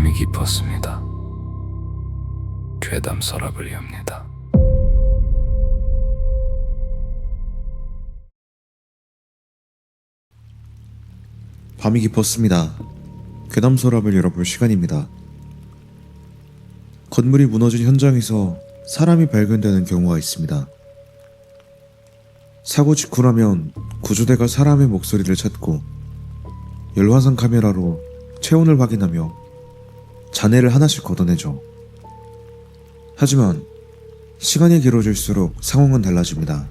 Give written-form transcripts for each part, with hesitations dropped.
밤이 깊었습니다. 괴담 서랍을 엽니다. 밤이 깊었습니다. 괴담 서랍을 열어볼 시간입니다. 건물이 무너진 현장에서 사람이 발견되는 경우가 있습니다. 사고 직후라면 구조대가 사람의 목소리를 찾고 열화상 카메라로 체온을 확인하며 잔해를 하나씩 걷어내죠. 하지만 시간이 길어질수록 상황은 달라집니다.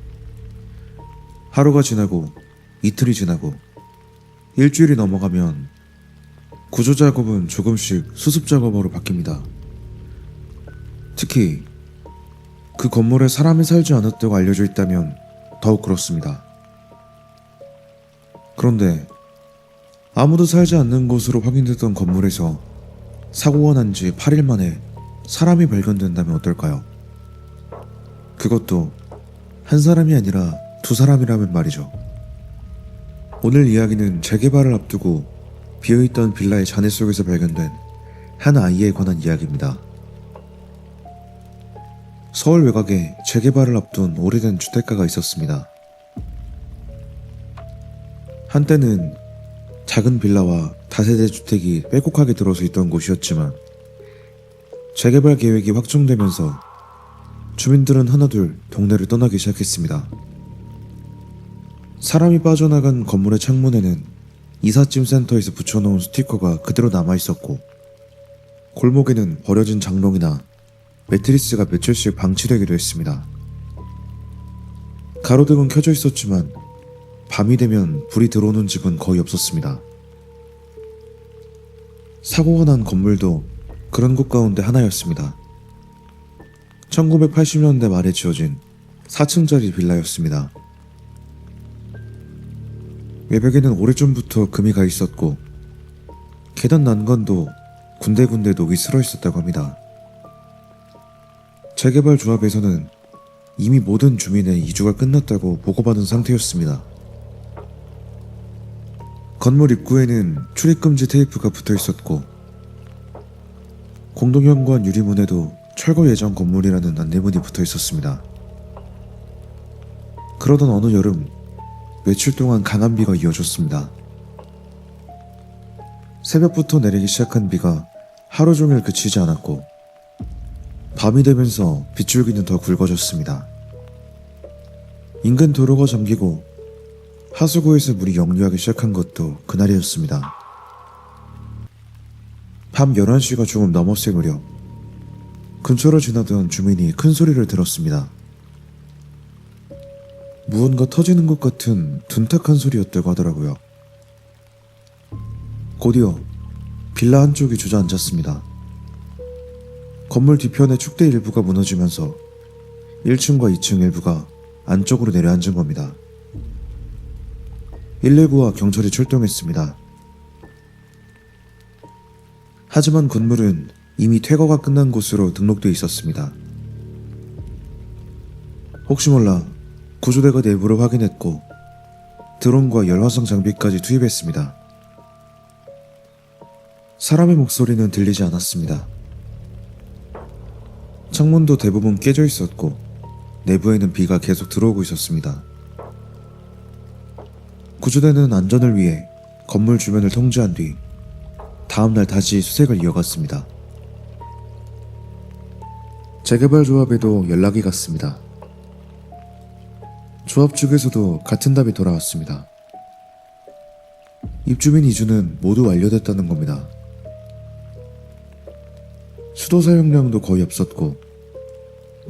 하루가 지나고 이틀이 지나고 일주일이 넘어가면 구조 작업은 조금씩 수습 작업으로 바뀝니다. 특히 그 건물에 사람이 살지 않았다고 알려져 있다면 더욱 그렇습니다. 그런데 아무도 살지 않는 곳으로 확인됐던 건물에서 사고가 난 지 8일 만에 사람이 발견된다면 어떨까요? 그것도 한 사람이 아니라 두 사람이라면 말이죠. 오늘 이야기는 재개발을 앞두고 비어있던 빌라의 잔해 속에서 발견된 한 아이에 관한 이야기입니다. 서울 외곽에 재개발을 앞둔 오래된 주택가가 있었습니다. 한때는 작은 빌라와 다세대 주택이 빼곡하게 들어서 있던 곳이었지만 재개발 계획이 확정되면서 주민들은 하나둘 동네를 떠나기 시작했습니다. 사람이 빠져나간 건물의 창문에는 이삿짐 센터에서 붙여놓은 스티커가 그대로 남아있었고, 골목에는 버려진 장롱이나 매트리스가 며칠씩 방치되기도 했습니다. 가로등은 켜져 있었지만 밤이 되면 불이 들어오는 집은 거의 없었습니다. 사고가 난 건물도 그런 곳 가운데 하나였습니다. 1980년대 말에 지어진 4층짜리 빌라였습니다. 외벽에는 오래전부터 금이 가 있었고 계단 난간도 군데군데 녹이 슬어 있었다고 합니다. 재개발 조합에서는 이미 모든 주민의 이주가 끝났다고 보고받은 상태였습니다. 건물 입구에는 출입금지 테이프가 붙어 있었고 공동현관 유리문에도 철거 예정 건물이라는 안내문이 붙어 있었습니다. 그러던 어느 여름 며칠 동안 강한 비가 이어졌습니다. 새벽부터 내리기 시작한 비가 하루 종일 그치지 않았고 밤이 되면서 빗줄기는 더 굵어졌습니다. 인근 도로가 잠기고 하수구에서 물이 역류하기 시작한 것도 그날이었습니다. 밤 11시가 조금 넘었을 무렵 근처를 지나던 주민이 큰 소리를 들었습니다. 무언가 터지는 것 같은 둔탁한 소리였다고 하더라고요. 곧이어 빌라 한쪽이 주저앉았습니다. 건물 뒤편의 축대 일부가 무너지면서 1층과 2층 일부가 안쪽으로 내려앉은 겁니다. 119와 경찰이 출동했습니다. 하지만 건물은 이미 퇴거가 끝난 곳으로 등록되어 있었습니다. 혹시 몰라 구조대가 내부를 확인했고 드론과 열화상 장비까지 투입했습니다. 사람의 목소리는 들리지 않았습니다. 창문도 대부분 깨져 있었고 내부에는 비가 계속 들어오고 있었습니다. 구조대는 안전을 위해 건물 주변을 통제한 뒤 다음날 다시 수색을 이어갔습니다. 재개발 조합에도 연락이 갔습니다. 조합 측에서도 같은 답이 돌아왔습니다. 입주민 이주는 모두 완료됐다는 겁니다. 수도 사용량도 거의 없었고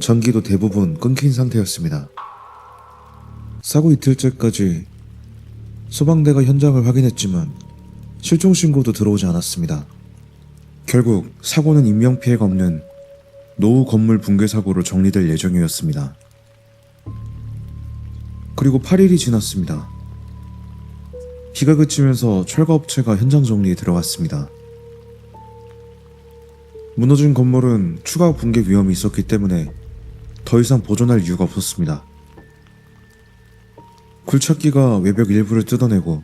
전기도 대부분 끊긴 상태였습니다. 사고 이틀째까지 소방대가 현장을 확인했지만 실종 신고도 들어오지 않았습니다. 결국 사고는 인명피해가 없는 노후 건물 붕괴 사고로 정리될 예정이었습니다. 그리고 8일이 지났습니다. 비가 그치면서 철거업체가 현장 정리에 들어갔습니다. 무너진 건물은 추가 붕괴 위험이 있었기 때문에 더 이상 보존할 이유가 없었습니다. 굴착기가 외벽 일부를 뜯어내고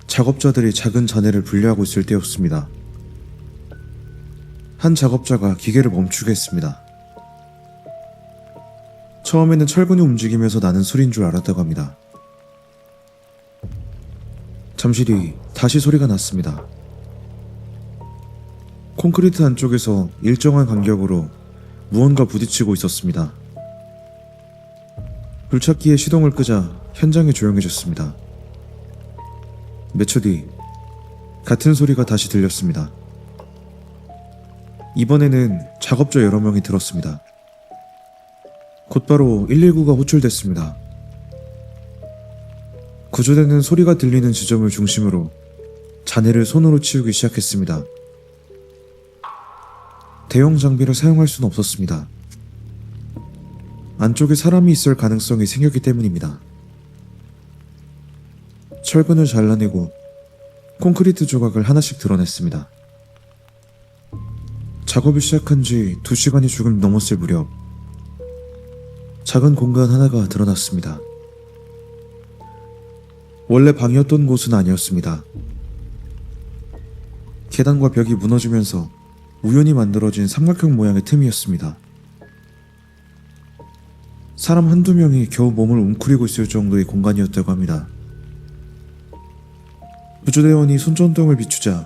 작업자들이 작은 잔해를 분리하고 있을 때였습니다. 한 작업자가 기계를 멈추게 했습니다. 처음에는 철근이 움직이면서 나는 소리인 줄 알았다고 합니다. 잠시 뒤 다시 소리가 났습니다. 콘크리트 안쪽에서 일정한 간격으로 무언가 부딪히고 있었습니다. 불찾기에 시동을 끄자 현장이 조용해졌습니다. 몇 초 뒤 같은 소리가 다시 들렸습니다. 이번에는 작업자 여러 명이 들었습니다. 곧바로 119가 호출됐습니다. 구조대는 소리가 들리는 지점을 중심으로 잔해를 손으로 치우기 시작했습니다. 대형 장비를 사용할 수는 없었습니다. 안쪽에 사람이 있을 가능성이 생겼기 때문입니다. 철근을 잘라내고 콘크리트 조각을 하나씩 드러냈습니다. 작업을 시작한 지 2시간이 조금 넘었을 무렵 작은 공간 하나가 드러났습니다. 원래 방이었던 곳은 아니었습니다. 계단과 벽이 무너지면서 우연히 만들어진 삼각형 모양의 틈이었습니다. 사람 한두 명이 겨우 몸을 웅크리고 있을 정도의 공간이었다고 합니다. 구조대원이 손전등을 비추자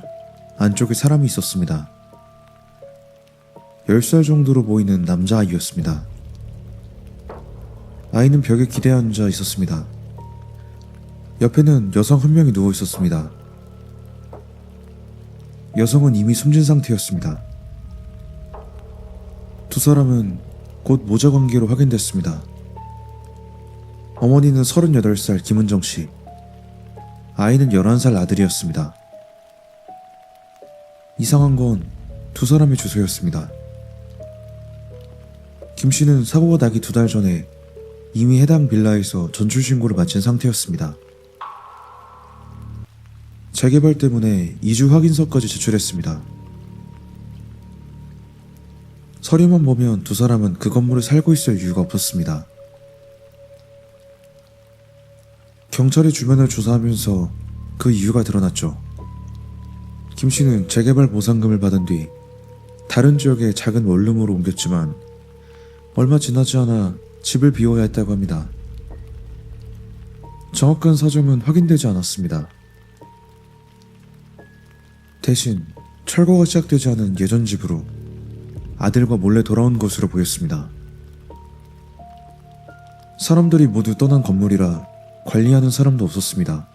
안쪽에 사람이 있었습니다. 10살 정도로 보이는 남자아이였습니다. 아이는 벽에 기대 앉아 있었습니다. 옆에는 여성 한 명이 누워 있었습니다. 여성은 이미 숨진 상태였습니다. 두 사람은 곧 모자 관계로 확인됐습니다. 어머니는 38살 김은정 씨, 아이는 11살 아들이었습니다. 이상한 건 두 사람의 주소였습니다. 김 씨는 사고가 나기 2달 전에 이미 해당 빌라에서 전출 신고를 마친 상태였습니다. 재개발 때문에 이주 확인서까지 제출했습니다. 서류만 보면 두 사람은 그 건물에 살고 있을 이유가 없었습니다. 경찰이 주변을 조사하면서 그 이유가 드러났죠. 김 씨는 재개발 보상금을 받은 뒤 다른 지역의 작은 원룸으로 옮겼지만 얼마 지나지 않아 집을 비워야 했다고 합니다. 정확한 사정은 확인되지 않았습니다. 대신 철거가 시작되지 않은 예전 집으로 아들과 몰래 돌아온 것으로 보였습니다. 사람들이 모두 떠난 건물이라 관리하는 사람도 없었습니다.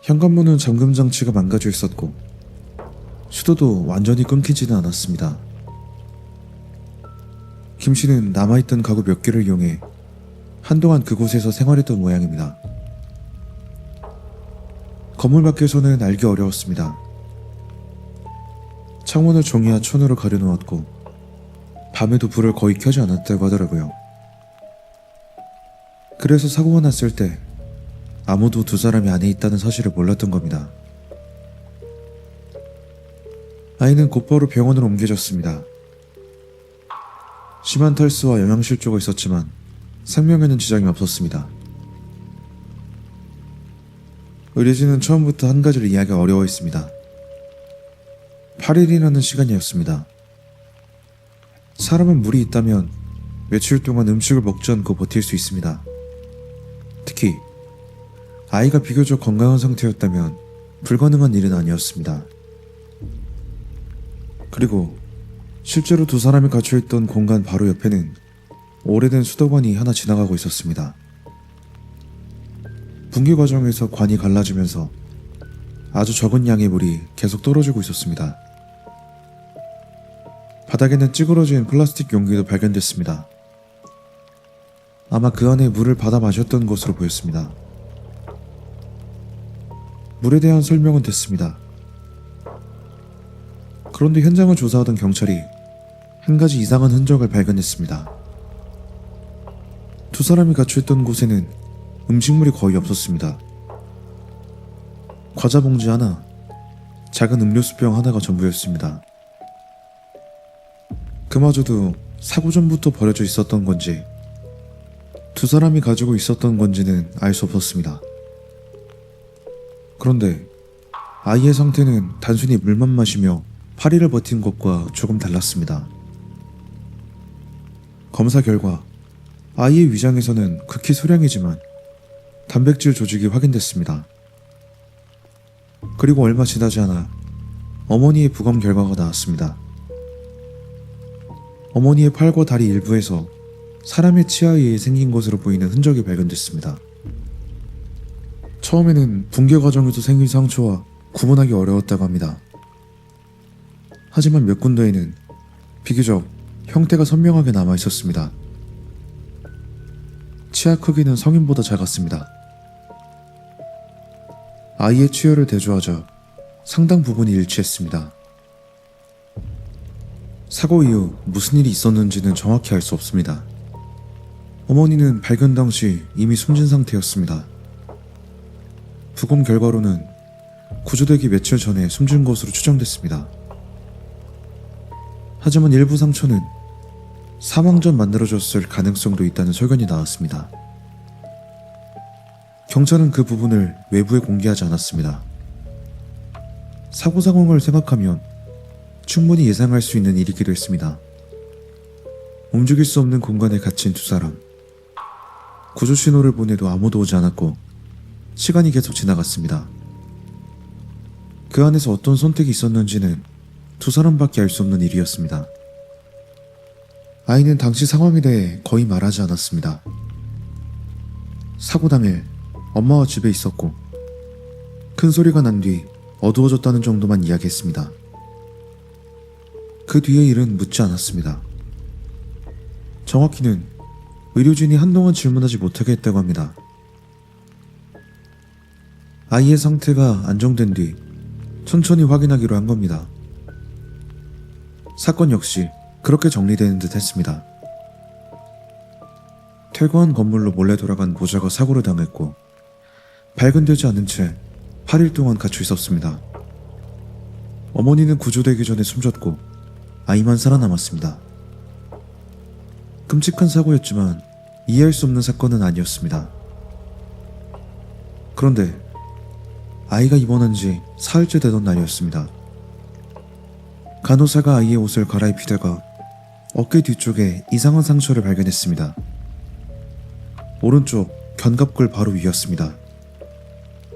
현관문은 잠금 장치가 망가져 있었고 수도도 완전히 끊기지는 않았습니다. 김 씨는 남아있던 가구 몇 개를 이용해 한동안 그곳에서 생활했던 모양입니다. 건물 밖에서는 알기 어려웠습니다. 창문을 종이와 천으로 가려놓았고 밤에도 불을 거의 켜지 않았다고 하더라고요. 그래서 사고가 났을 때 아무도 두 사람이 안에 있다는 사실을 몰랐던 겁니다. 아이는 곧바로 병원으로 옮겨졌습니다. 심한 탈수와 영양실조가 있었지만 생명에는 지장이 없었습니다. 의료진은 처음부터 한 가지를 이해하기가 어려워했습니다. 8일이라는 시간이었습니다. 사람은 물이 있다면 며칠 동안 음식을 먹지 않고 버틸 수 있습니다. 특히 아이가 비교적 건강한 상태였다면 불가능한 일은 아니었습니다. 그리고 실제로 두 사람이 갇혀있던 공간 바로 옆에는 오래된 수도관이 하나 지나가고 있었습니다. 붕괴 과정에서 관이 갈라지면서 아주 적은 양의 물이 계속 떨어지고 있었습니다. 바닥에는 찌그러진 플라스틱 용기도 발견됐습니다. 아마 그 안에 물을 받아 마셨던 것으로 보였습니다. 물에 대한 설명은 됐습니다. 그런데 현장을 조사하던 경찰이 한 가지 이상한 흔적을 발견했습니다. 두 사람이 갇혀있던 곳에는 음식물이 거의 없었습니다. 과자 봉지 하나, 작은 음료수병 하나가 전부였습니다. 그마저도 사고 전부터 버려져 있었던 건지 두 사람이 가지고 있었던 건지는 알 수 없었습니다. 그런데 아이의 상태는 단순히 물만 마시며 파리를 버틴 것과 조금 달랐습니다. 검사 결과 아이의 위장에서는 극히 소량이지만 단백질 조직이 확인됐습니다. 그리고 얼마 지나지 않아 어머니의 부검 결과가 나왔습니다. 어머니의 팔과 다리 일부에서 사람의 치아에 의해 생긴 것으로 보이는 흔적이 발견됐습니다. 처음에는 붕괴 과정에서 생긴 상처와 구분하기 어려웠다고 합니다. 하지만 몇 군데에는 비교적 형태가 선명하게 남아 있었습니다. 치아 크기는 성인보다 작았습니다. 아이의 치열을 대조하자 상당 부분이 일치했습니다. 사고 이후 무슨 일이 있었는지는 정확히 알 수 없습니다. 어머니는 발견 당시 이미 숨진 상태였습니다. 부검 결과로는 구조되기 며칠 전에 숨진 것으로 추정됐습니다. 하지만 일부 상처는 사망 전 만들어졌을 가능성도 있다는 설견이 나왔습니다. 경찰은 그 부분을 외부에 공개하지 않았습니다. 사고 상황을 생각하면 충분히 예상할 수 있는 일이기도 했습니다. 움직일 수 없는 공간에 갇힌 두 사람. 구조 신호를 보내도 아무도 오지 않았고 시간이 계속 지나갔습니다. 그 안에서 어떤 선택이 있었는지는 두 사람밖에 알 수 없는 일이었습니다. 아이는 당시 상황에 대해 거의 말하지 않았습니다. 사고 당일 엄마와 집에 있었고 큰 소리가 난 뒤 어두워졌다는 정도만 이야기했습니다. 그 뒤의 일은 묻지 않았습니다. 정확히는 의료진이 한동안 질문하지 못하게 했다고 합니다. 아이의 상태가 안정된 뒤 천천히 확인하기로 한 겁니다. 사건 역시 그렇게 정리되는 듯 했습니다. 퇴거한 건물로 몰래 돌아간 모자가 사고를 당했고 발견되지 않은 채 8일 동안 갇혀 있었습니다. 어머니는 구조되기 전에 숨졌고 아이만 살아남았습니다. 끔찍한 사고였지만 이해할 수 없는 사건은 아니었습니다. 그런데 아이가 입원한 지 사흘째 되던 날이었습니다. 간호사가 아이의 옷을 갈아입히다가 어깨 뒤쪽에 이상한 상처를 발견했습니다. 오른쪽 견갑골 바로 위였습니다.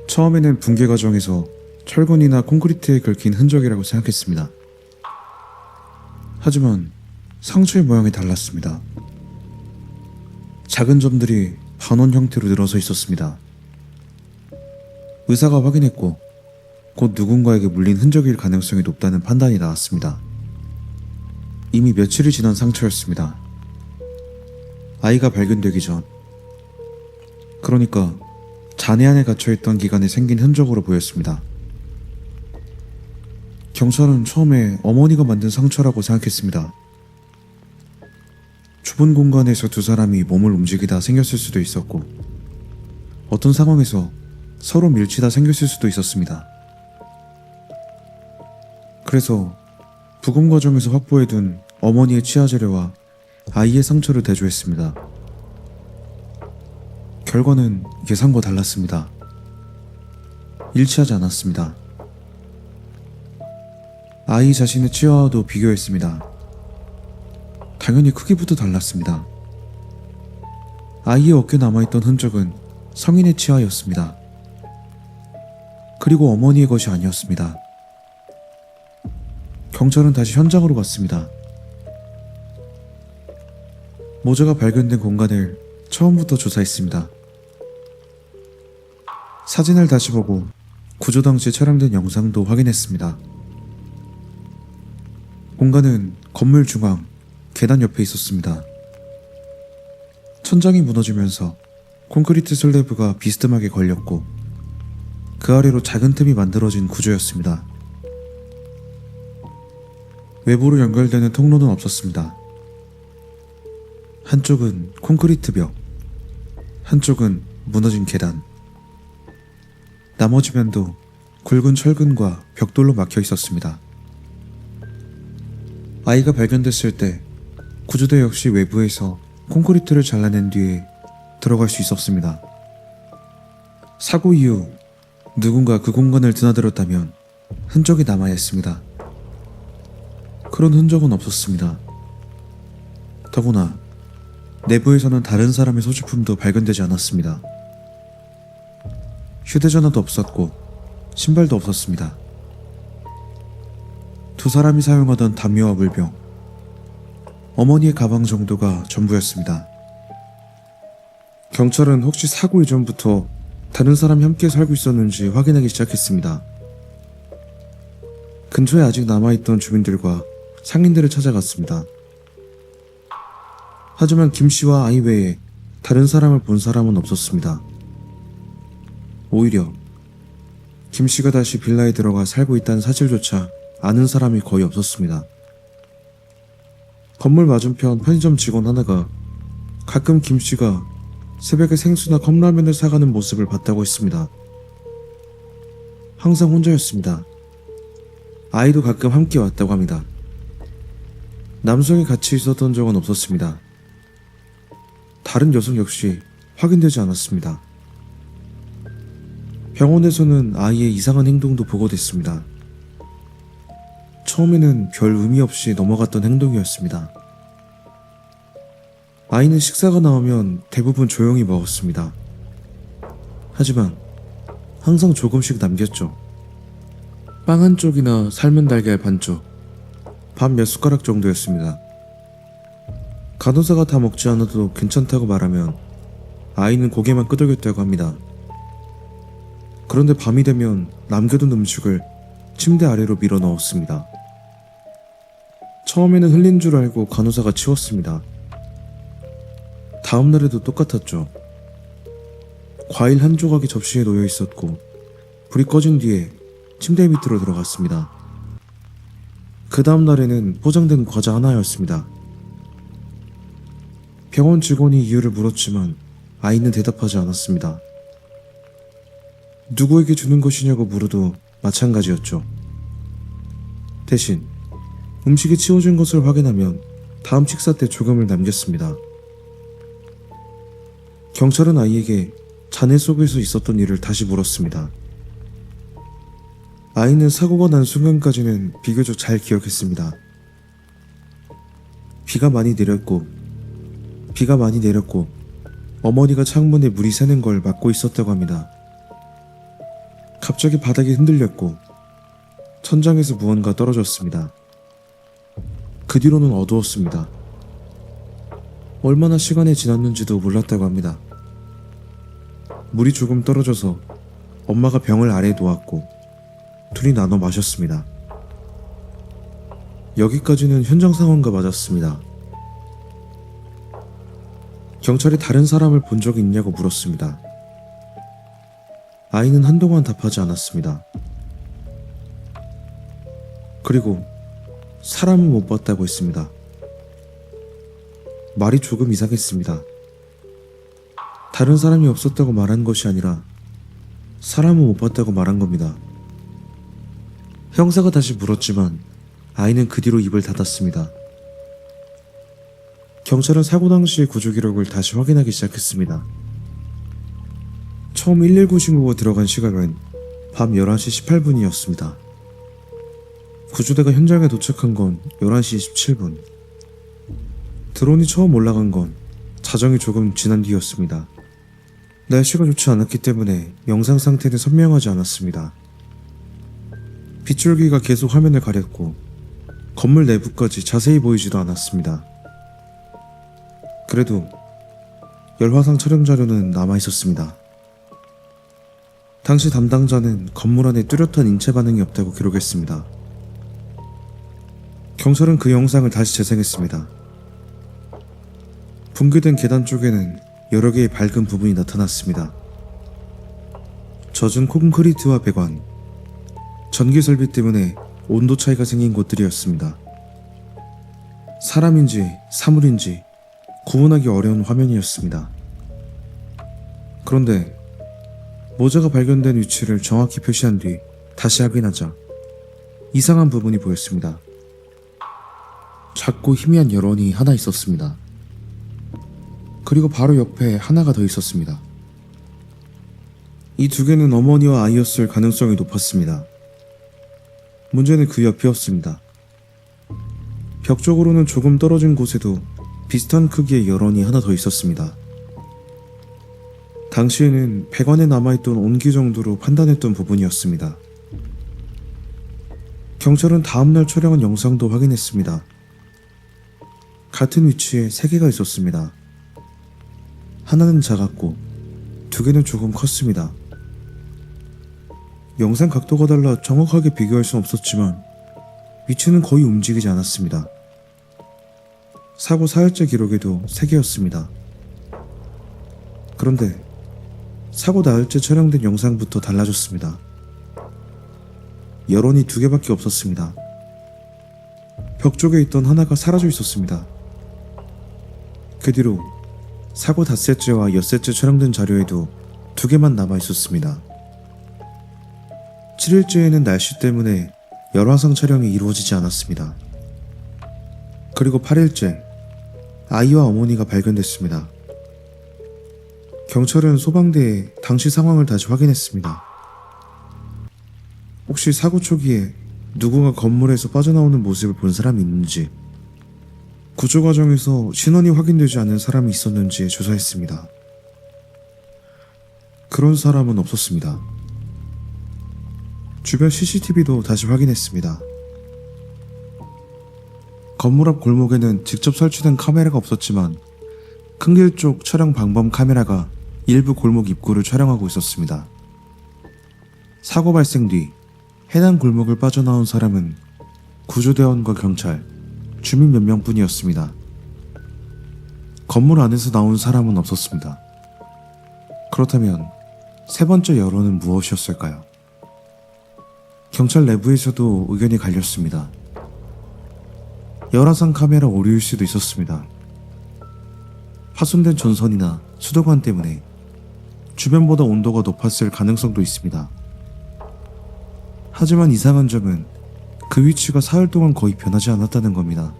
처음에는 붕괴 과정에서 철근이나 콘크리트에 긁힌 흔적이라고 생각했습니다. 하지만 상처의 모양이 달랐습니다. 작은 점들이 반원 형태로 늘어서 있었습니다. 의사가 확인했고 곧 누군가에게 물린 흔적일 가능성이 높다는 판단이 나왔습니다. 이미 며칠이 지난 상처였습니다. 아이가 발견되기 전, 그러니까 잔해 안에 갇혀있던 기간에 생긴 흔적으로 보였습니다. 경찰은 처음에 어머니가 만든 상처라고 생각했습니다. 좁은 공간에서 두 사람이 몸을 움직이다 생겼을 수도 있었고 어떤 상황에서 서로 밀치다 생겼을 수도 있었습니다. 그래서 부검 과정에서 확보해둔 어머니의 치아 재료와 아이의 상처를 대조했습니다. 결과는 예상과 달랐습니다. 일치하지 않았습니다. 아이 자신의 치아와도 비교했습니다. 당연히 크기부터 달랐습니다. 아이의 어깨에 남아있던 흔적은 성인의 치아였습니다. 그리고 어머니의 것이 아니었습니다. 경찰은 다시 현장으로 갔습니다. 모자가 발견된 공간을 처음부터 조사했습니다. 사진을 다시 보고 구조 당시 촬영된 영상도 확인했습니다. 공간은 건물 중앙 계단 옆에 있었습니다. 천장이 무너지면서 콘크리트 슬래브가 비스듬하게 걸렸고 그 아래로 작은 틈이 만들어진 구조였습니다. 외부로 연결되는 통로는 없었습니다. 한쪽은 콘크리트 벽, 한쪽은 무너진 계단, 나머지 면도 굵은 철근과 벽돌로 막혀 있었습니다. 아이가 발견됐을 때 구조대 역시 외부에서 콘크리트를 잘라낸 뒤에 들어갈 수 있었습니다. 사고 이후 누군가 그 공간을 드나들었다면 흔적이 남아야 했습니다. 그런 흔적은 없었습니다. 더구나 내부에서는 다른 사람의 소지품도 발견되지 않았습니다. 휴대전화도 없었고 신발도 없었습니다. 두 사람이 사용하던 담요와 물병, 어머니의 가방 정도가 전부였습니다. 경찰은 혹시 사고 이전부터 다른 사람이 함께 살고 있었는지 확인하기 시작했습니다. 근처에 아직 남아있던 주민들과 상인들을 찾아갔습니다. 하지만 김 씨와 아이 외에 다른 사람을 본 사람은 없었습니다. 오히려 김 씨가 다시 빌라에 들어가 살고 있다는 사실조차 아는 사람이 거의 없었습니다. 건물 맞은편 편의점 직원 하나가 가끔 김 씨가 새벽에 생수나 컵라면을 사가는 모습을 봤다고 했습니다. 항상 혼자였습니다. 아이도 가끔 함께 왔다고 합니다. 남성이 같이 있었던 적은 없었습니다. 다른 여성 역시 확인되지 않았습니다. 병원에서는 아이의 이상한 행동도 보고됐습니다. 처음에는 별 의미 없이 넘어갔던 행동이었습니다. 아이는 식사가 나오면 대부분 조용히 먹었습니다. 하지만 항상 조금씩 남겼죠. 빵 한 쪽이나 삶은 달걀 반쪽, 밥 몇 숟가락 정도였습니다. 간호사가 다 먹지 않아도 괜찮다고 말하면 아이는 고개만 끄덕였다고 합니다. 그런데 밤이 되면 남겨둔 음식을 침대 아래로 밀어 넣었습니다. 처음에는 흘린 줄 알고 간호사가 치웠습니다. 다음 날에도 똑같았죠. 과일 한 조각이 접시에 놓여 있었고 불이 꺼진 뒤에 침대 밑으로 들어갔습니다. 그 다음 날에는 포장된 과자 하나였습니다. 병원 직원이 이유를 물었지만 아이는 대답하지 않았습니다. 누구에게 주는 것이냐고 물어도 마찬가지였죠. 대신 음식이 치워진 것을 확인하면 다음 식사 때 조금을 남겼습니다. 경찰은 아이에게 잔해 속에서 있었던 일을 다시 물었습니다. 아이는 사고가 난 순간까지는 비교적 잘 기억했습니다. 비가 많이 내렸고 어머니가 창문에 물이 새는 걸 막고 있었다고 합니다. 갑자기 바닥이 흔들렸고 천장에서 무언가 떨어졌습니다. 그 뒤로는 어두웠습니다. 얼마나 시간이 지났는지도 몰랐다고 합니다. 물이 조금 떨어져서 엄마가 병을 아래에 놓았고 둘이 나눠 마셨습니다. 여기까지는 현장 상황과 맞았습니다. 경찰이 다른 사람을 본 적이 있냐고 물었습니다. 아이는 한동안 답하지 않았습니다. 그리고 사람은 못 봤다고 했습니다. 말이 조금 이상했습니다. 다른 사람이 없었다고 말한 것이 아니라 사람은 못 봤다고 말한 겁니다. 형사가 다시 물었지만 아이는 그 뒤로 입을 닫았습니다. 경찰은 사고 당시의 구조 기록을 다시 확인하기 시작했습니다. 처음 119 신고가 들어간 시각은 밤 11시 18분이었습니다. 구조대가 현장에 도착한 건 11시 17분. 드론이 처음 올라간 건 자정이 조금 지난 뒤였습니다. 날씨가 좋지 않았기 때문에 영상 상태는 선명하지 않았습니다. 빗줄기가 계속 화면을 가렸고 건물 내부까지 자세히 보이지도 않았습니다. 그래도 열화상 촬영 자료는 남아있었습니다. 당시 담당자는 건물 안에 뚜렷한 인체 반응이 없다고 기록했습니다. 경찰은 그 영상을 다시 재생했습니다. 붕괴된 계단 쪽에는 여러 개의 밝은 부분이 나타났습니다. 젖은 콘크리트와 배관, 전기 설비 때문에 온도 차이가 생긴 곳들이었습니다. 사람인지 사물인지 구분하기 어려운 화면이었습니다. 그런데 모자가 발견된 위치를 정확히 표시한 뒤 다시 확인하자 이상한 부분이 보였습니다. 작고 희미한 열원이 하나 있었습니다. 그리고 바로 옆에 하나가 더 있었습니다. 이 두 개는 어머니와 아이였을 가능성이 높았습니다. 문제는 그 옆이었습니다. 벽 쪽으로는 조금 떨어진 곳에도 비슷한 크기의 여론이 하나 더 있었습니다. 당시에는 배관에 남아있던 온기 정도로 판단했던 부분이었습니다. 경찰은 다음날 촬영한 영상도 확인했습니다. 같은 위치에 3개가 있었습니다. 하나는 작았고 2개는 조금 컸습니다. 영상 각도가 달라 정확하게 비교할 순 없었지만 위치는 거의 움직이지 않았습니다. 사고 4일째 기록에도 3개였습니다. 그런데 사고 나흘째 촬영된 영상부터 달라졌습니다. 여론이 2개밖에 없었습니다. 벽 쪽에 있던 하나가 사라져 있었습니다. 그 뒤로 사고 닷새째와 엿새째 촬영된 자료에도 2개만 남아 있었습니다. 7일째에는 날씨 때문에 열화상 촬영이 이루어지지 않았습니다. 그리고 8일째, 아이와 어머니가 발견됐습니다. 경찰은 소방대에 당시 상황을 다시 확인했습니다. 혹시 사고 초기에 누군가 건물에서 빠져나오는 모습을 본 사람이 있는지, 구조 과정에서 신원이 확인되지 않은 사람이 있었는지 조사했습니다. 그런 사람은 없었습니다. 주변 CCTV도 다시 확인했습니다. 건물 앞 골목에는 직접 설치된 카메라가 없었지만 큰 길 쪽 촬영 방범 카메라가 일부 골목 입구를 촬영하고 있었습니다. 사고 발생 뒤 해당 골목을 빠져나온 사람은 구조대원과 경찰, 주민 몇 명뿐이었습니다. 건물 안에서 나온 사람은 없었습니다. 그렇다면 3번째 여론은 무엇이었을까요? 경찰 내부에서도 의견이 갈렸습니다. 열화상 카메라 오류일 수도 있었습니다. 파손된 전선이나 수도관 때문에 주변보다 온도가 높았을 가능성도 있습니다. 하지만 이상한 점은 그 위치가 사흘 동안 거의 변하지 않았다는 겁니다.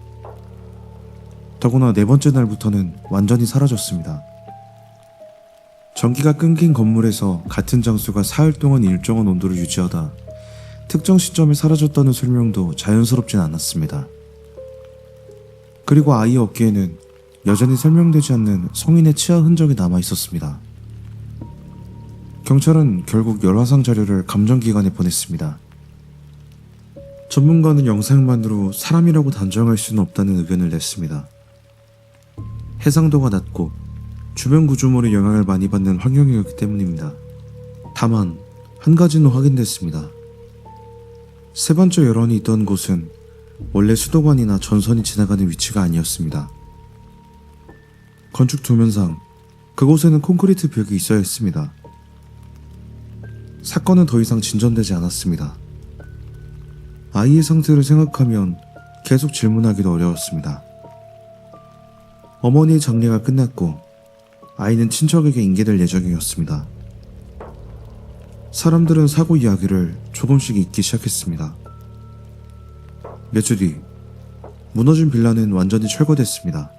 더구나 4번째 날부터는 완전히 사라졌습니다. 전기가 끊긴 건물에서 같은 장소가 사흘 동안 일정한 온도를 유지하다 특정 시점에 사라졌다는 설명도 자연스럽진 않았습니다. 그리고 아이 어깨에는 여전히 설명되지 않는 성인의 치아 흔적이 남아 있었습니다. 경찰은 결국 열화상 자료를 감정기관에 보냈습니다. 전문가는 영상만으로 사람이라고 단정할 수는 없다는 의견을 냈습니다. 해상도가 낮고 주변 구조물의 영향을 많이 받는 환경이었기 때문입니다. 다만 한 가지는 확인됐습니다. 3번째 열원이 있던 곳은 원래 수도관이나 전선이 지나가는 위치가 아니었습니다. 건축 도면상 그곳에는 콘크리트 벽이 있어야 했습니다. 사건은 더 이상 진전되지 않았습니다. 아이의 상태를 생각하면 계속 질문하기도 어려웠습니다. 어머니의 장례가 끝났고 아이는 친척에게 인계될 예정이었습니다. 사람들은 사고 이야기를 조금씩 잊기 시작했습니다. 몇 주 뒤 무너진 빌라는 완전히 철거됐습니다.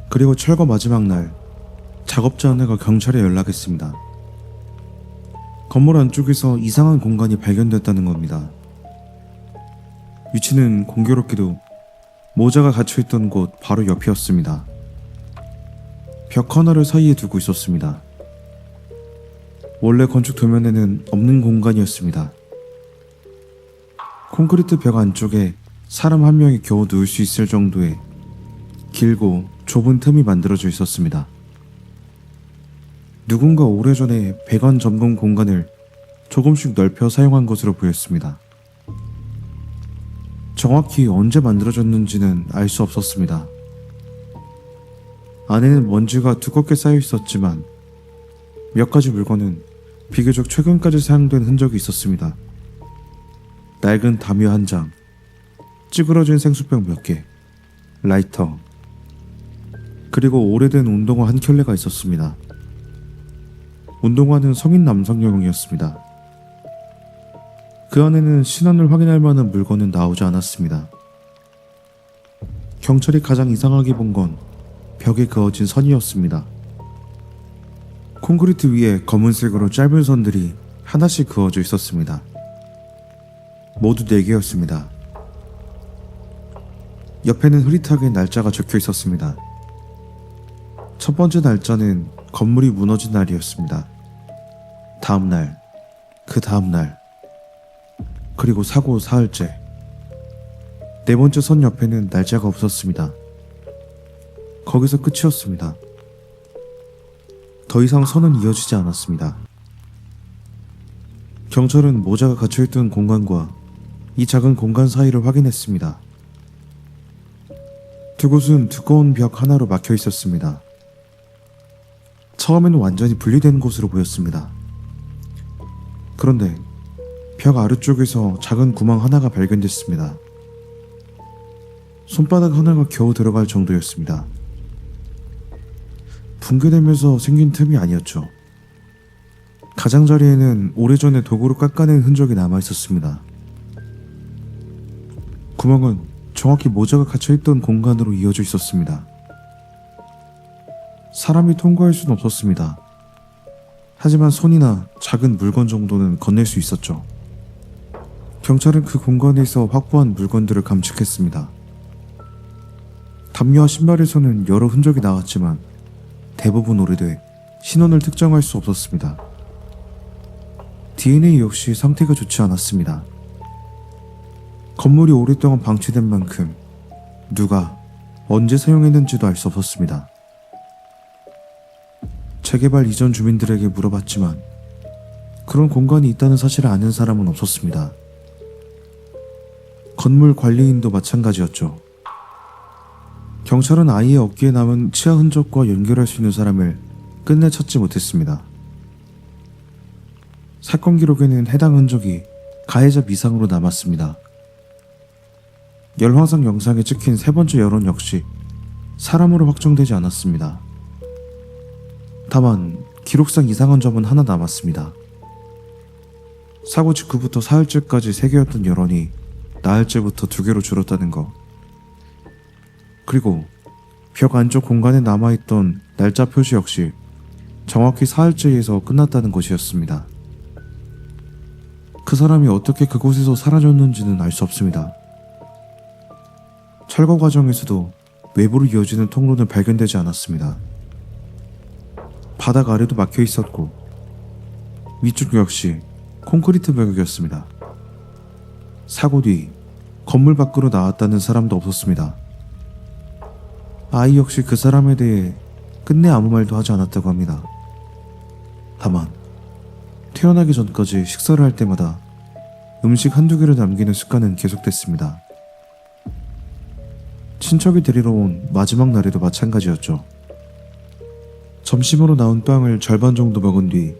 그리고 철거 마지막 날 작업자 하나가 경찰에 연락했습니다. 건물 안쪽에서 이상한 공간이 발견됐다는 겁니다. 위치는 공교롭게도 모자가 갇혀있던 곳 바로 옆이었습니다. 벽 하나를 사이에 두고 있었습니다. 원래 건축 도면에는 없는 공간이었습니다. 콘크리트 벽 안쪽에 사람 한 명이 겨우 누울 수 있을 정도의 길고 좁은 틈이 만들어져 있었습니다. 누군가 오래전에 배관 점검 공간을 조금씩 넓혀 사용한 것으로 보였습니다. 정확히 언제 만들어졌는지는 알 수 없었습니다. 안에는 먼지가 두껍게 쌓여 있었지만 몇 가지 물건은 비교적 최근까지 사용된 흔적이 있었습니다. 낡은 담요 한 장, 찌그러진 생수병 몇 개, 라이터, 그리고 오래된 운동화 한 켤레가 있었습니다. 운동화는 성인 남성용이었습니다. 그 안에는 신원을 확인할 만한 물건은 나오지 않았습니다. 경찰이 가장 이상하게 본 건 벽에 그어진 선이었습니다. 콘크리트 위에 검은색으로 짧은 선들이 하나씩 그어져 있었습니다. 모두 4개였습니다. 옆에는 흐릿하게 날짜가 적혀 있었습니다. 첫 번째 날짜는 건물이 무너진 날이었습니다. 다음 날, 그 다음 날, 그리고 사고 사흘째. 네 번째 선 옆에는 날짜가 없었습니다. 거기서 끝이었습니다. 더 이상 선은 이어지지 않았습니다. 경찰은 모자가 갇혀있던 공간과 이 작은 공간 사이를 확인했습니다. 두 곳은 두꺼운 벽 하나로 막혀 있었습니다. 처음에는 완전히 분리된 곳으로 보였습니다. 그런데 벽 아래쪽에서 작은 구멍 하나가 발견됐습니다. 손바닥 하나가 겨우 들어갈 정도였습니다. 붕괴되면서 생긴 틈이 아니었죠. 가장자리에는 오래전에 도구로 깎아낸 흔적이 남아 있었습니다. 구멍은 정확히 모자가 갇혀있던 공간으로 이어져 있었습니다. 사람이 통과할 수는 없었습니다. 하지만 손이나 작은 물건 정도는 건넬 수 있었죠. 경찰은 그 공간에서 확보한 물건들을 감식했습니다. 담요와 신발에서는 여러 흔적이 나왔지만 대부분 오래돼 신원을 특정할 수 없었습니다. DNA 역시 상태가 좋지 않았습니다. 건물이 오랫동안 방치된 만큼 누가 언제 사용했는지도 알 수 없었습니다. 재개발 이전 주민들에게 물어봤지만 그런 공간이 있다는 사실을 아는 사람은 없었습니다. 건물 관리인도 마찬가지였죠. 경찰은 아이의 어깨에 남은 치아 흔적과 연결할 수 있는 사람을 끝내 찾지 못했습니다. 사건 기록에는 해당 흔적이 가해자 미상으로 남았습니다. 열화상 영상에 찍힌 세 번째 여론 역시 사람으로 확정되지 않았습니다. 다만 기록상 이상한 점은 하나 남았습니다. 사고 직후부터 사흘째까지 3개였던 여론이 나흘째부터 2개로 줄었다는 것. 그리고 벽 안쪽 공간에 남아있던 날짜 표시 역시 정확히 사흘째에서 끝났다는 것이었습니다. 그 사람이 어떻게 그곳에서 사라졌는지는 알 수 없습니다. 철거 과정에서도 외부로 이어지는 통로는 발견되지 않았습니다. 바닥 아래도 막혀 있었고 위쪽 역시 콘크리트 벽이었습니다. 사고 뒤 건물 밖으로 나왔다는 사람도 없었습니다. 아이 역시 그 사람에 대해 끝내 아무 말도 하지 않았다고 합니다. 다만 태어나기 전까지 식사를 할 때마다 음식 한두 개를 남기는 습관은 계속됐습니다. 친척이 데리러 온 마지막 날에도 마찬가지였죠. 점심으로 나온 빵을 절반 정도 먹은 뒤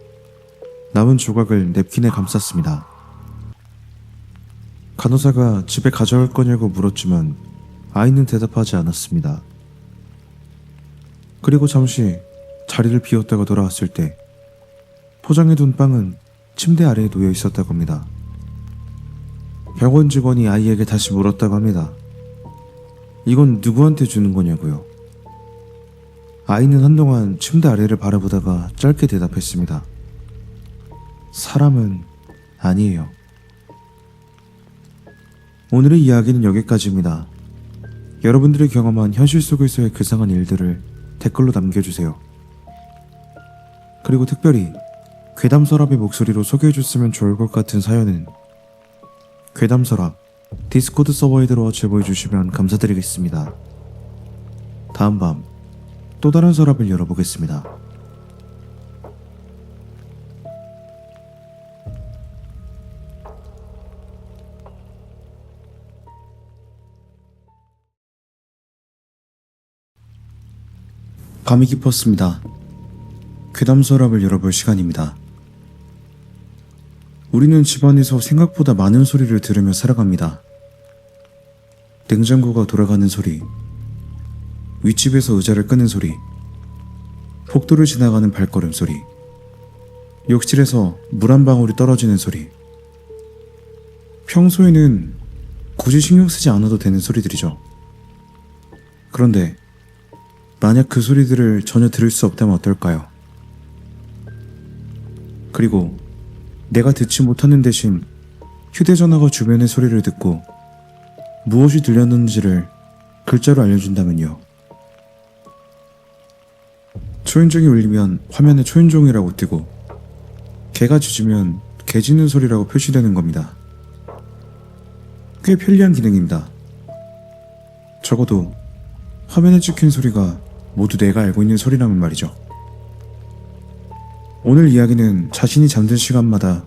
남은 조각을 냅킨에 감쌌습니다. 간호사가 집에 가져갈 거냐고 물었지만 아이는 대답하지 않았습니다. 그리고 잠시 자리를 비웠다가 돌아왔을 때 포장해둔 빵은 침대 아래에 놓여 있었다고 합니다. 병원 직원이 아이에게 다시 물었다고 합니다. 이건 누구한테 주는 거냐고요. 아이는 한동안 침대 아래를 바라보다가 짧게 대답했습니다. 사람은 아니에요. 오늘의 이야기는 여기까지입니다. 여러분들이 경험한 현실 속에서의 괴상한 일들을 댓글로 남겨주세요. 그리고 특별히 괴담서랍의 목소리로 소개해줬으면 좋을 것 같은 사연은 괴담서랍 디스코드 서버에 들어와 제보해주시면 감사드리겠습니다. 다음 밤 또 다른 서랍을 열어보겠습니다. 밤이 깊었습니다. 괴담 서랍을 열어볼 시간입니다. 우리는 집안에서 생각보다 많은 소리를 들으며 살아갑니다. 냉장고가 돌아가는 소리, 윗집에서 의자를 끄는 소리, 복도를 지나가는 발걸음 소리, 욕실에서 물 한 방울이 떨어지는 소리. 평소에는 굳이 신경 쓰지 않아도 되는 소리들이죠. 그런데 만약 그 소리들을 전혀 들을 수 없다면 어떨까요? 그리고 내가 듣지 못하는 대신 휴대전화가 주변의 소리를 듣고 무엇이 들렸는지를 글자로 알려준다면요. 초인종이 울리면 화면에 초인종이라고 뜨고 개가 짖으면 개 짖는 소리라고 표시되는 겁니다. 꽤 편리한 기능입니다. 적어도 화면에 찍힌 소리가 모두 내가 알고 있는 소리라면 말이죠. 오늘 이야기는 자신이 잠든 시간마다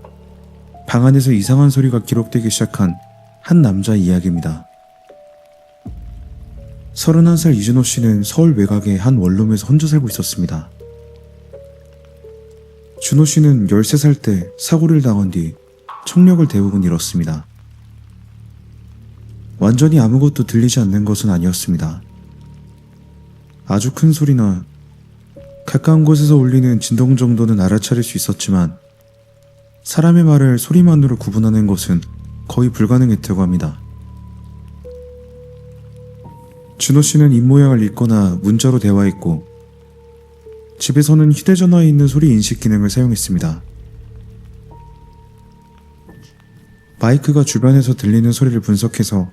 방 안에서 이상한 소리가 기록되기 시작한 한 남자의 이야기입니다. 31살 이준호 씨는 서울 외곽의 한 원룸에서 혼자 살고 있었습니다. 준호 씨는 13살 때 사고를 당한 뒤 청력을 대부분 잃었습니다. 완전히 아무것도 들리지 않는 것은 아니었습니다. 아주 큰 소리나 가까운 곳에서 울리는 진동 정도는 알아차릴 수 있었지만 사람의 말을 소리만으로 구분하는 것은 거의 불가능했다고 합니다. 준호 씨는 입모양을 읽거나 문자로 대화했고 집에서는 휴대전화에 있는 소리 인식 기능을 사용했습니다. 마이크가 주변에서 들리는 소리를 분석해서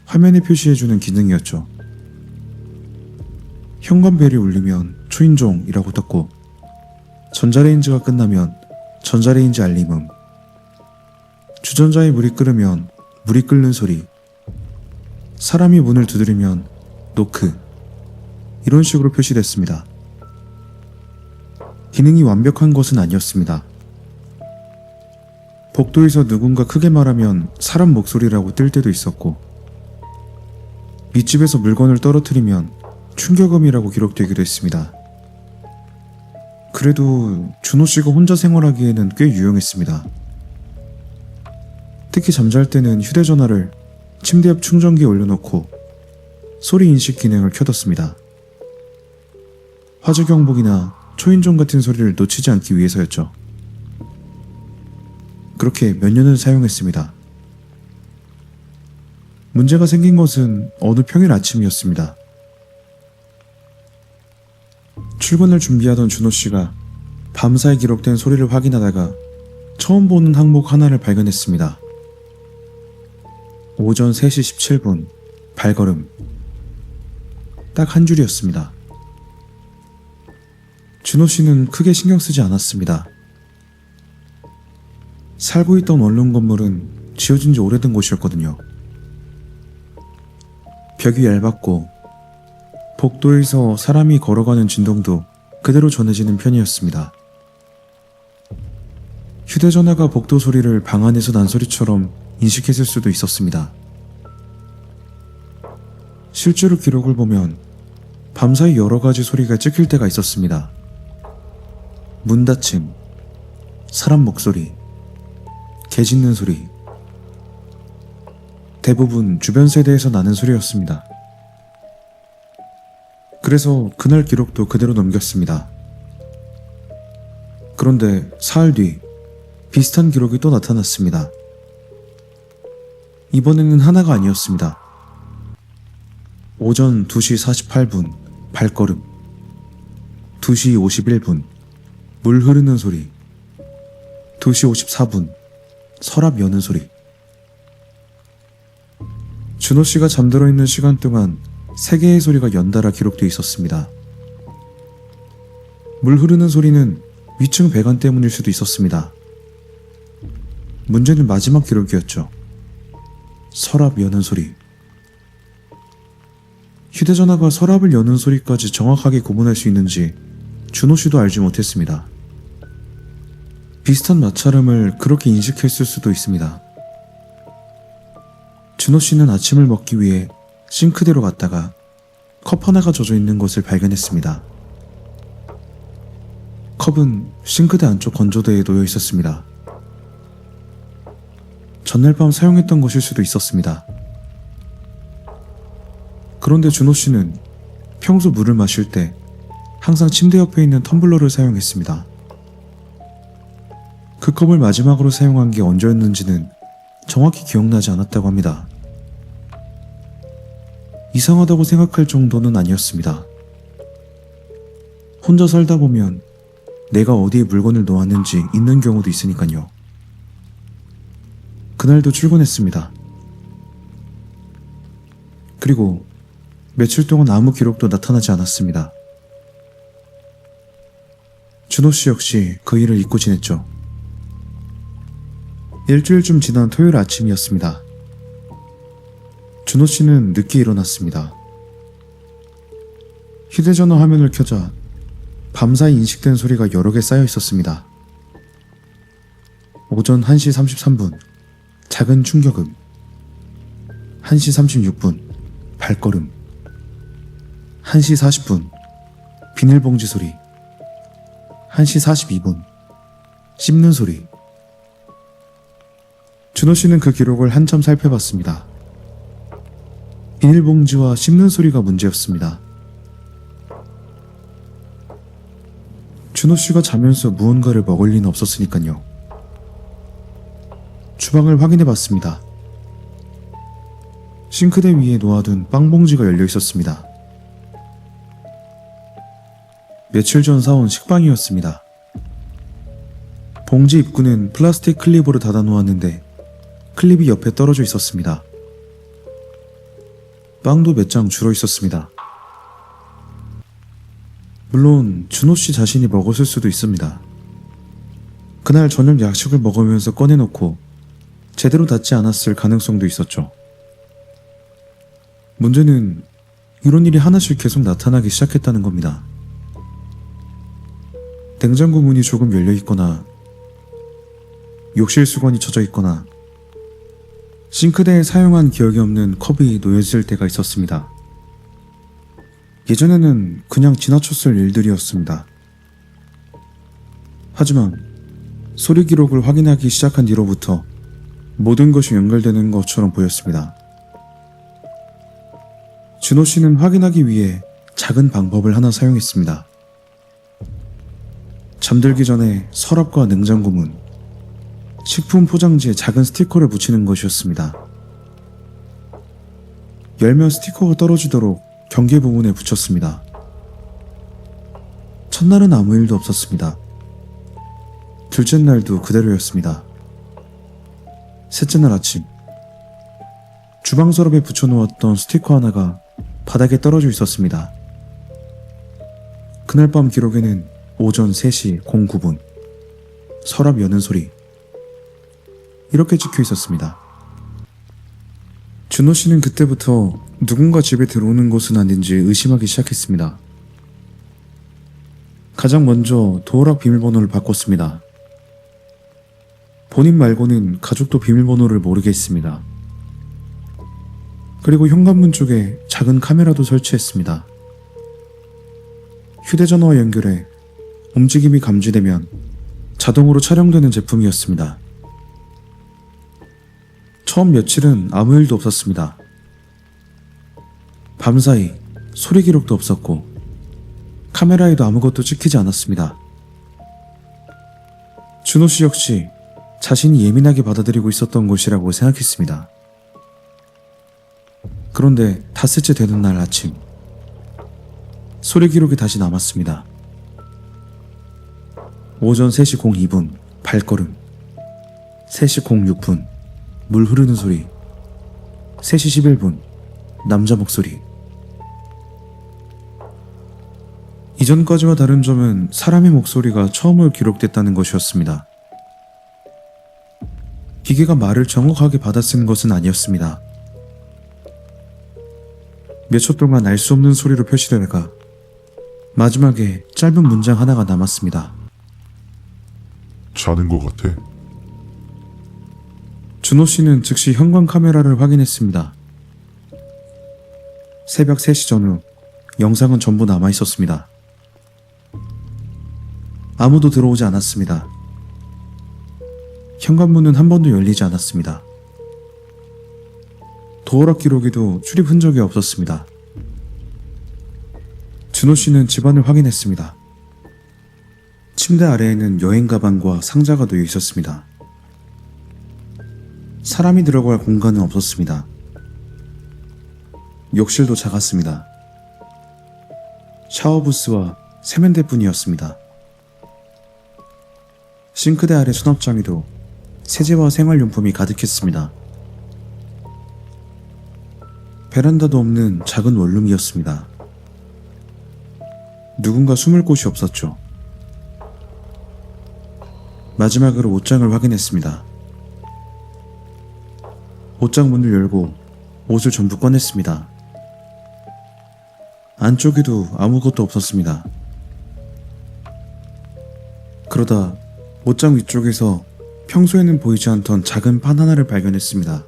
화면에 표시해주는 기능이었죠. 현관벨이 울리면 초인종이라고 떴고 전자레인지가 끝나면 전자레인지 알림음, 주전자에 물이 끓으면 물이 끓는 소리, 사람이 문을 두드리면 노크, 이런 식으로 표시됐습니다. 기능이 완벽한 것은 아니었습니다. 복도에서 누군가 크게 말하면 사람 목소리라고 뜰 때도 있었고 밑집에서 물건을 떨어뜨리면 충격음이라고 기록되기도 했습니다. 그래도 준호 씨가 혼자 생활하기에는 꽤 유용했습니다. 특히 잠잘 때는 휴대전화를 침대 옆 충전기에 올려놓고 소리 인식 기능을 켜뒀습니다. 화재 경보기나 초인종 같은 소리를 놓치지 않기 위해서였죠. 그렇게 몇 년을 사용했습니다. 문제가 생긴 것은 어느 평일 아침이었습니다. 출근을 준비하던 준호 씨가 밤사이 기록된 소리를 확인하다가 처음 보는 항목 하나를 발견했습니다. 오전 3시 17분 발걸음. 딱 한 줄이었습니다. 준호 씨는 크게 신경 쓰지 않았습니다. 살고 있던 원룸 건물은 지어진 지 오래된 곳이었거든요. 벽이 얇았고 복도에서 사람이 걸어가는 진동도 그대로 전해지는 편이었습니다. 휴대전화가 복도 소리를 방 안에서 난 소리처럼 인식했을 수도 있었습니다. 실제로 기록을 보면 밤사이 여러 가지 소리가 찍힐 때가 있었습니다. 문 닫힘, 사람 목소리, 개 짖는 소리, 대부분 주변 세대에서 나는 소리였습니다. 그래서 그날 기록도 그대로 넘겼습니다. 그런데 사흘 뒤 비슷한 기록이 또 나타났습니다. 이번에는 하나가 아니었습니다. 오전 2시 48분 발걸음, 2시 51분 물 흐르는 소리, 2시 54분 서랍 여는 소리. 준호 씨가 잠들어 있는 시간 동안 3개의 소리가 연달아 기록되어 있었습니다. 물 흐르는 소리는 위층 배관 때문일 수도 있었습니다. 문제는 마지막 기록이었죠. 서랍 여는 소리. 휴대전화가 서랍을 여는 소리까지 정확하게 구분할 수 있는지 준호 씨도 알지 못했습니다. 비슷한 마찰음을 그렇게 인식했을 수도 있습니다. 준호 씨는 아침을 먹기 위해 싱크대로 갔다가 컵 하나가 젖어 있는 것을 발견했습니다. 컵은 싱크대 안쪽 건조대에 놓여 있었습니다. 전날 밤 사용했던 것일 수도 있었습니다. 그런데 준호 씨는 평소 물을 마실 때 항상 침대 옆에 있는 텀블러를 사용했습니다. 그 컵을 마지막으로 사용한 게 언제였는지는 정확히 기억나지 않았다고 합니다. 이상하다고 생각할 정도는 아니었습니다. 혼자 살다 보면 내가 어디에 물건을 놓았는지 잊는 경우도 있으니까요. 그날도 출근했습니다. 그리고 며칠 동안 아무 기록도 나타나지 않았습니다. 준호 씨 역시 그 일을 잊고 지냈죠. 일주일쯤 지난 토요일 아침이었습니다. 준호 씨는 늦게 일어났습니다. 휴대전화 화면을 켜자 밤사이 인식된 소리가 여러 개 쌓여 있었습니다. 오전 1시 33분 작은 충격음, 1시 36분 발걸음, 1시 40분 비닐봉지 소리, 1시 42분 씹는 소리. 준호 씨는 그 기록을 한참 살펴봤습니다. 비닐봉지와 씹는 소리가 문제였습니다. 준호 씨가 자면서 무언가를 먹을 리는 없었으니까요. 주방을 확인해 봤습니다. 싱크대 위에 놓아둔 빵봉지가 열려 있었습니다. 며칠 전 사온 식빵이었습니다. 봉지 입구는 플라스틱 클립으로 닫아 놓았는데 클립이 옆에 떨어져 있었습니다. 빵도 몇 장 줄어 있었습니다. 물론 준호 씨 자신이 먹었을 수도 있습니다. 그날 저녁 약식을 먹으면서 꺼내놓고 제대로 닫지 않았을 가능성도 있었죠. 문제는 이런 일이 하나씩 계속 나타나기 시작했다는 겁니다. 냉장고 문이 조금 열려 있거나, 욕실 수건이 젖어 있거나, 싱크대에 사용한 기억이 없는 컵이 놓여있을 때가 있었습니다. 예전에는 그냥 지나쳤을 일들이었습니다. 하지만 소리 기록을 확인하기 시작한 뒤로부터 모든 것이 연결되는 것처럼 보였습니다. 준호 씨는 확인하기 위해 작은 방법을 하나 사용했습니다. 잠들기 전에 서랍과 냉장고 문, 식품 포장지에 작은 스티커를 붙이는 것이었습니다. 열면 스티커가 떨어지도록 경계 부분에 붙였습니다. 첫날은 아무 일도 없었습니다. 둘째 날도 그대로였습니다. 셋째 날 아침, 주방 서랍에 붙여놓았던 스티커 하나가 바닥에 떨어져 있었습니다. 그날 밤 기록에는 오전 3시 09분 서랍 여는 소리, 이렇게 찍혀 있었습니다. 준호 씨는 그때부터 누군가 집에 들어오는 것은 아닌지 의심하기 시작했습니다. 가장 먼저 도어락 비밀번호를 바꿨습니다. 본인 말고는 가족도 비밀번호를 모르게 했습니다. 그리고 현관문 쪽에 작은 카메라도 설치했습니다. 휴대전화와 연결해 움직임이 감지되면 자동으로 촬영되는 제품이었습니다. 처음 며칠은 아무 일도 없었습니다. 밤사이 소리 기록도 없었고 카메라에도 아무것도 찍히지 않았습니다. 준호 씨 역시 자신이 예민하게 받아들이고 있었던 것이라고 생각했습니다. 그런데 닷새째 되는 날 아침, 소리 기록이 다시 남았습니다. 오전 3시 02분 발걸음, 3시 06분 물 흐르는 소리, 3시 11분 남자 목소리. 이전까지와 다른 점은 사람의 목소리가 처음으로 기록됐다는 것이었습니다. 기계가 말을 정확하게 받아쓴 것은 아니었습니다. 몇 초 동안 알 수 없는 소리로 표시되다가 마지막에 짧은 문장 하나가 남았습니다. 자는 것 같아. 준호 씨는 즉시 현관 카메라를 확인했습니다. 새벽 3시 전후 영상은 전부 남아 있었습니다. 아무도 들어오지 않았습니다. 현관문은 한 번도 열리지 않았습니다. 도어락 기록에도 출입 흔적이 없었습니다. 준호 씨는 집안을 확인했습니다. 침대 아래에는 여행 가방과 상자가 놓여 있었습니다. 사람이 들어갈 공간은 없었습니다. 욕실도 작았습니다. 샤워부스와 세면대뿐이었습니다. 싱크대 아래 수납장에도 세제와 생활용품이 가득했습니다. 베란다도 없는 작은 원룸이었습니다. 누군가 숨을 곳이 없었죠. 마지막으로 옷장을 확인했습니다. 옷장 문을 열고 옷을 전부 꺼냈습니다. 안쪽에도 아무것도 없었습니다. 그러다 옷장 위쪽에서 평소에는 보이지 않던 작은 판 하나를 발견했습니다.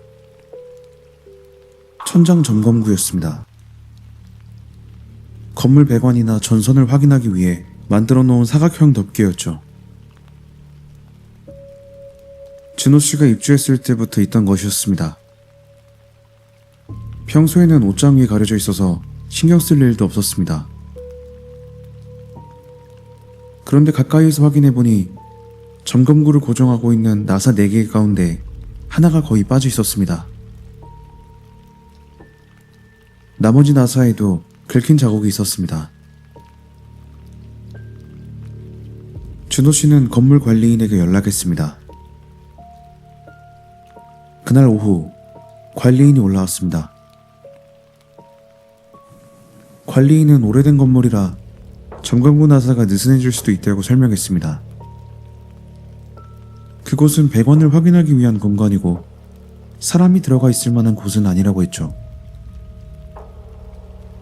천장 점검구였습니다. 건물 배관이나 전선을 확인하기 위해 만들어 놓은 사각형 덮개였죠. 준호 씨가 입주했을 때부터 있던 것이었습니다. 평소에는 옷장 위에 가려져 있어서 신경 쓸 일도 없었습니다. 그런데 가까이에서 확인해보니 점검구를 고정하고 있는 나사 4개 가운데 하나가 거의 빠져 있었습니다. 나머지 나사에도 긁힌 자국이 있었습니다. 준호 씨는 건물 관리인에게 연락했습니다. 그날 오후 관리인이 올라왔습니다. 관리인은 오래된 건물이라 점검구 나사가 느슨해질 수도 있다고 설명했습니다. 그곳은 배관을 확인하기 위한 공간이고 사람이 들어가 있을 만한 곳은 아니라고 했죠.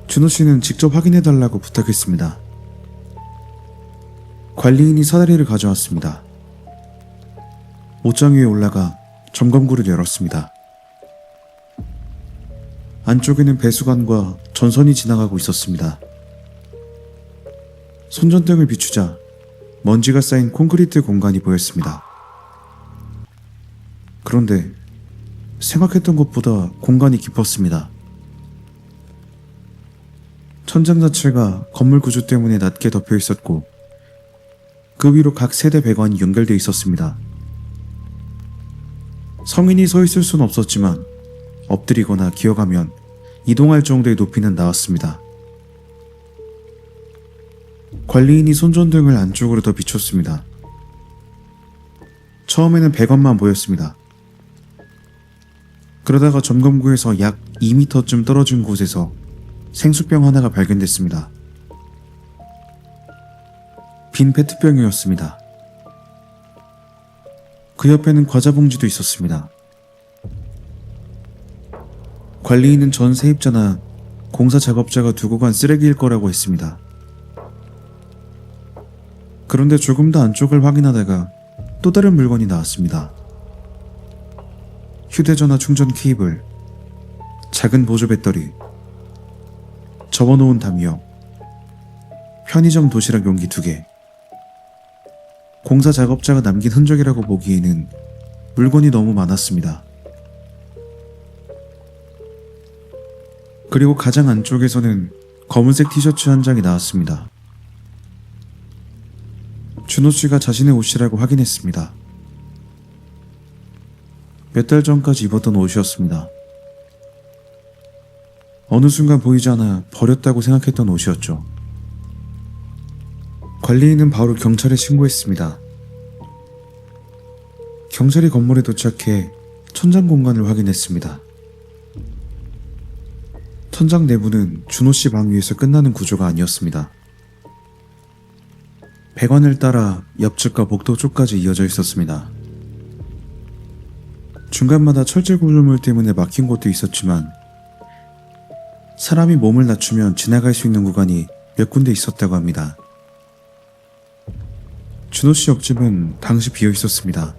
준호 씨는 직접 확인해달라고 부탁했습니다. 관리인이 사다리를 가져왔습니다. 옷장 위에 올라가 점검구를 열었습니다. 안쪽에는 배수관과 전선이 지나가고 있었습니다. 손전등을 비추자 먼지가 쌓인 콘크리트 공간이 보였습니다. 그런데 생각했던 것보다 공간이 깊었습니다. 천장 자체가 건물 구조 때문에 낮게 덮여 있었고 그 위로 각 세대 배관이 연결되어 있었습니다. 성인이 서 있을 수는 없었지만 엎드리거나 기어가면 이동할 정도의 높이는 나왔습니다. 관리인이 손전등을 안쪽으로 더 비췄습니다. 처음에는 배관만 보였습니다. 그러다가 점검구에서 약 2m쯤 떨어진 곳에서 생수병 하나가 발견됐습니다. 빈 페트병이었습니다. 그 옆에는 과자 봉지도 있었습니다. 관리인은 전 세입자나 공사 작업자가 두고 간 쓰레기일 거라고 했습니다. 그런데 조금 더 안쪽을 확인하다가 또 다른 물건이 나왔습니다. 휴대전화 충전 케이블, 작은 보조 배터리, 접어놓은 담요, 편의점 도시락 용기 2개. 공사 작업자가 남긴 흔적이라고 보기에는 물건이 너무 많았습니다. 그리고 가장 안쪽에서는 검은색 티셔츠 한 장이 나왔습니다. 준호 씨가 자신의 옷이라고 확인했습니다. 몇 달 전까지 입었던 옷이었습니다. 어느 순간 보이지 않아 버렸다고 생각했던 옷이었죠. 관리인은 바로 경찰에 신고했습니다. 경찰이 건물에 도착해 천장 공간을 확인했습니다. 천장 내부는 준호 씨 방 위에서 끝나는 구조가 아니었습니다. 배관을 따라 옆집과 복도 쪽까지 이어져 있었습니다. 중간마다 철제 구조물 때문에 막힌 곳도 있었지만 사람이 몸을 낮추면 지나갈 수 있는 구간이 몇 군데 있었다고 합니다. 준호 씨 옆집은 당시 비어 있었습니다.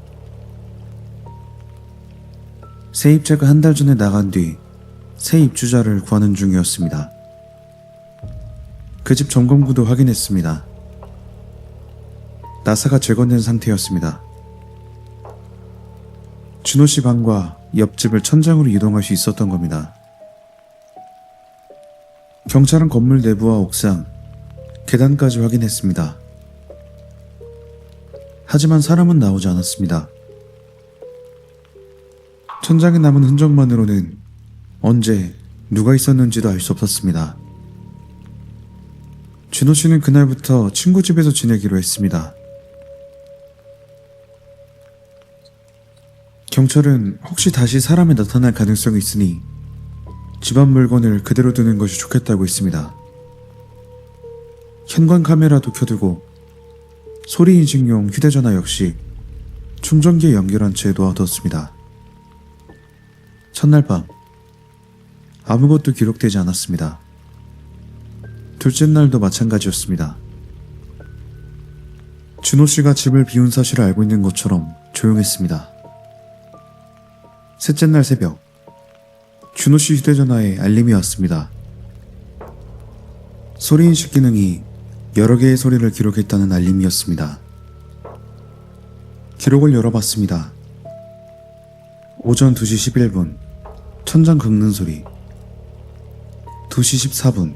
세입자가 한 달 전에 나간 뒤 새 입주자를 구하는 중이었습니다. 그 집 점검구도 확인했습니다. 나사가 제거된 상태였습니다. 준호 씨 방과 옆집을 천장으로 이동할 수 있었던 겁니다. 경찰은 건물 내부와 옥상, 계단까지 확인했습니다. 하지만 사람은 나오지 않았습니다. 천장에 남은 흔적만으로는 언제 누가 있었는지도 알 수 없었습니다. 준호 씨는 그날부터 친구 집에서 지내기로 했습니다. 경찰은 혹시 다시 사람이 나타날 가능성이 있으니 집안 물건을 그대로 두는 것이 좋겠다고 했습니다. 현관 카메라도 켜두고 소리 인식용 휴대전화 역시 충전기에 연결한 채 놓아뒀습니다. 첫날 밤 아무것도 기록되지 않았습니다. 둘째 날도 마찬가지였습니다. 준호 씨가 집을 비운 사실을 알고 있는 것처럼 조용했습니다. 셋째 날 새벽 준호 씨 휴대전화에 알림이 왔습니다. 소리인식 기능이 여러 개의 소리를 기록했다는 알림이었습니다. 기록을 열어봤습니다. 오전 2시 11분 천장 긁는 소리, 2시 14분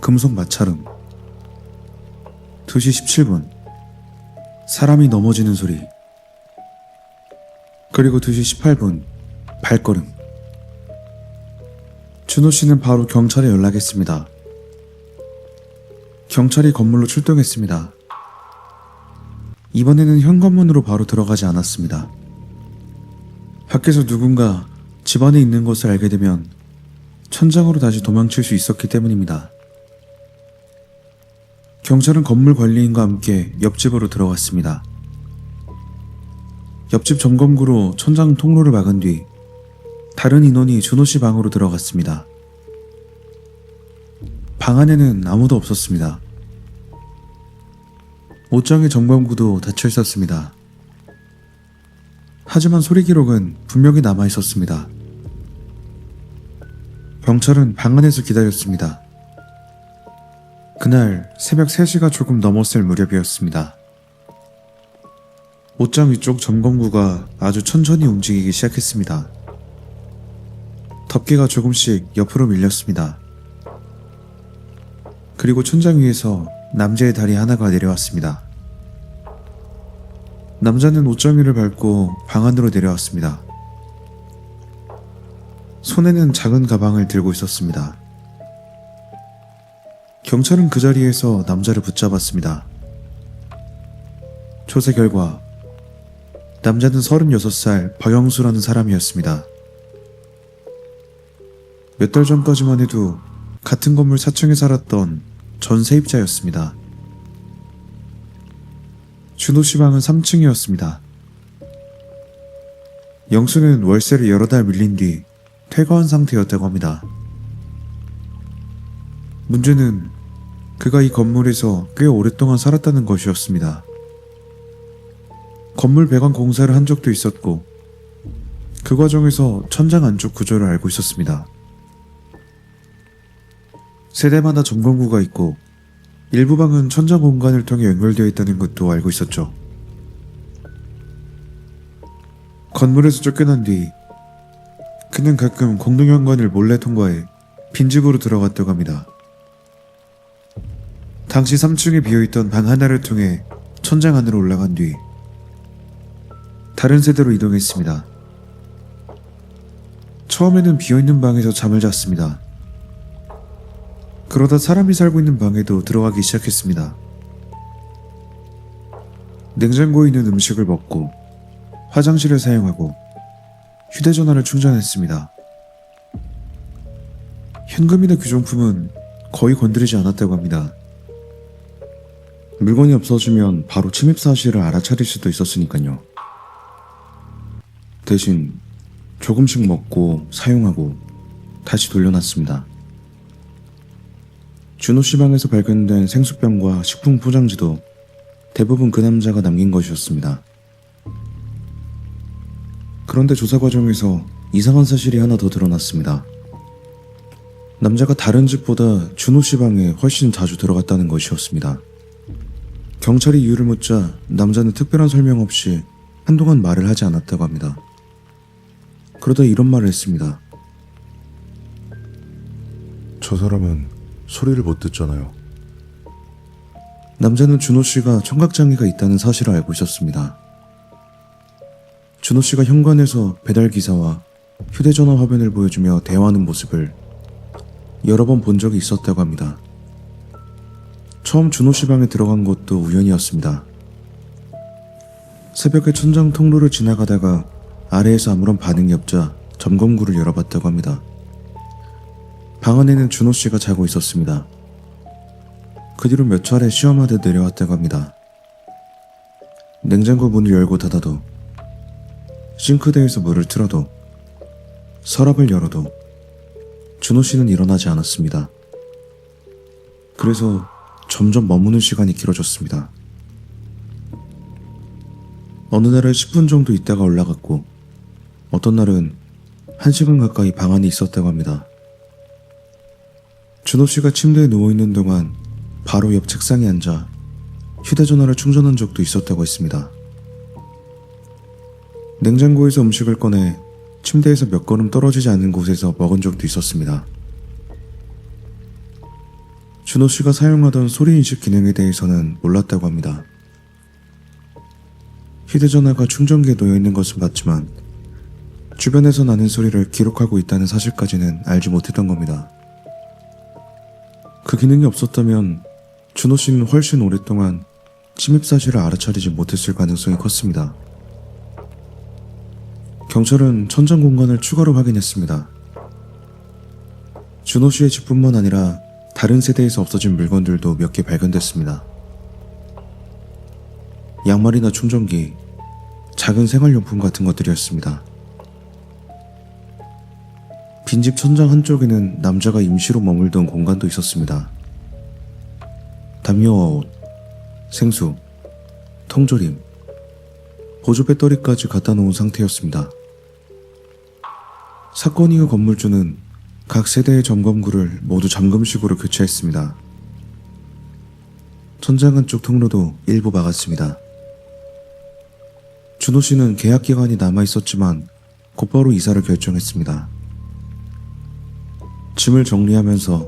금속 마찰음, 2시 17분 사람이 넘어지는 소리, 그리고 2시 18분 발걸음. 준호 씨는 바로 경찰에 연락했습니다. 경찰이 건물로 출동했습니다. 이번에는 현관문으로 바로 들어가지 않았습니다. 밖에서 누군가 집 안에 있는 것을 알게 되면 천장으로 다시 도망칠 수 있었기 때문입니다. 경찰은 건물 관리인과 함께 옆집으로 들어갔습니다. 옆집 점검구로 천장 통로를 막은 뒤 다른 인원이 준호 씨 방으로 들어갔습니다. 방 안에는 아무도 없었습니다. 옷장의 점검구도 닫혀 있었습니다. 하지만 소리 기록은 분명히 남아 있었습니다. 경찰은 방 안에서 기다렸습니다. 그날 새벽 3시가 조금 넘었을 무렵이었습니다. 옷장 위쪽 점검구가 아주 천천히 움직이기 시작했습니다. 덮개가 조금씩 옆으로 밀렸습니다. 그리고 천장 위에서 남자의 다리 하나가 내려왔습니다. 남자는 옷장 위를 밟고 방 안으로 내려왔습니다. 손에는 작은 가방을 들고 있었습니다. 경찰은 그 자리에서 남자를 붙잡았습니다. 조사 결과 남자는 36살 박영수라는 사람이었습니다. 몇 달 전까지만 해도 같은 건물 4층에 살았던 전 세입자였습니다. 준호 씨 방은 3층이었습니다. 영수는 월세를 여러 달 밀린 뒤 퇴거한 상태였다고 합니다. 문제는 그가 이 건물에서 꽤 오랫동안 살았다는 것이었습니다. 건물 배관 공사를 한 적도 있었고 그 과정에서 천장 안쪽 구조를 알고 있었습니다. 세대마다 점검구가 있고 일부 방은 천장 공간을 통해 연결되어 있다는 것도 알고 있었죠. 건물에서 쫓겨난 뒤 그는 가끔 공동현관을 몰래 통과해 빈집으로 들어갔다고 합니다. 당시 3층에 비어있던 방 하나를 통해 천장 안으로 올라간 뒤 다른 세대로 이동했습니다. 처음에는 비어있는 방에서 잠을 잤습니다. 그러다 사람이 살고 있는 방에도 들어가기 시작했습니다. 냉장고에 있는 음식을 먹고 화장실을 사용하고 휴대전화를 충전했습니다. 현금이나 귀중품은 거의 건드리지 않았다고 합니다. 물건이 없어지면 바로 침입 사실을 알아차릴 수도 있었으니까요. 대신 조금씩 먹고 사용하고 다시 돌려놨습니다. 준호 씨 방에서 발견된 생수병과 식품 포장지도 대부분 그 남자가 남긴 것이었습니다. 그런데 조사 과정에서 이상한 사실이 하나 더 드러났습니다. 남자가 다른 집보다 준호 씨 방에 훨씬 자주 들어갔다는 것이었습니다. 경찰이 이유를 묻자 남자는 특별한 설명 없이 한동안 말을 하지 않았다고 합니다. 그러다 이런 말을 했습니다. 저 사람은 소리를 못 듣잖아요. 남자는 준호 씨가 청각장애가 있다는 사실을 알고 있었습니다. 준호 씨가 현관에서 배달기사와 휴대전화 화면을 보여주며 대화하는 모습을 여러 번 본 적이 있었다고 합니다. 처음 준호 씨 방에 들어간 것도 우연이었습니다. 새벽에 천장 통로를 지나가다가 아래에서 아무런 반응이 없자 점검구를 열어봤다고 합니다. 방 안에는 준호 씨가 자고 있었습니다. 그 뒤로 몇 차례 시험하듯 내려왔다고 합니다. 냉장고 문을 열고 닫아도, 싱크대에서 물을 틀어도, 서랍을 열어도 준호 씨는 일어나지 않았습니다. 그래서 점점 머무는 시간이 길어졌습니다. 어느 날은 10분 정도 있다가 올라갔고, 어떤 날은 1시간 가까이 방 안에 있었다고 합니다. 준호 씨가 침대에 누워있는 동안 바로 옆 책상에 앉아 휴대전화를 충전한 적도 있었다고 했습니다. 냉장고에서 음식을 꺼내 침대에서 몇 걸음 떨어지지 않은 곳에서 먹은 적도 있었습니다. 준호 씨가 사용하던 소리인식 기능에 대해서는 몰랐다고 합니다. 휴대전화가 충전기에 놓여있는 것은 맞지만 주변에서 나는 소리를 기록하고 있다는 사실까지는 알지 못했던 겁니다. 그 기능이 없었다면 준호 씨는 훨씬 오랫동안 침입 사실을 알아차리지 못했을 가능성이 컸습니다. 경찰은 천장 공간을 추가로 확인했습니다. 준호 씨의 집뿐만 아니라 다른 세대에서 없어진 물건들도 몇 개 발견됐습니다. 양말이나 충전기, 작은 생활용품 같은 것들이었습니다. 빈집 천장 한쪽에는 남자가 임시로 머물던 공간도 있었습니다. 담요와 옷, 생수, 통조림, 보조 배터리까지 갖다 놓은 상태였습니다. 사건 이후 건물주는 각 세대의 점검구를 모두 잠금식으로 교체했습니다. 천장 한쪽 통로도 일부 막았습니다. 준호 씨는 계약 기간이 남아 있었지만 곧바로 이사를 결정했습니다. 짐을 정리하면서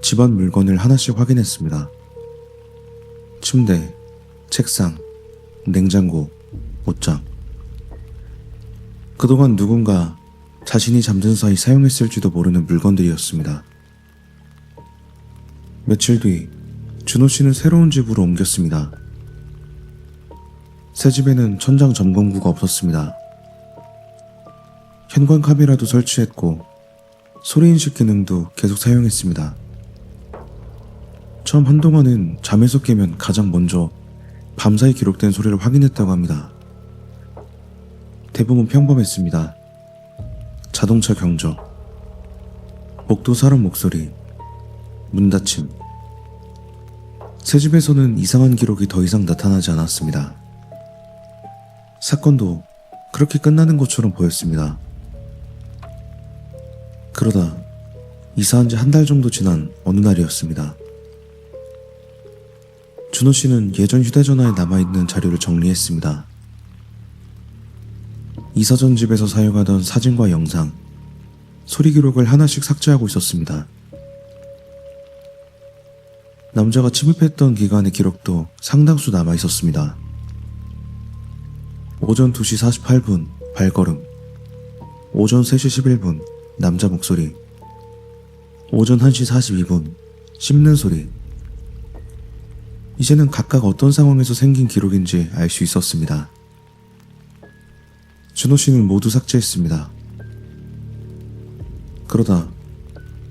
집안 물건을 하나씩 확인했습니다. 침대, 책상, 냉장고, 옷장. 그동안 누군가 자신이 잠든 사이 사용했을지도 모르는 물건들이었습니다. 며칠 뒤 준호 씨는 새로운 집으로 옮겼습니다. 새 집에는 천장 점검구가 없었습니다. 현관 카메라도 설치했고 소리인식 기능도 계속 사용했습니다. 처음 한동안은 잠에서 깨면 가장 먼저 밤사이 기록된 소리를 확인했다고 합니다. 대부분 평범했습니다. 자동차 경적, 복도 사람 목소리, 문 닫힘. 새 집에서는 이상한 기록이 더 이상 나타나지 않았습니다. 사건도 그렇게 끝나는 것처럼 보였습니다. 그러다 이사한 지 한 달 정도 지난 어느 날이었습니다. 준호 씨는 예전 휴대전화에 남아있는 자료를 정리했습니다. 이사 전 집에서 사용하던 사진과 영상, 소리 기록을 하나씩 삭제하고 있었습니다. 남자가 침입했던 기간의 기록도 상당수 남아있었습니다. 오전 2시 48분 발걸음, 오전 3시 11분 남자 목소리, 오전 1시 42분 씹는 소리. 이제는 각각 어떤 상황에서 생긴 기록인지 알 수 있었습니다. 준호 씨는 모두 삭제했습니다. 그러다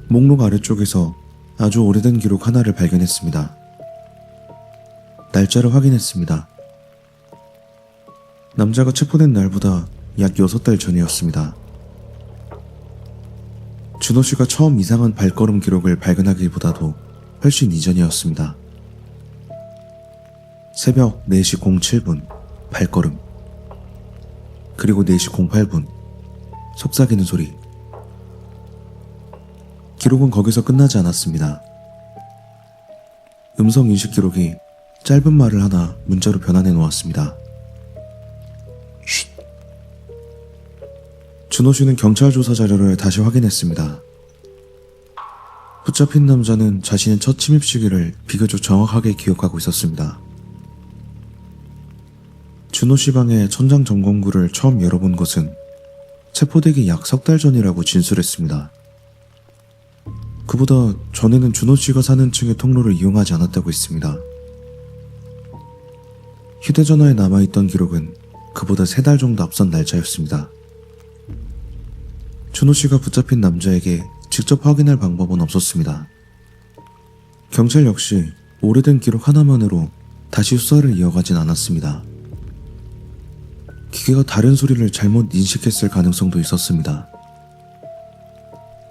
목록 아래쪽에서 아주 오래된 기록 하나를 발견했습니다. 날짜를 확인했습니다. 남자가 체포된 날보다 약 6달 전이었습니다. 준호 씨가 처음 이상한 발걸음 기록을 발견하기보다도 훨씬 이전이었습니다. 새벽 4시 07분 발걸음, 그리고 4시 08분 속삭이는 소리. 기록은 거기서 끝나지 않았습니다. 음성 인식 기록이 짧은 말을 하나 문자로 변환해 놓았습니다. 쉿. 준호 씨는 경찰 조사 자료를 다시 확인했습니다. 붙잡힌 남자는 자신의 첫 침입 시기를 비교적 정확하게 기억하고 있었습니다. 준호 씨 방의 천장 점검구를 처음 열어본 것은 체포되기 약 3달 전이라고 진술했습니다. 그보다 전에는 준호 씨가 사는 층의 통로를 이용하지 않았다고 했습니다. 휴대전화에 남아있던 기록은 그보다 3달 정도 앞선 날짜였습니다. 준호 씨가 붙잡힌 남자에게 직접 확인할 방법은 없었습니다. 경찰 역시 오래된 기록 하나만으로 다시 수사를 이어가진 않았습니다. 기계가 다른 소리를 잘못 인식했을 가능성도 있었습니다.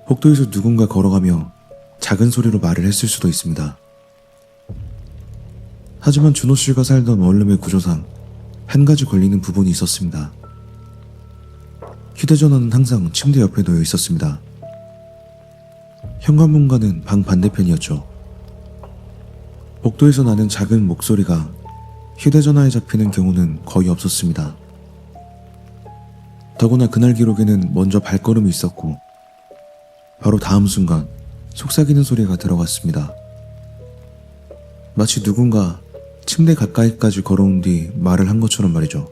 복도에서 누군가 걸어가며 작은 소리로 말을 했을 수도 있습니다. 하지만 준호 씨가 살던 원룸의 구조상 한 가지 걸리는 부분이 있었습니다. 휴대전화는 항상 침대 옆에 놓여 있었습니다. 현관문과는 방 반대편이었죠. 복도에서 나는 작은 목소리가 휴대전화에 잡히는 경우는 거의 없었습니다. 더구나 그날 기록에는 먼저 발걸음이 있었고 바로 다음 순간 속삭이는 소리가 들어갔습니다. 마치 누군가 침대 가까이까지 걸어온 뒤 말을 한 것처럼 말이죠.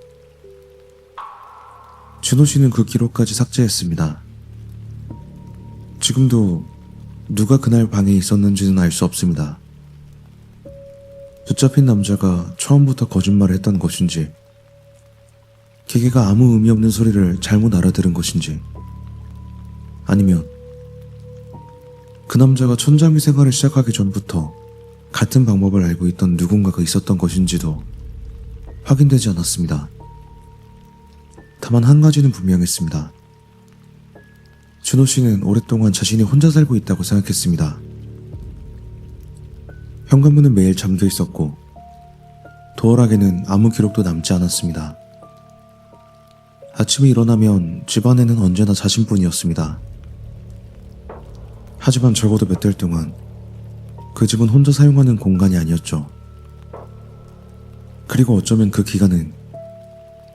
준호 씨는 그 기록까지 삭제했습니다. 지금도 누가 그날 방에 있었는지는 알 수 없습니다. 붙잡힌 남자가 처음부터 거짓말을 했던 것인지, 기계가 아무 의미 없는 소리를 잘못 알아들은 것인지, 아니면 그 남자가 천장위 생활을 시작하기 전부터 같은 방법을 알고 있던 누군가가 있었던 것인지도 확인되지 않았습니다. 다만 한 가지는 분명했습니다. 준호 씨는 오랫동안 자신이 혼자 살고 있다고 생각했습니다. 현관문은 매일 잠겨 있었고 도어락에는 아무 기록도 남지 않았습니다. 아침에 일어나면 집안에는 언제나 자신뿐이었습니다. 하지만 적어도 몇 달 동안 그 집은 혼자 사용하는 공간이 아니었죠. 그리고 어쩌면 그 기간은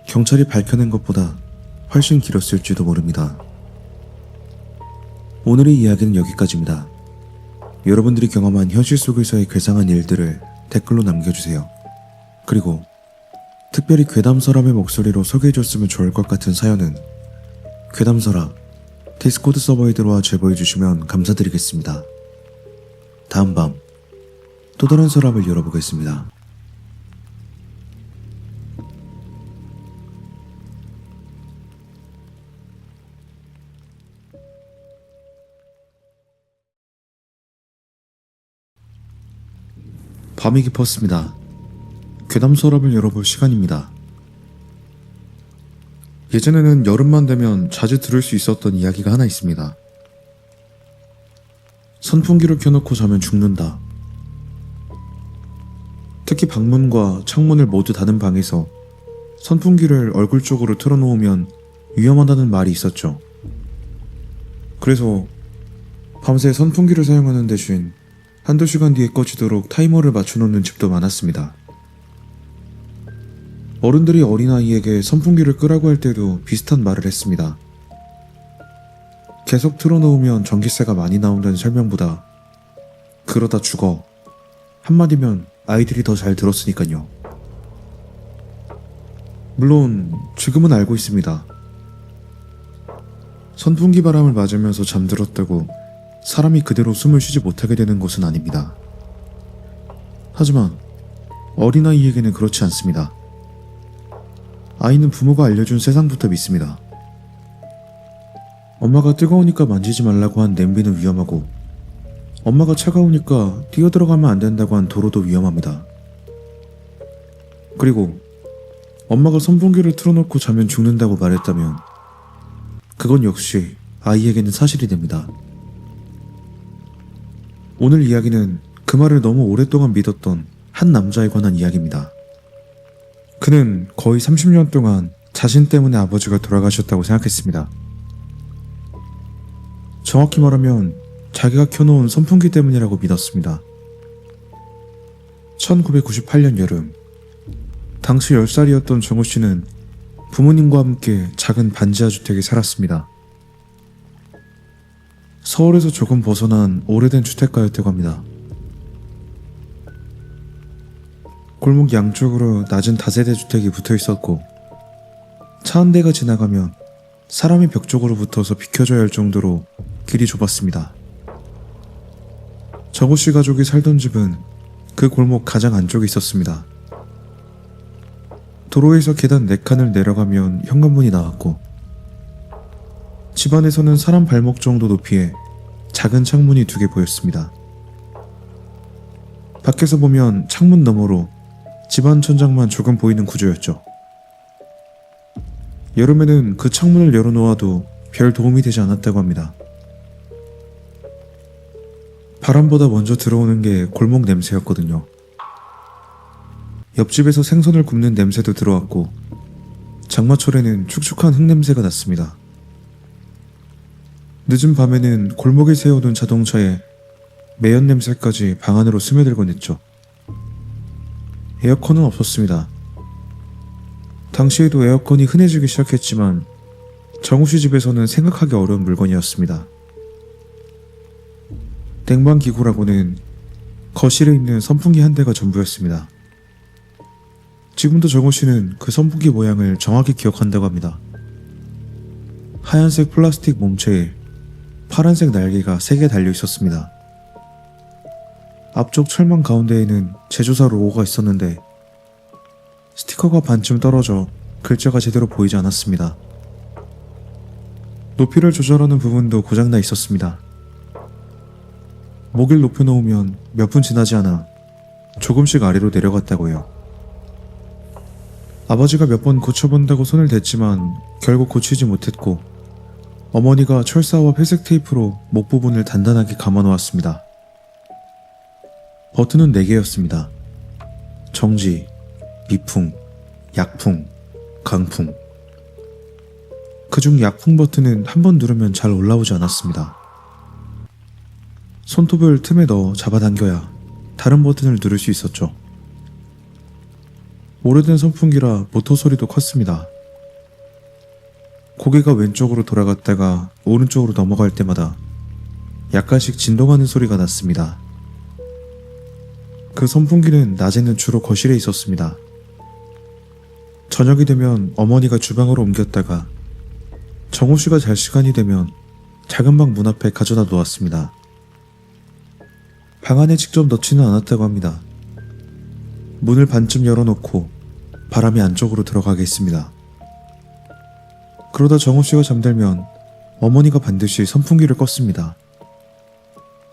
경찰이 밝혀낸 것보다 훨씬 길었을지도 모릅니다. 오늘의 이야기는 여기까지입니다. 여러분들이 경험한 현실 속에서의 괴상한 일들을 댓글로 남겨주세요. 그리고 특별히 괴담서랍의 목소리로 소개해줬으면 좋을 것 같은 사연은 괴담서랍 디스코드 서버에 들어와 제보해주시면 감사드리겠습니다. 다음 밤 또 다른 서랍을 열어보겠습니다. 밤이 깊었습니다. 괴담 서랍을 열어볼 시간입니다. 예전에는 여름만 되면 자주 들을 수 있었던 이야기가 하나 있습니다. 선풍기를 켜놓고 자면 죽는다. 특히 방문과 창문을 모두 닫은 방에서 선풍기를 얼굴 쪽으로 틀어놓으면 위험하다는 말이 있었죠. 그래서 밤새 선풍기를 사용하는 대신 한두 시간 뒤에 꺼지도록 타이머를 맞춰놓는 집도 많았습니다. 어른들이 어린아이에게 선풍기를 끄라고 할 때도 비슷한 말을 했습니다. 계속 틀어놓으면 전기세가 많이 나온다는 설명보다 그러다 죽어 한마디면 아이들이 더 잘 들었으니까요. 물론 지금은 알고 있습니다. 선풍기 바람을 맞으면서 잠들었다고 사람이 그대로 숨을 쉬지 못하게 되는 것은 아닙니다. 하지만 어린아이에게는 그렇지 않습니다. 아이는 부모가 알려준 세상부터 믿습니다. 엄마가 뜨거우니까 만지지 말라고 한 냄비는 위험하고 엄마가 차가우니까 뛰어들어가면 안 된다고 한 도로도 위험합니다. 그리고 엄마가 선풍기를 틀어놓고 자면 죽는다고 말했다면 그건 역시 아이에게는 사실이 됩니다. 오늘 이야기는 그 말을 너무 오랫동안 믿었던 한 남자에 관한 이야기입니다. 그는 거의 30년 동안 자신 때문에 아버지가 돌아가셨다고 생각했습니다. 정확히 말하면 자기가 켜놓은 선풍기 때문이라고 믿었습니다. 1998년 여름, 당시 10살이었던 정우 씨는 부모님과 함께 작은 반지하 주택에 살았습니다. 서울에서 조금 벗어난 오래된 주택가였다고 합니다. 골목 양쪽으로 낮은 다세대 주택이 붙어 있었고 차 한 대가 지나가면 사람이 벽 쪽으로 붙어서 비켜줘야 할 정도로 길이 좁았습니다. 정우 씨 가족이 살던 집은 그 골목 가장 안쪽에 있었습니다. 도로에서 계단 4칸을 내려가면 현관문이 나왔고 집 안에서는 사람 발목 정도 높이에 작은 창문이 2개 보였습니다. 밖에서 보면 창문 너머로 집안 천장만 조금 보이는 구조였죠. 여름에는 그 창문을 열어놓아도 별 도움이 되지 않았다고 합니다. 바람보다 먼저 들어오는 게 골목 냄새였거든요. 옆집에서 생선을 굽는 냄새도 들어왔고 장마철에는 축축한 흙냄새가 났습니다. 늦은 밤에는 골목에 세워둔 자동차에 매연 냄새까지 방 안으로 스며들곤 했죠. 에어컨은 없었습니다. 당시에도 에어컨이 흔해지기 시작했지만 정우씨 집에서는 생각하기 어려운 물건이었습니다. 냉방기구라고는 거실에 있는 선풍기 한 대가 전부였습니다. 지금도 정우씨는 그 선풍기 모양을 정확히 기억한다고 합니다. 하얀색 플라스틱 몸체에 파란색 날개가 3개 달려 있었습니다. 앞쪽 철망 가운데에는 제조사 로고가 있었는데 스티커가 반쯤 떨어져 글자가 제대로 보이지 않았습니다. 높이를 조절하는 부분도 고장나 있었습니다. 목을 높여놓으면 몇 분 지나지 않아 조금씩 아래로 내려갔다고 해요. 아버지가 몇 번 고쳐본다고 손을 댔지만 결국 고치지 못했고 어머니가 철사와 회색 테이프로 목 부분을 단단하게 감아놓았습니다. 버튼은 4개였습니다. 정지, 미풍, 약풍, 강풍. 그중 약풍 버튼은 한 번 누르면 잘 올라오지 않았습니다. 손톱을 틈에 넣어 잡아당겨야 다른 버튼을 누를 수 있었죠. 오래된 선풍기라 모터 소리도 컸습니다. 고개가 왼쪽으로 돌아갔다가 오른쪽으로 넘어갈 때마다 약간씩 진동하는 소리가 났습니다. 그 선풍기는 낮에는 주로 거실에 있었습니다. 저녁이 되면 어머니가 주방으로 옮겼다가 정우씨가 잘 시간이 되면 작은 방 문 앞에 가져다 놓았습니다. 방 안에 직접 넣지는 않았다고 합니다. 문을 반쯤 열어놓고 바람이 안쪽으로 들어가게 했습니다. 그러다 정우씨가 잠들면 어머니가 반드시 선풍기를 껐습니다.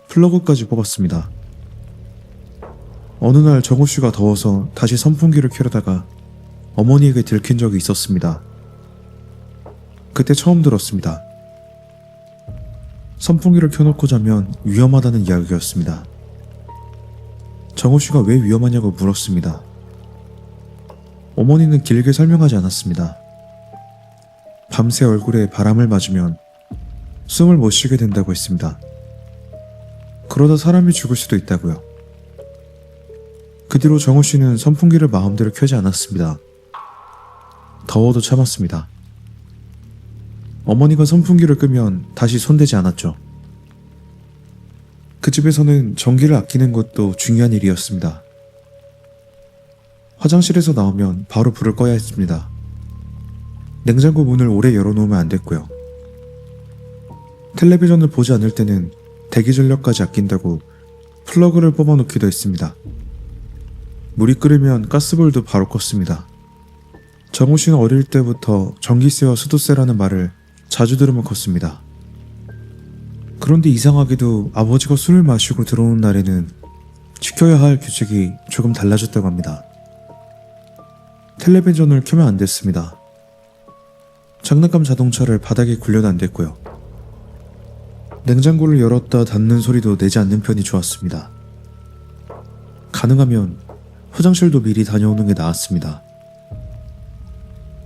플러그까지 뽑았습니다. 어느 날 정우씨가 더워서 다시 선풍기를 켜려다가 어머니에게 들킨 적이 있었습니다. 그때 처음 들었습니다. 선풍기를 켜놓고 자면 위험하다는 이야기였습니다. 정우씨가 왜 위험하냐고 물었습니다. 어머니는 길게 설명하지 않았습니다. 밤새 얼굴에 바람을 맞으면 숨을 못 쉬게 된다고 했습니다. 그러다 사람이 죽을 수도 있다고요. 그 뒤로 정우씨는 선풍기를 마음대로 켜지 않았습니다. 더워도 참았습니다. 어머니가 선풍기를 끄면 다시 손대지 않았죠. 그 집에서는 전기를 아끼는 것도 중요한 일이었습니다. 화장실에서 나오면 바로 불을 꺼야 했습니다. 냉장고 문을 오래 열어놓으면 안 됐고요. 텔레비전을 보지 않을 때는 대기 전력까지 아낀다고 플러그를 뽑아놓기도 했습니다. 물이 끓으면 가스불도 바로 껐습니다. 정우씨는 어릴 때부터 전기세와 수도세라는 말을 자주 들으며 컸습니다. 그런데 이상하게도 아버지가 술을 마시고 들어오는 날에는 지켜야 할 규칙이 조금 달라졌다고 합니다. 텔레비전을 켜면 안 됐습니다. 장난감 자동차를 바닥에 굴려도 안 됐고요. 냉장고를 열었다 닫는 소리도 내지 않는 편이 좋았습니다. 가능하면 화장실도 미리 다녀오는 게 나았습니다.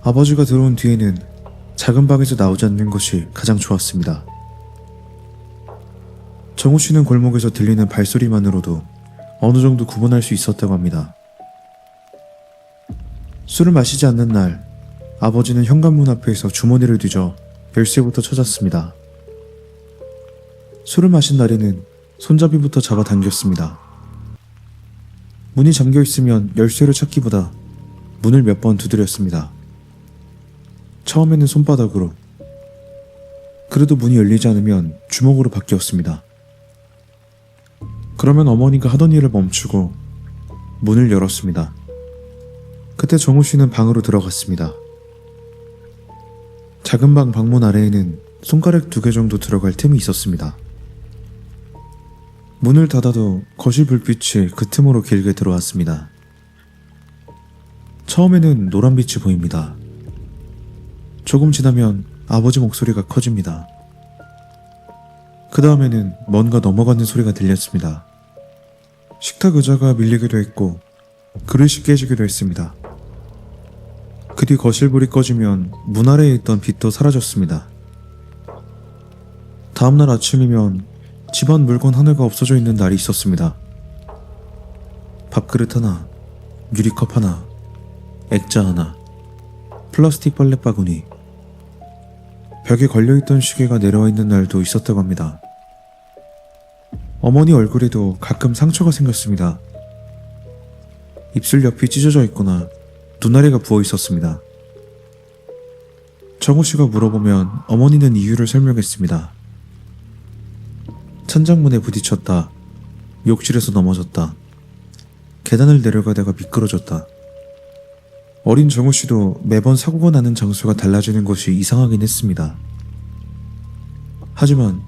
아버지가 들어온 뒤에는 작은 방에서 나오지 않는 것이 가장 좋았습니다. 정우씨는 골목에서 들리는 발소리만으로도 어느 정도 구분할 수 있었다고 합니다. 술을 마시지 않는 날, 아버지는 현관문 앞에서 주머니를 뒤져 열쇠부터 찾았습니다. 술을 마신 날에는 손잡이부터 잡아당겼습니다. 문이 잠겨 있으면 열쇠를 찾기보다 문을 몇 번 두드렸습니다. 처음에는 손바닥으로, 그래도 문이 열리지 않으면 주먹으로 바뀌었습니다. 그러면 어머니가 하던 일을 멈추고 문을 열었습니다. 그때 정우씨는 방으로 들어갔습니다. 작은 방 방문 아래에는 손가락 2개 정도 들어갈 틈이 있었습니다. 문을 닫아도 거실 불빛이 그 틈으로 길게 들어왔습니다. 처음에는 노란빛이 보입니다. 조금 지나면 아버지 목소리가 커집니다. 그 다음에는 뭔가 넘어가는 소리가 들렸습니다. 식탁 의자가 밀리기도 했고 그릇이 깨지기도 했습니다. 그 뒤 거실 불이 꺼지면 문 아래에 있던 빛도 사라졌습니다. 다음날 아침이면 집안 물건 하나가 없어져 있는 날이 있었습니다. 밥그릇 하나, 유리컵 하나, 액자 하나, 플라스틱 빨래 바구니, 벽에 걸려있던 시계가 내려와 있는 날도 있었다고 합니다. 어머니 얼굴에도 가끔 상처가 생겼습니다. 입술 옆이 찢어져 있거나 눈아래가 부어 있었습니다. 정우 씨가 물어보면 어머니는 이유를 설명했습니다. 천장문에 부딪혔다. 욕실에서 넘어졌다. 계단을 내려가다가 미끄러졌다. 어린 정우 씨도 매번 사고가 나는 장소가 달라지는 것이 이상하긴 했습니다. 하지만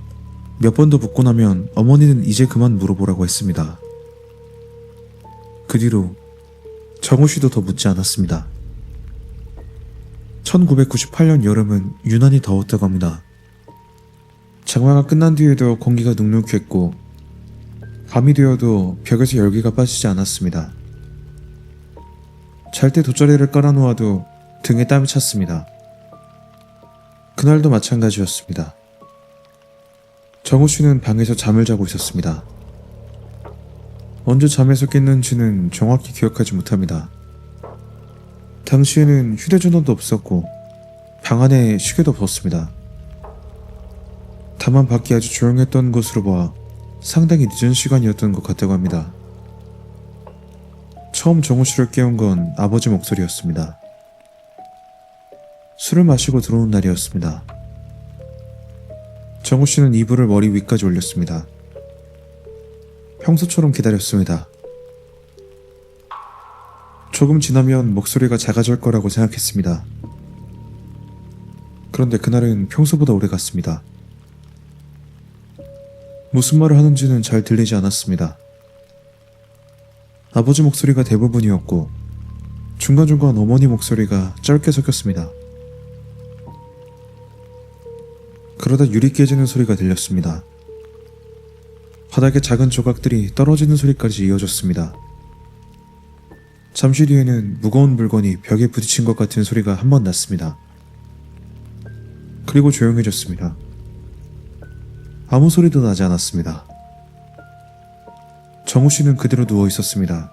몇 번 더 묻고 나면 어머니는 이제 그만 물어보라고 했습니다. 그 뒤로 정우 씨도 더 묻지 않았습니다. 1998년 여름은 유난히 더웠다고 합니다. 장마가 끝난 뒤에도 공기가 눅눅했고 밤이 되어도 벽에서 열기가 빠지지 않았습니다. 잘 때 돗자리를 깔아놓아도 등에 땀이 찼습니다. 그날도 마찬가지였습니다. 정우 씨는 방에서 잠을 자고 있었습니다. 언제 잠에서 깼는지는 정확히 기억하지 못합니다. 당시에는 휴대전화도 없었고 방 안에 시계도 없었습니다. 다만 밖이 아주 조용했던 것으로 봐 상당히 늦은 시간이었던 것 같다고 합니다. 처음 정우 씨를 깨운 건 아버지 목소리였습니다. 술을 마시고 들어온 날이었습니다. 정우 씨는 이불을 머리 위까지 올렸습니다. 평소처럼 기다렸습니다. 조금 지나면 목소리가 작아질 거라고 생각했습니다. 그런데 그날은 평소보다 오래 갔습니다. 무슨 말을 하는지는 잘 들리지 않았습니다. 아버지 목소리가 대부분이었고 중간중간 어머니 목소리가 짧게 섞였습니다. 그러다 유리 깨지는 소리가 들렸습니다. 바닥에 작은 조각들이 떨어지는 소리까지 이어졌습니다. 잠시 뒤에는 무거운 물건이 벽에 부딪힌 것 같은 소리가 한 번 났습니다. 그리고 조용해졌습니다. 아무 소리도 나지 않았습니다. 정우 씨는 그대로 누워 있었습니다.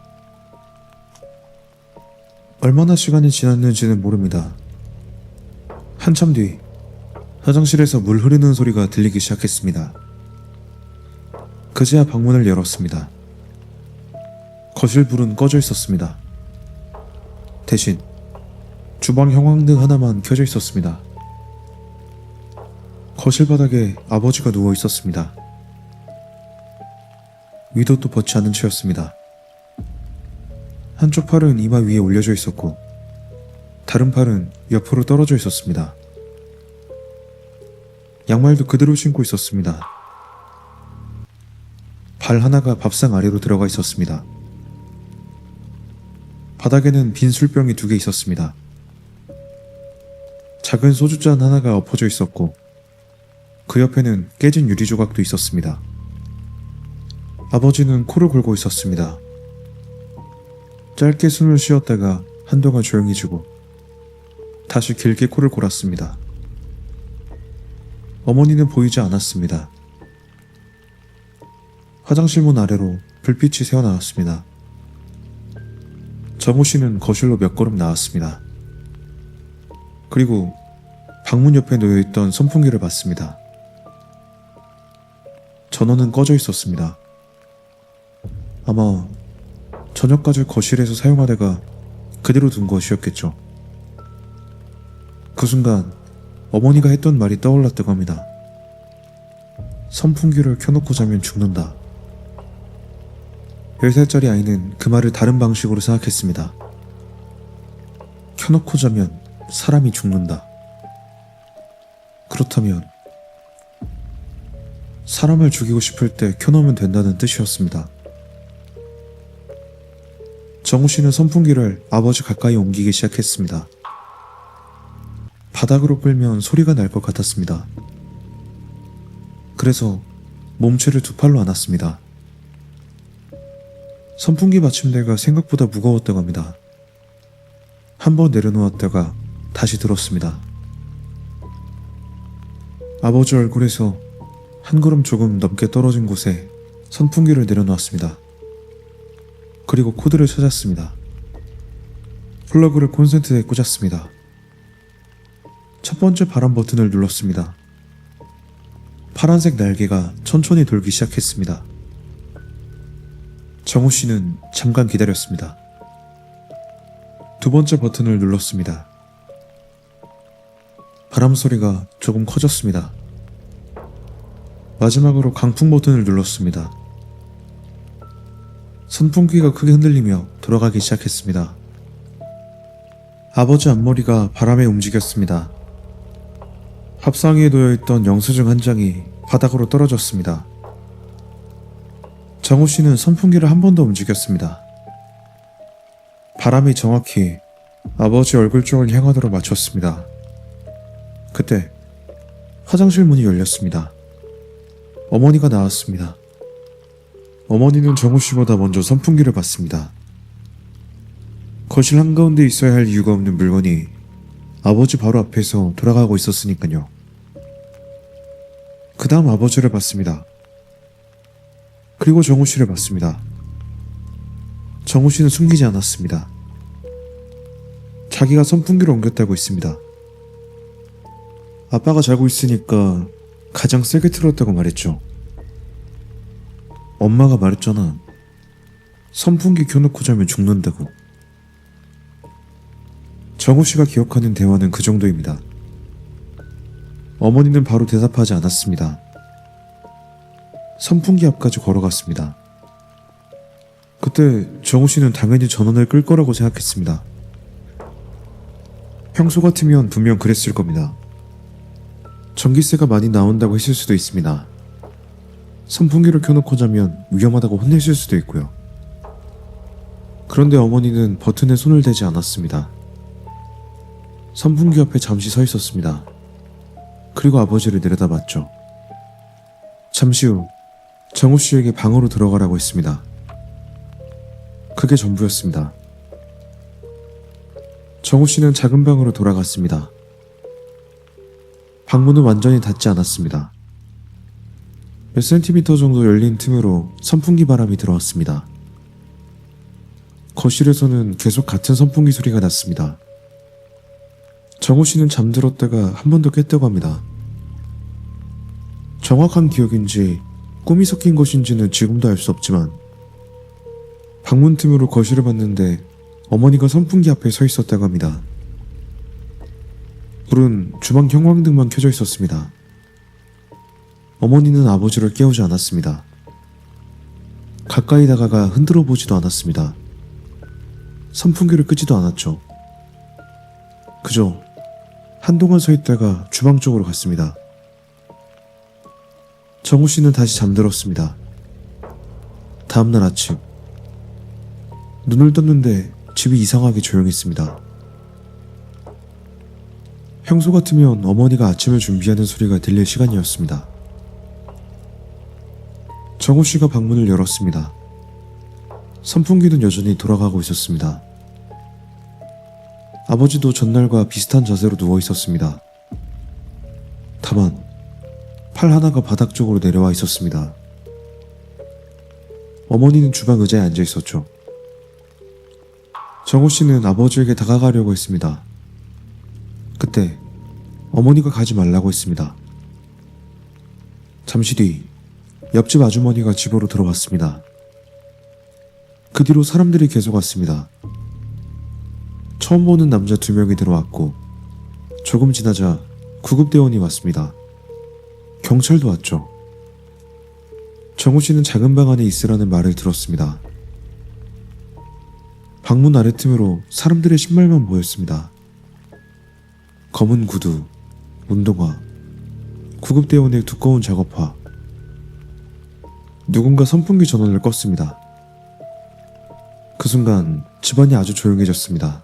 얼마나 시간이 지났는지는 모릅니다. 한참 뒤 화장실에서 물 흐르는 소리가 들리기 시작했습니다. 그제야 방문을 열었습니다. 거실 불은 꺼져 있었습니다. 대신 주방 형광등 하나만 켜져 있었습니다. 거실 바닥에 아버지가 누워 있었습니다. 위도도 벗지 않은 채였습니다. 한쪽 팔은 이마 위에 올려져 있었고 다른 팔은 옆으로 떨어져 있었습니다. 양말도 그대로 신고 있었습니다. 발 하나가 밥상 아래로 들어가 있었습니다. 바닥에는 빈 술병이 2개 있었습니다. 작은 소주잔 하나가 엎어져 있었고 그 옆에는 깨진 유리 조각도 있었습니다. 아버지는 코를 골고 있었습니다. 짧게 숨을 쉬었다가 한동안 조용해지고 다시 길게 코를 골았습니다. 어머니는 보이지 않았습니다. 화장실 문 아래로 불빛이 새어나왔습니다. 정우 씨는 거실로 몇 걸음 나왔습니다. 그리고 방문 옆에 놓여있던 선풍기를 봤습니다. 전원은 꺼져 있었습니다. 아마 저녁까지 거실에서 사용하다가 그대로 둔 것이었겠죠. 그 순간 어머니가 했던 말이 떠올랐다고 합니다. 선풍기를 켜놓고 자면 죽는다. 10살짜리 아이는 그 말을 다른 방식으로 생각했습니다. 켜놓고 자면 사람이 죽는다. 그렇다면 사람을 죽이고 싶을 때 켜놓으면 된다는 뜻이었습니다. 정우 씨는 선풍기를 아버지 가까이 옮기기 시작했습니다. 바닥으로 끌면 소리가 날 것 같았습니다. 그래서 몸체를 두 팔로 안았습니다. 선풍기 받침대가 생각보다 무거웠다고 합니다. 한번 내려놓았다가 다시 들었습니다. 아버지 얼굴에서 한 걸음 조금 넘게 떨어진 곳에 선풍기를 내려놓았습니다. 그리고 코드를 찾았습니다. 플러그를 콘센트에 꽂았습니다. 첫 번째 바람 버튼을 눌렀습니다. 파란색 날개가 천천히 돌기 시작했습니다. 정우 씨는 잠깐 기다렸습니다. 두 번째 버튼을 눌렀습니다. 바람 소리가 조금 커졌습니다. 마지막으로 강풍 버튼을 눌렀습니다. 선풍기가 크게 흔들리며 돌아가기 시작했습니다. 아버지 앞머리가 바람에 움직였습니다. 밥상 위에 놓여있던 영수증 한 장이 바닥으로 떨어졌습니다. 정우 씨는 선풍기를 한 번 더 움직였습니다. 바람이 정확히 아버지 얼굴 쪽을 향하도록 맞췄습니다. 그때 화장실 문이 열렸습니다. 어머니가 나왔습니다. 어머니는 정우 씨보다 먼저 선풍기를 봤습니다. 거실 한가운데 있어야 할 이유가 없는 물건이 아버지 바로 앞에서 돌아가고 있었으니까요. 그 다음 아버지를 봤습니다. 그리고 정우 씨를 봤습니다. 정우 씨는 숨기지 않았습니다. 자기가 선풍기를 옮겼다고 했습니다. 아빠가 자고 있으니까 가장 세게 틀었다고 말했죠. 엄마가 말했잖아. 선풍기 켜놓고 자면 죽는다고. 정우 씨가 기억하는 대화는 그 정도입니다. 어머니는 바로 대답하지 않았습니다. 선풍기 앞까지 걸어갔습니다. 그때 정우 씨는 당연히 전원을 끌 거라고 생각했습니다. 평소 같으면 분명 그랬을 겁니다. 전기세가 많이 나온다고 했을 수도 있습니다. 선풍기를 켜놓고 자면 위험하다고 혼냈을 수도 있고요. 그런데 어머니는 버튼에 손을 대지 않았습니다. 선풍기 옆에 잠시 서 있었습니다. 그리고 아버지를 내려다봤죠. 잠시 후 정우 씨에게 방으로 들어가라고 했습니다. 그게 전부였습니다. 정우 씨는 작은 방으로 돌아갔습니다. 방문은 완전히 닫지 않았습니다. 몇 센티미터 정도 열린 틈으로 선풍기 바람이 들어왔습니다. 거실에서는 계속 같은 선풍기 소리가 났습니다. 정우 씨는 잠들었다가 한 번 더 깼다고 합니다. 정확한 기억인지 꿈이 섞인 것인지는 지금도 알 수 없지만 방문 틈으로 거실을 봤는데 어머니가 선풍기 앞에 서 있었다고 합니다. 불은 주방 형광등만 켜져 있었습니다. 어머니는 아버지를 깨우지 않았습니다. 가까이 다가가 흔들어 보지도 않았습니다. 선풍기를 끄지도 않았죠. 그저 한동안 서 있다가 주방 쪽으로 갔습니다. 정우 씨는 다시 잠들었습니다. 다음날 아침 눈을 떴는데 집이 이상하게 조용했습니다. 평소 같으면 어머니가 아침을 준비하는 소리가 들릴 시간이었습니다. 정우 씨가 방문을 열었습니다. 선풍기는 여전히 돌아가고 있었습니다. 아버지도 전날과 비슷한 자세로 누워 있었습니다. 다만 팔 하나가 바닥 쪽으로 내려와 있었습니다. 어머니는 주방 의자에 앉아 있었죠. 정우 씨는 아버지에게 다가가려고 했습니다. 그때 어머니가 가지 말라고 했습니다. 잠시 뒤 옆집 아주머니가 집으로 들어왔습니다. 그 뒤로 사람들이 계속 왔습니다. 처음 보는 남자 2명이 들어왔고 조금 지나자 구급대원이 왔습니다. 경찰도 왔죠. 정우 씨는 작은 방 안에 있으라는 말을 들었습니다. 방문 아래 틈으로 사람들의 신발만 보였습니다. 검은 구두, 운동화, 구급대원의 두꺼운 작업화, 누군가 선풍기 전원을 껐습니다. 그 순간 집안이 아주 조용해졌습니다.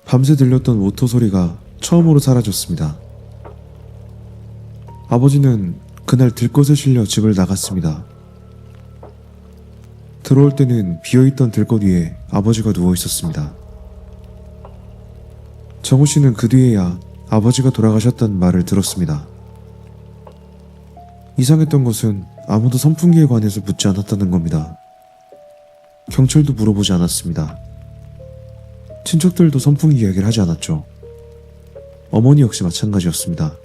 밤새 들렸던 모터 소리가 처음으로 사라졌습니다. 아버지는 그날 들것에 실려 집을 나갔습니다. 들어올 때는 비어있던 들것 위에 아버지가 누워 있었습니다. 정우 씨는 그 뒤에야 아버지가 돌아가셨다는 말을 들었습니다. 이상했던 것은 아무도 선풍기에 관해서 묻지 않았다는 겁니다. 경찰도 물어보지 않았습니다. 친척들도 선풍기 이야기를 하지 않았죠. 어머니 역시 마찬가지였습니다.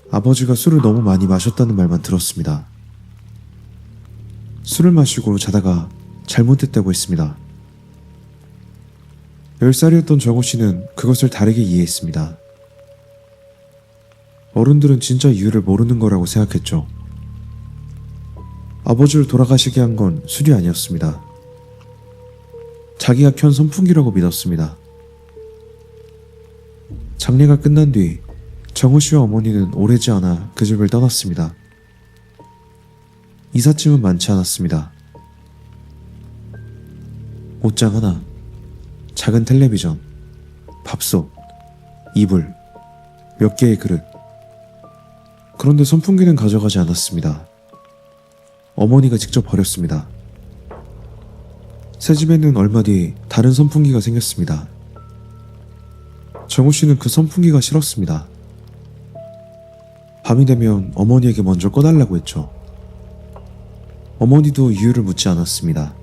아버지가 술을 너무 많이 마셨다는 말만 들었습니다. 술을 마시고 자다가 잘못했다고 했습니다. 10살이었던 정우 씨는 그것을 다르게 이해했습니다. 어른들은 진짜 이유를 모르는 거라고 생각했죠. 아버지를 돌아가시게 한 건 술이 아니었습니다. 자기가 켠 선풍기라고 믿었습니다. 장례가 끝난 뒤 정우 씨와 어머니는 오래지 않아 그 집을 떠났습니다. 이삿짐은 많지 않았습니다. 옷장 하나, 작은 텔레비전, 밥솥, 이불, 몇 개의 그릇. 그런데 선풍기는 가져가지 않았습니다. 어머니가 직접 버렸습니다. 새 집에는 얼마 뒤 다른 선풍기가 생겼습니다. 정우 씨는 그 선풍기가 싫었습니다. 밤이 되면 어머니에게 먼저 꺼달라고 했죠. 어머니도 이유를 묻지 않았습니다.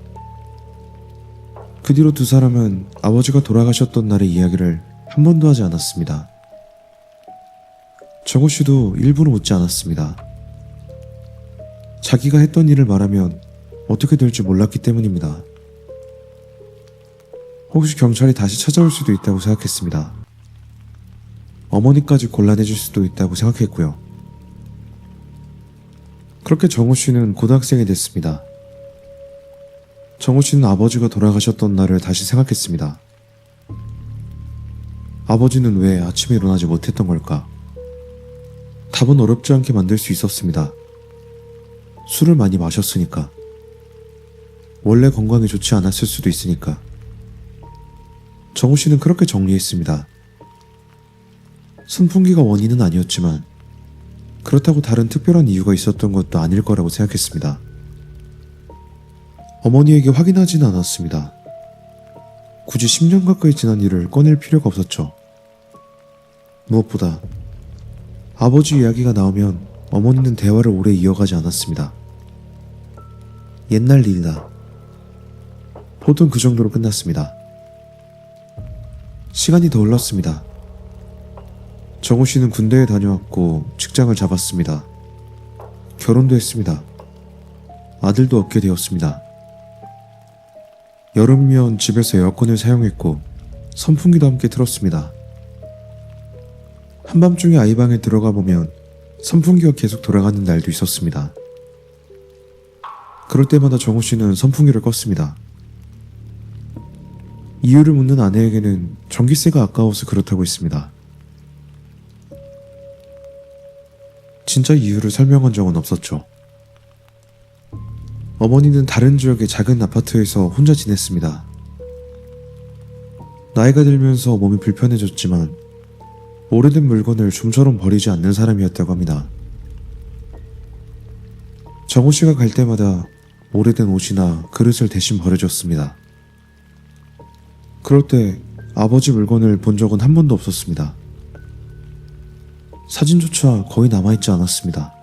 그 뒤로 두 사람은 아버지가 돌아가셨던 날의 이야기를 한 번도 하지 않았습니다. 정우 씨도 일부러 묻지 않았습니다. 자기가 했던 일을 말하면 어떻게 될지 몰랐기 때문입니다. 혹시 경찰이 다시 찾아올 수도 있다고 생각했습니다. 어머니까지 곤란해질 수도 있다고 생각했고요. 그렇게 정우 씨는 고등학생이 됐습니다. 정우 씨는 아버지가 돌아가셨던 날을 다시 생각했습니다. 아버지는 왜 아침에 일어나지 못했던 걸까? 답은 어렵지 않게 만들 수 있었습니다. 술을 많이 마셨으니까. 원래 건강에 좋지 않았을 수도 있으니까. 정우 씨는 그렇게 정리했습니다. 선풍기가 원인은 아니었지만 그렇다고 다른 특별한 이유가 있었던 것도 아닐 거라고 생각했습니다. 어머니에게 확인하지는 않았습니다. 굳이 10년 가까이 지난 일을 꺼낼 필요가 없었죠. 무엇보다 아버지 이야기가 나오면 어머니는 대화를 오래 이어가지 않았습니다. 옛날 일이다. 보통 그 정도로 끝났습니다. 시간이 더 흘렀습니다. 정우 씨는 군대에 다녀왔고 직장을 잡았습니다. 결혼도 했습니다. 아들도 얻게 되었습니다. 여름이면 집에서 에어컨을 사용했고 선풍기도 함께 틀었습니다. 한밤중에 아이 방에 들어가 보면 선풍기가 계속 돌아가는 날도 있었습니다. 그럴 때마다 정우 씨는 선풍기를 껐습니다. 이유를 묻는 아내에게는 전기세가 아까워서 그렇다고 했습니다. 진짜 이유를 설명한 적은 없었죠. 어머니는 다른 지역의 작은 아파트에서 혼자 지냈습니다. 나이가 들면서 몸이 불편해졌지만 오래된 물건을 좀처럼 버리지 않는 사람이었다고 합니다. 정우 씨가 갈 때마다 오래된 옷이나 그릇을 대신 버려줬습니다. 그럴 때 아버지 물건을 본 적은 한 번도 없었습니다. 사진조차 거의 남아있지 않았습니다.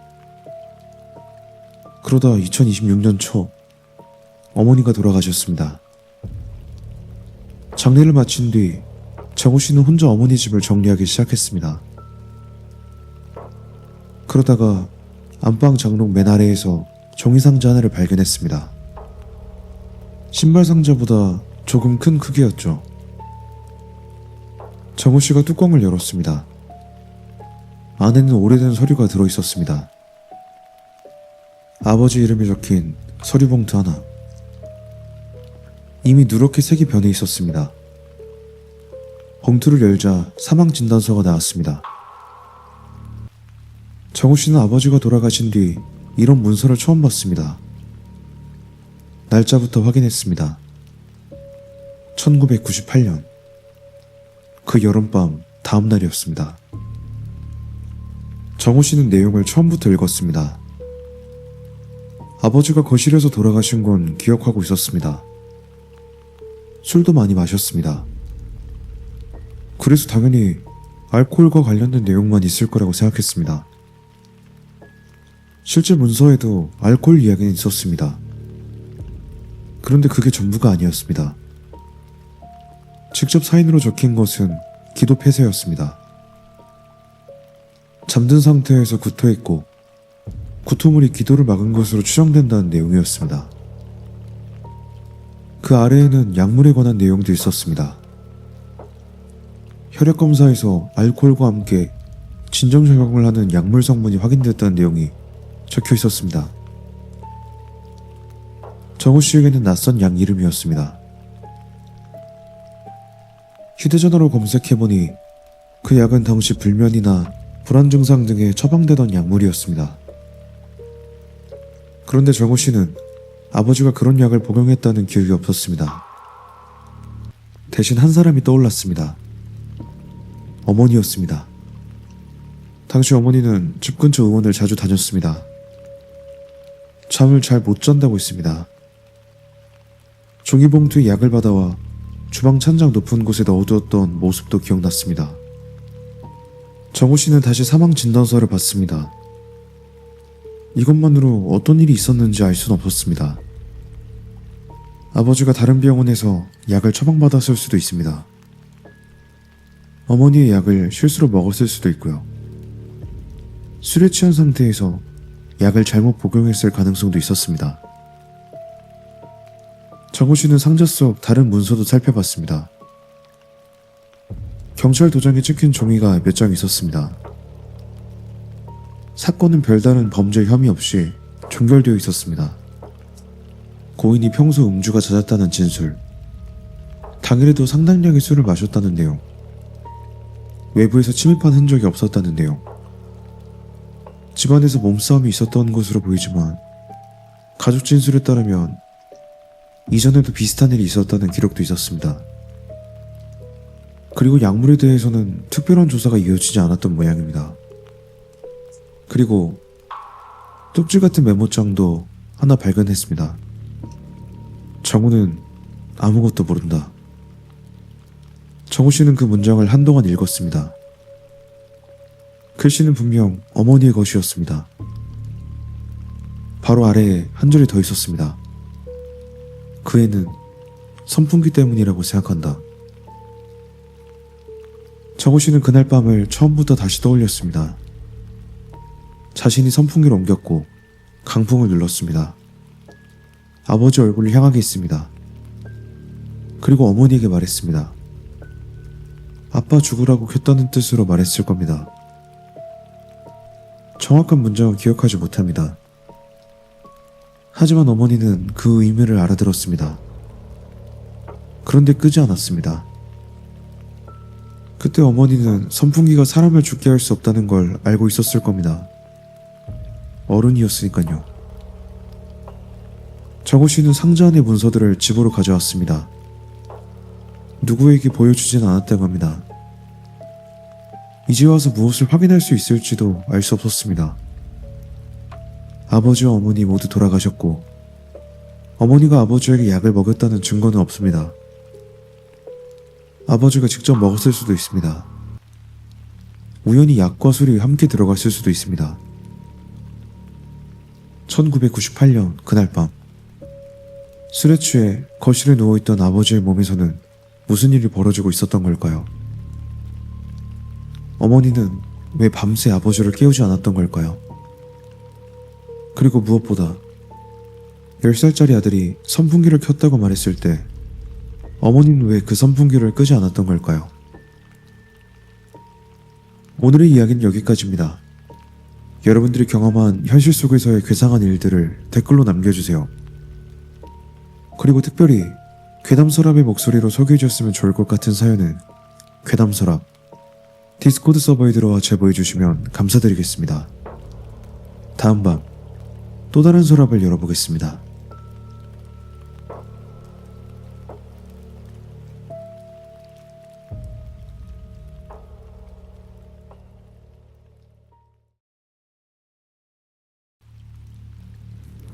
그러다 2026년 초 어머니가 돌아가셨습니다. 장례를 마친 뒤 정우 씨는 혼자 어머니 집을 정리하기 시작했습니다. 그러다가 안방 장롱 맨 아래에서 종이 상자 하나를 발견했습니다. 신발 상자보다 조금 큰 크기였죠. 정우 씨가 뚜껑을 열었습니다. 안에는 오래된 서류가 들어있었습니다. 아버지 이름이 적힌 서류 봉투 하나. 이미 누렇게 색이 변해 있었습니다. 봉투를 열자 사망진단서가 나왔습니다. 정우 씨는 아버지가 돌아가신 뒤 이런 문서를 처음 봤습니다. 날짜부터 확인했습니다. 1998년. 그 여름밤 다음 날이었습니다. 정우 씨는 내용을 처음부터 읽었습니다. 아버지가 거실에서 돌아가신 건 기억하고 있었습니다. 술도 많이 마셨습니다. 그래서 당연히 알코올과 관련된 내용만 있을 거라고 생각했습니다. 실제 문서에도 알코올 이야기는 있었습니다. 그런데 그게 전부가 아니었습니다. 직접 사인으로 적힌 것은 기도 폐쇄였습니다. 잠든 상태에서 구토했고 구토물이 기도를 막은 것으로 추정된다는 내용이었습니다. 그 아래에는 약물에 관한 내용도 있었습니다. 혈액 검사에서 알코올과 함께 진정작용을 하는 약물 성분이 확인됐다는 내용이 적혀 있었습니다. 정우 씨에게는 낯선 약 이름이었습니다. 휴대전화로 검색해보니 그 약은 당시 불면이나 불안 증상 등에 처방되던 약물이었습니다. 그런데 정우 씨는 아버지가 그런 약을 복용했다는 기억이 없었습니다. 대신 한 사람이 떠올랐습니다. 어머니였습니다. 당시 어머니는 집 근처 의원을 자주 다녔습니다. 잠을 잘 못 잔다고 했습니다. 종이봉투에 약을 받아와 주방 찬장 높은 곳에 넣어두었던 모습도 기억났습니다. 정우 씨는 다시 사망 진단서를 봤습니다. 이것만으로 어떤 일이 있었는지 알 수는 없었습니다. 아버지가 다른 병원에서 약을 처방받았을 수도 있습니다. 어머니의 약을 실수로 먹었을 수도 있고요. 술에 취한 상태에서 약을 잘못 복용했을 가능성도 있었습니다. 정우 씨는 상자 속 다른 문서도 살펴봤습니다. 경찰 도장에 찍힌 종이가 몇 장 있었습니다. 사건은 별다른 범죄 혐의 없이 종결되어 있었습니다. 고인이 평소 음주가 잦았다는 진술, 당일에도 상당량의 술을 마셨다는 내용, 외부에서 침입한 흔적이 없었다는 내용, 집안에서 몸싸움이 있었던 것으로 보이지만 가족 진술에 따르면 이전에도 비슷한 일이 있었다는 기록도 있었습니다. 그리고 약물에 대해서는 특별한 조사가 이어지지 않았던 모양입니다. 그리고 쪽지 같은 메모장도 하나 발견했습니다. 정우는 아무것도 모른다. 정우 씨는 그 문장을 한동안 읽었습니다. 글씨는 분명 어머니의 것이었습니다. 바로 아래에 한 줄이 더 있었습니다. 그 애는 선풍기 때문이라고 생각한다. 정우 씨는 그날 밤을 처음부터 다시 떠올렸습니다. 자신이 선풍기를 옮겼고 강풍을 눌렀습니다. 아버지 얼굴을 향하게 했습니다. 그리고 어머니에게 말했습니다. 아빠 죽으라고 켰다는 뜻으로 말했을 겁니다. 정확한 문장은 기억하지 못합니다. 하지만 어머니는 그 의미를 알아들었습니다. 그런데 끄지 않았습니다. 그때 어머니는 선풍기가 사람을 죽게 할 수 없다는 걸 알고 있었을 겁니다. 어른이었으니까요. 정우 씨는 상자 안의 문서들을 집으로 가져왔습니다. 누구에게 보여주진 않았다고 합니다. 이제 와서 무엇을 확인할 수 있을지도 알 수 없었습니다. 아버지와 어머니 모두 돌아가셨고 어머니가 아버지에게 약을 먹였다는 증거는 없습니다. 아버지가 직접 먹었을 수도 있습니다. 우연히 약과 술이 함께 들어갔을 수도 있습니다. 1998년 그날 밤 술에 취해 거실에 누워있던 아버지의 몸에서는 무슨 일이 벌어지고 있었던 걸까요? 어머니는 왜 밤새 아버지를 깨우지 않았던 걸까요? 그리고 무엇보다 10살짜리 아들이 선풍기를 켰다고 말했을 때 어머니는 왜 그 선풍기를 끄지 않았던 걸까요? 오늘의 이야기는 여기까지입니다. 여러분들이 경험한 현실 속에서의 괴상한 일들을 댓글로 남겨주세요. 그리고 특별히 괴담서랍의 목소리로 소개해주셨으면 좋을 것 같은 사연은 괴담서랍 디스코드 서버에 들어와 제보해주시면 감사드리겠습니다. 다음 밤 또 다른 서랍을 열어보겠습니다.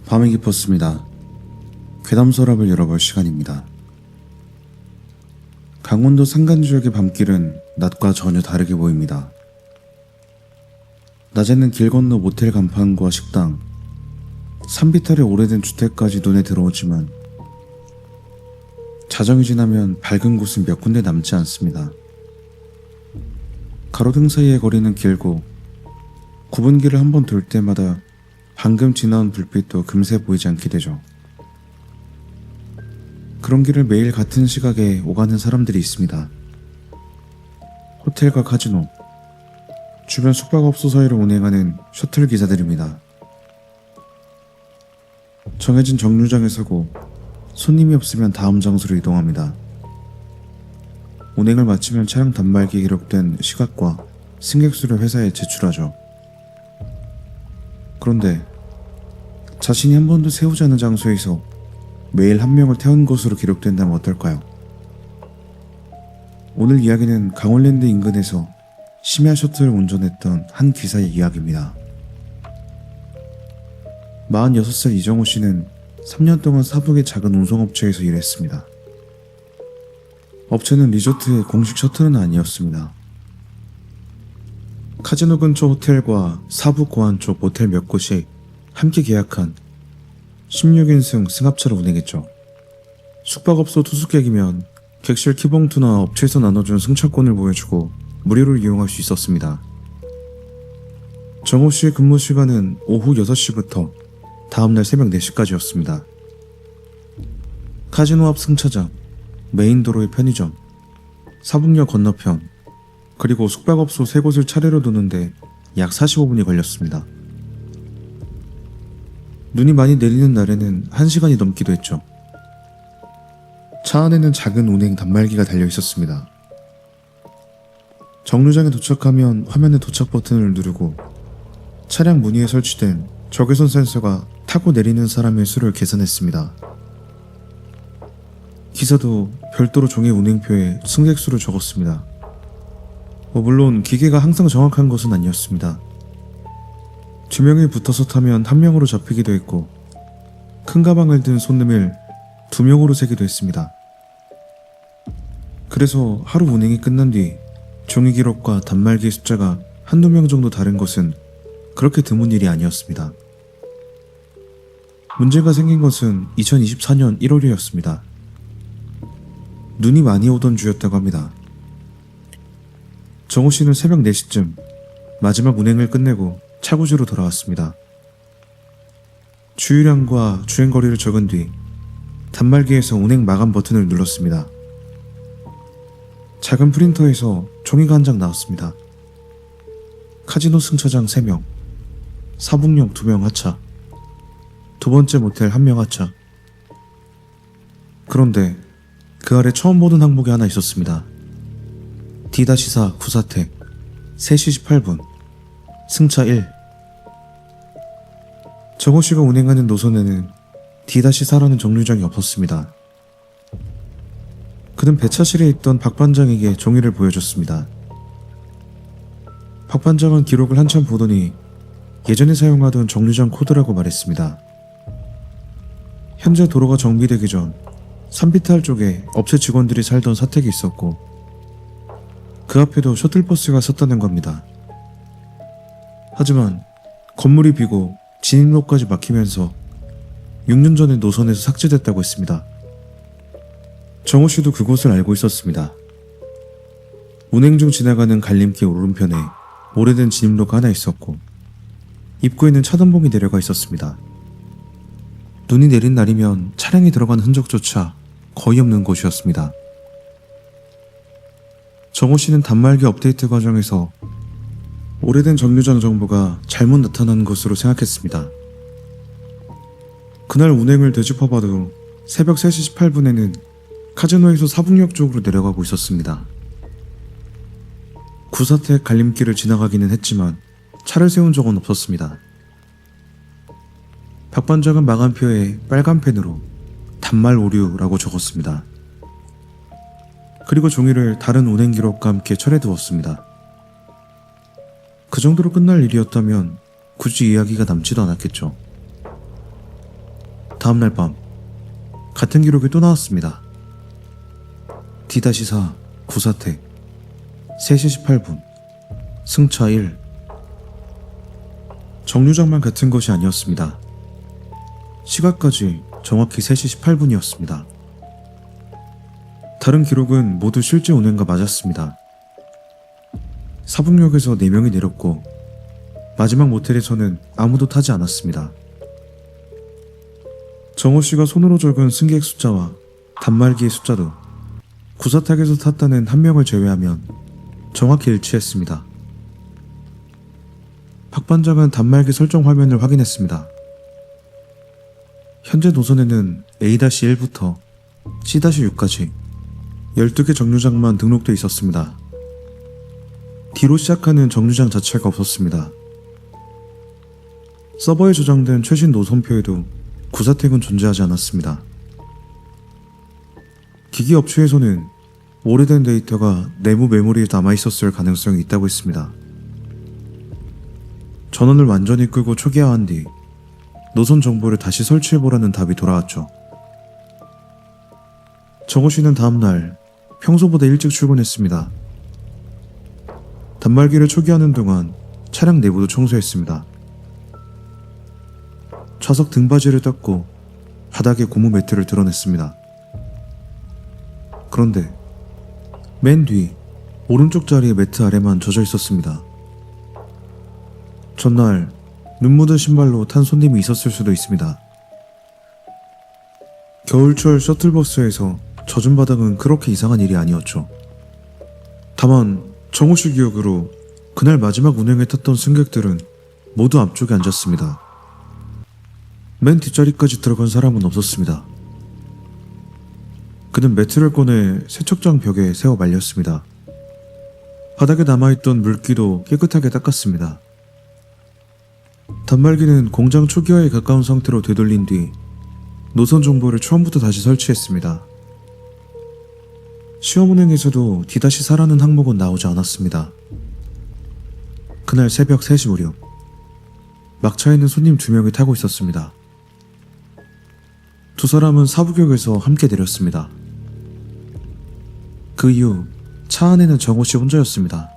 밤이 깊었습니다. 괴담 서랍을 열어볼 시간입니다. 강원도 산간 지역의 밤길은 낮과 전혀 다르게 보입니다. 낮에는 길 건너 모텔 간판과 식당, 산비탈의 오래된 주택까지 눈에 들어오지만 자정이 지나면 밝은 곳은 몇 군데 남지 않습니다. 가로등 사이의 거리는 길고 구분기를 한번 돌 때마다 방금 지나온 불빛도 금세 보이지 않게 되죠. 그런 길을 매일 같은 시각에 오가는 사람들이 있습니다. 호텔과 카지노, 주변 숙박업소 사이를 운행하는 셔틀 기사들입니다. 정해진 정류장에 서고 손님이 없으면 다음 장소로 이동합니다. 운행을 마치면 차량 단말기에 기록된 시각과 승객수를 회사에 제출하죠. 그런데 자신이 한 번도 세우지 않은 장소에서 매일 한 명을 태운 것으로 기록된다면 어떨까요? 오늘 이야기는 강원랜드 인근에서 심야 셔틀을 운전했던 한 기사의 이야기입니다. 46살 이정호 씨는 3년 동안 사북의 작은 운송업체에서 일했습니다. 업체는 리조트의 공식 셔틀은 아니었습니다. 카지노 근처 호텔과 사북 고안 쪽 모텔 몇 곳이 함께 계약한 16인승 승합차를 운행했죠. 숙박업소 투숙객이면 객실 키봉투나 업체에서 나눠준 승차권을 보여주고 무료로 이용할 수 있었습니다. 정호 씨의 근무 시간은 오후 6시부터 다음날 새벽 4시까지였습니다. 카지노 앞 승차장, 메인 도로의 편의점, 사북역 건너편, 그리고 숙박업소 3곳을 차례로 도는데 약 45분이 걸렸습니다. 눈이 많이 내리는 날에는 1시간이 넘기도 했죠. 차 안에는 작은 운행 단말기가 달려 있었습니다. 정류장에 도착하면 화면의 도착 버튼을 누르고 차량 문 위에 설치된 적외선 센서가 타고 내리는 사람의 수를 계산했습니다. 기사도 별도로 종이 운행표에 승객 수를 적었습니다. 물론 기계가 항상 정확한 것은 아니었습니다. 2명이 붙어서 타면 1명으로 잡히기도 했고 큰 가방을 든 손님을 2명으로 세기도 했습니다. 그래서 하루 운행이 끝난 뒤 종이 기록과 단말기 숫자가 1~2명 정도 다른 것은 그렇게 드문 일이 아니었습니다. 문제가 생긴 것은 2024년 1월이었습니다. 눈이 많이 오던 주였다고 합니다. 정호 씨는 새벽 4시쯤 마지막 운행을 끝내고 차고지로 돌아왔습니다. 주유량과 주행거리를 적은 뒤 단말기에서 운행 마감 버튼을 눌렀습니다. 작은 프린터에서 종이가 한 장 나왔습니다. 카지노 승차장 3명, 사북역 2명 하차, 두 번째 모텔 1명 하차. 그런데 그 아래 처음 보는 항목이 하나 있었습니다. D-4 구사택 3시 18분 승차 1. 정호 씨가 운행하는 노선에는 D-4라는 정류장이 없었습니다. 그는 배차실에 있던 박 반장에게 종이를 보여줬습니다. 박 반장은 기록을 한참 보더니 예전에 사용하던 정류장 코드라고 말했습니다. 현재 도로가 정비되기 전 산비탈 쪽에 업체 직원들이 살던 사택이 있었고 그 앞에도 셔틀버스가 섰다는 겁니다. 하지만 건물이 비고 진입로까지 막히면서 6년 전에 노선에서 삭제됐다고 했습니다. 정호 씨도 그곳을 알고 있었습니다. 운행 중 지나가는 갈림길 오른편에 오래된 진입로가 하나 있었고 입구에는 차단봉이 내려가 있었습니다. 눈이 내린 날이면 차량이 들어간 흔적조차 거의 없는 곳이었습니다. 정호 씨는 단말기 업데이트 과정에서 오래된 정류장 정보가 잘못 나타난 것으로 생각했습니다. 그날 운행을 되짚어봐도 새벽 3시 18분에는 카지노에서 사북역 쪽으로 내려가고 있었습니다. 구사택 갈림길을 지나가기는 했지만 차를 세운 적은 없었습니다. 박 반장은 마감표에 빨간 펜으로 단말 오류라고 적었습니다. 그리고 종이를 다른 운행 기록과 함께 철해두었습니다. 그 정도로 끝날 일이었다면 굳이 이야기가 남지도 않았겠죠. 다음날 밤 같은 기록이 또 나왔습니다. D-4 구사택 3시 18분 승차 1. 정류장만 같은 것이 아니었습니다. 시각까지 정확히 3시 18분이었습니다. 다른 기록은 모두 실제 운행과 맞았습니다. 사북역에서 4명이 내렸고 마지막 모텔에서는 아무도 타지 않았습니다. 정호씨가 손으로 적은 승객 숫자와 단말기의 숫자도 구사택에서 탔다는 한 명을 제외하면 정확히 일치했습니다. 박 반장은 단말기 설정 화면을 확인했습니다. 현재 노선에는 A-1부터 C-6까지 12개 정류장만 등록돼 있었습니다. D로 시작하는 정류장 자체가 없었습니다. 서버에 저장된 최신 노선표에도 구사택은 존재하지 않았습니다. 기기 업체에서는 오래된 데이터가 내부 메모리에 남아있었을 가능성이 있다고 했습니다. 전원을 완전히 끄고 초기화한 뒤 노선 정보를 다시 설치해보라는 답이 돌아왔죠. 정호씨는 다음날 평소보다 일찍 출근했습니다. 단말기를 초기화하는 동안 차량 내부도 청소했습니다. 좌석 등받이를 닦고 바닥에 고무 매트를 드러냈습니다. 그런데 맨 뒤 오른쪽 자리의 매트 아래만 젖어 있었습니다. 전날 눈 묻은 신발로 탄 손님이 있었을 수도 있습니다. 겨울철 셔틀버스에서 젖은 바닥은 그렇게 이상한 일이 아니었죠. 다만 정호씨 기억으로 그날 마지막 운행에 탔던 승객들은 모두 앞쪽에 앉았습니다. 맨 뒷자리까지 들어간 사람은 없었습니다. 그는 매트를 꺼내 세척장 벽에 세워 말렸습니다. 바닥에 남아있던 물기도 깨끗하게 닦았습니다. 단말기는 공장 초기화에 가까운 상태로 되돌린 뒤 노선 정보를 처음부터 다시 설치했습니다. 시험 운행에서도 D-4라는 항목은 나오지 않았습니다. 그날 새벽 3시 무렵 막차에는 손님 2명이 타고 있었습니다. 두 사람은 사북역에서 함께 내렸습니다. 그 이후 차 안에는 정호씨 혼자였습니다.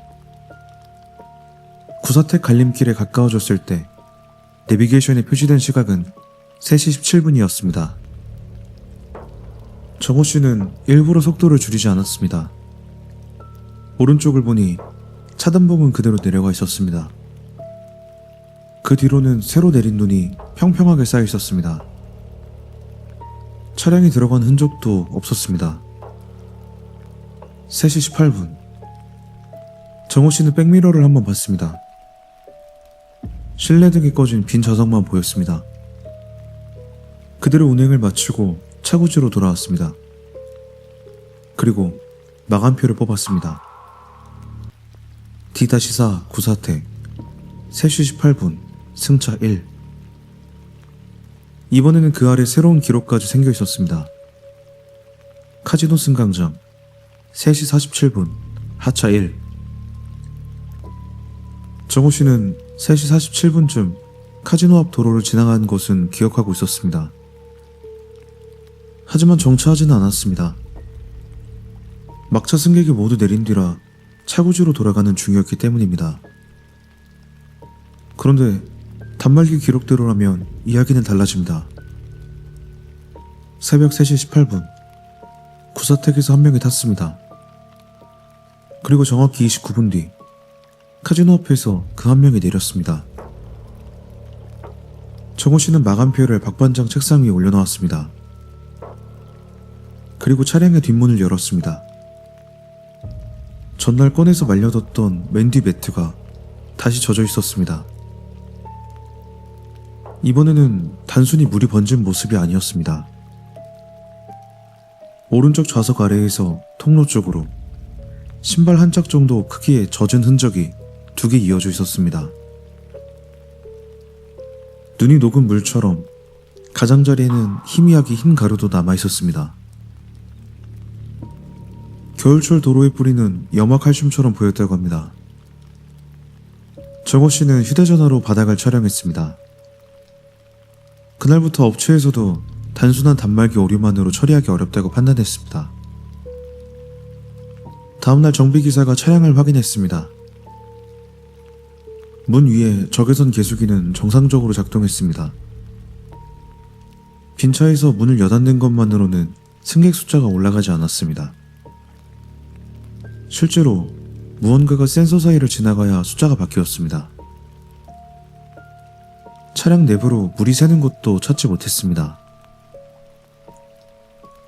구사택 갈림길에 가까워졌을 때 내비게이션에 표시된 시각은 3시 17분이었습니다. 정호씨는 일부러 속도를 줄이지 않았습니다. 오른쪽을 보니 차단봉은 그대로 내려가 있었습니다. 그 뒤로는 새로 내린 눈이 평평하게 쌓여 있었습니다. 차량이 들어간 흔적도 없었습니다. 3시 18분 정호씨는 백미러를 한번 봤습니다. 실내등이 꺼진 빈 좌석만 보였습니다. 그대로 운행을 마치고 차고지로 돌아왔습니다. 그리고 마감표를 뽑았습니다. D-4 구사택 3시 18분 승차 1. 이번에는 그 아래 새로운 기록까지 생겨 있었습니다. 카지노 승강장 3시 47분 하차 1. 정호씨는 3시 47분쯤 카지노 앞 도로를 지나간 것은 기억하고 있었습니다. 하지만 정차하지는 않았습니다. 막차 승객이 모두 내린 뒤라 차고지로 돌아가는 중이었기 때문입니다. 그런데 단말기 기록대로라면 이야기는 달라집니다. 새벽 3시 18분 구사택에서 한 명이 탔습니다. 그리고 정확히 29분 뒤 카지노 앞에서 그 한 명이 내렸습니다. 정호씨는 마감표를 박 반장 책상 위에 올려놓았습니다. 그리고 차량의 뒷문을 열었습니다. 전날 꺼내서 말려뒀던 맨 뒤 매트가 다시 젖어 있었습니다. 이번에는 단순히 물이 번진 모습이 아니었습니다. 오른쪽 좌석 아래에서 통로 쪽으로 신발 한 짝 정도 크기의 젖은 흔적이 2개 이어져 있었습니다. 눈이 녹은 물처럼 가장자리에는 희미하게 흰 가루도 남아있었습니다. 겨울철 도로에 뿌리는 염화칼슘처럼 보였다고 합니다. 정호 씨는 휴대전화로 바닥을 촬영했습니다. 그날부터 업체에서도 단순한 단말기 오류만으로 처리하기 어렵다고 판단했습니다. 다음날 정비기사가 차량을 확인했습니다. 문 위에 적외선 개수기는 정상적으로 작동했습니다. 빈 차에서 문을 여닫는 것만으로는 승객 숫자가 올라가지 않았습니다. 실제로 무언가가 센서 사이를 지나가야 숫자가 바뀌었습니다. 차량 내부로 물이 새는 것도 찾지 못했습니다.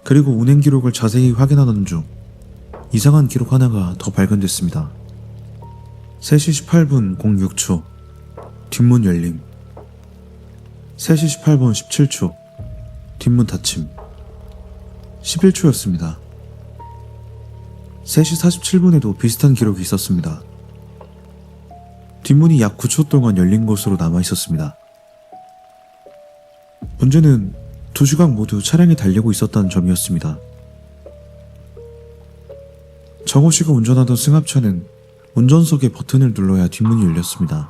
그리고 운행 기록을 자세히 확인하던 중 이상한 기록 하나가 더 발견됐습니다. 3시 18분 06초 뒷문 열림, 3시 18분 17초 뒷문 닫힘, 11초였습니다. 3시 47분에도 비슷한 기록이 있었습니다. 뒷문이 약 9초 동안 열린 것으로 남아있었습니다. 문제는 2시간 모두 차량이 달리고 있었다는 점이었습니다. 정호 씨가 운전하던 승합차는 운전석의 버튼을 눌러야 뒷문이 열렸습니다.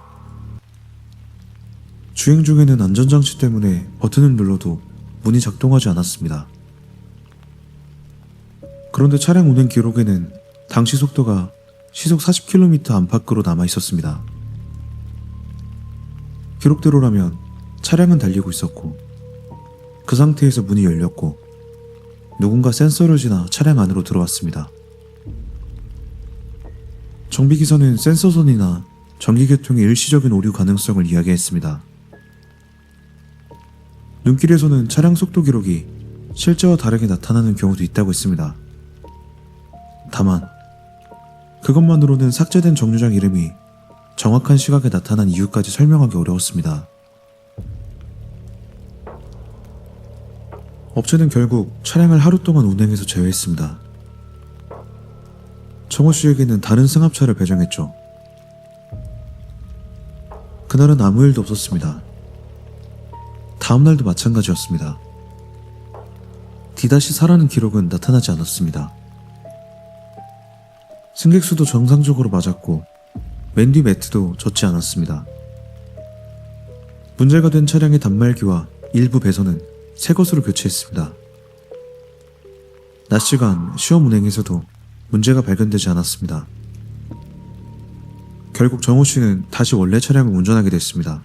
주행 중에는 안전장치 때문에 버튼을 눌러도 문이 작동하지 않았습니다. 그런데 차량 운행 기록에는 당시 속도가 시속 40km 안팎으로 남아 있었습니다. 기록대로라면 차량은 달리고 있었고 그 상태에서 문이 열렸고 누군가 센서를 지나 차량 안으로 들어왔습니다. 정비기사는 센서선이나 전기계통의 일시적인 오류 가능성을 이야기했습니다. 눈길에서는 차량 속도 기록이 실제와 다르게 나타나는 경우도 있다고 했습니다. 다만 그것만으로는 삭제된 정류장 이름이 정확한 시각에 나타난 이유까지 설명하기 어려웠습니다. 업체는 결국 차량을 하루 동안 운행해서 제외했습니다. 정호 씨에게는 다른 승합차를 배정했죠. 그날은 아무 일도 없었습니다. 다음날도 마찬가지였습니다. D-4라는 기록은 나타나지 않았습니다. 승객수도 정상적으로 맞았고 맨 뒤 매트도 젖지 않았습니다. 문제가 된 차량의 단말기와 일부 배선은 새 것으로 교체했습니다. 낮 시간 시험 운행에서도 문제가 발견되지 않았습니다. 결국 정호 씨는 다시 원래 차량을 운전하게 됐습니다.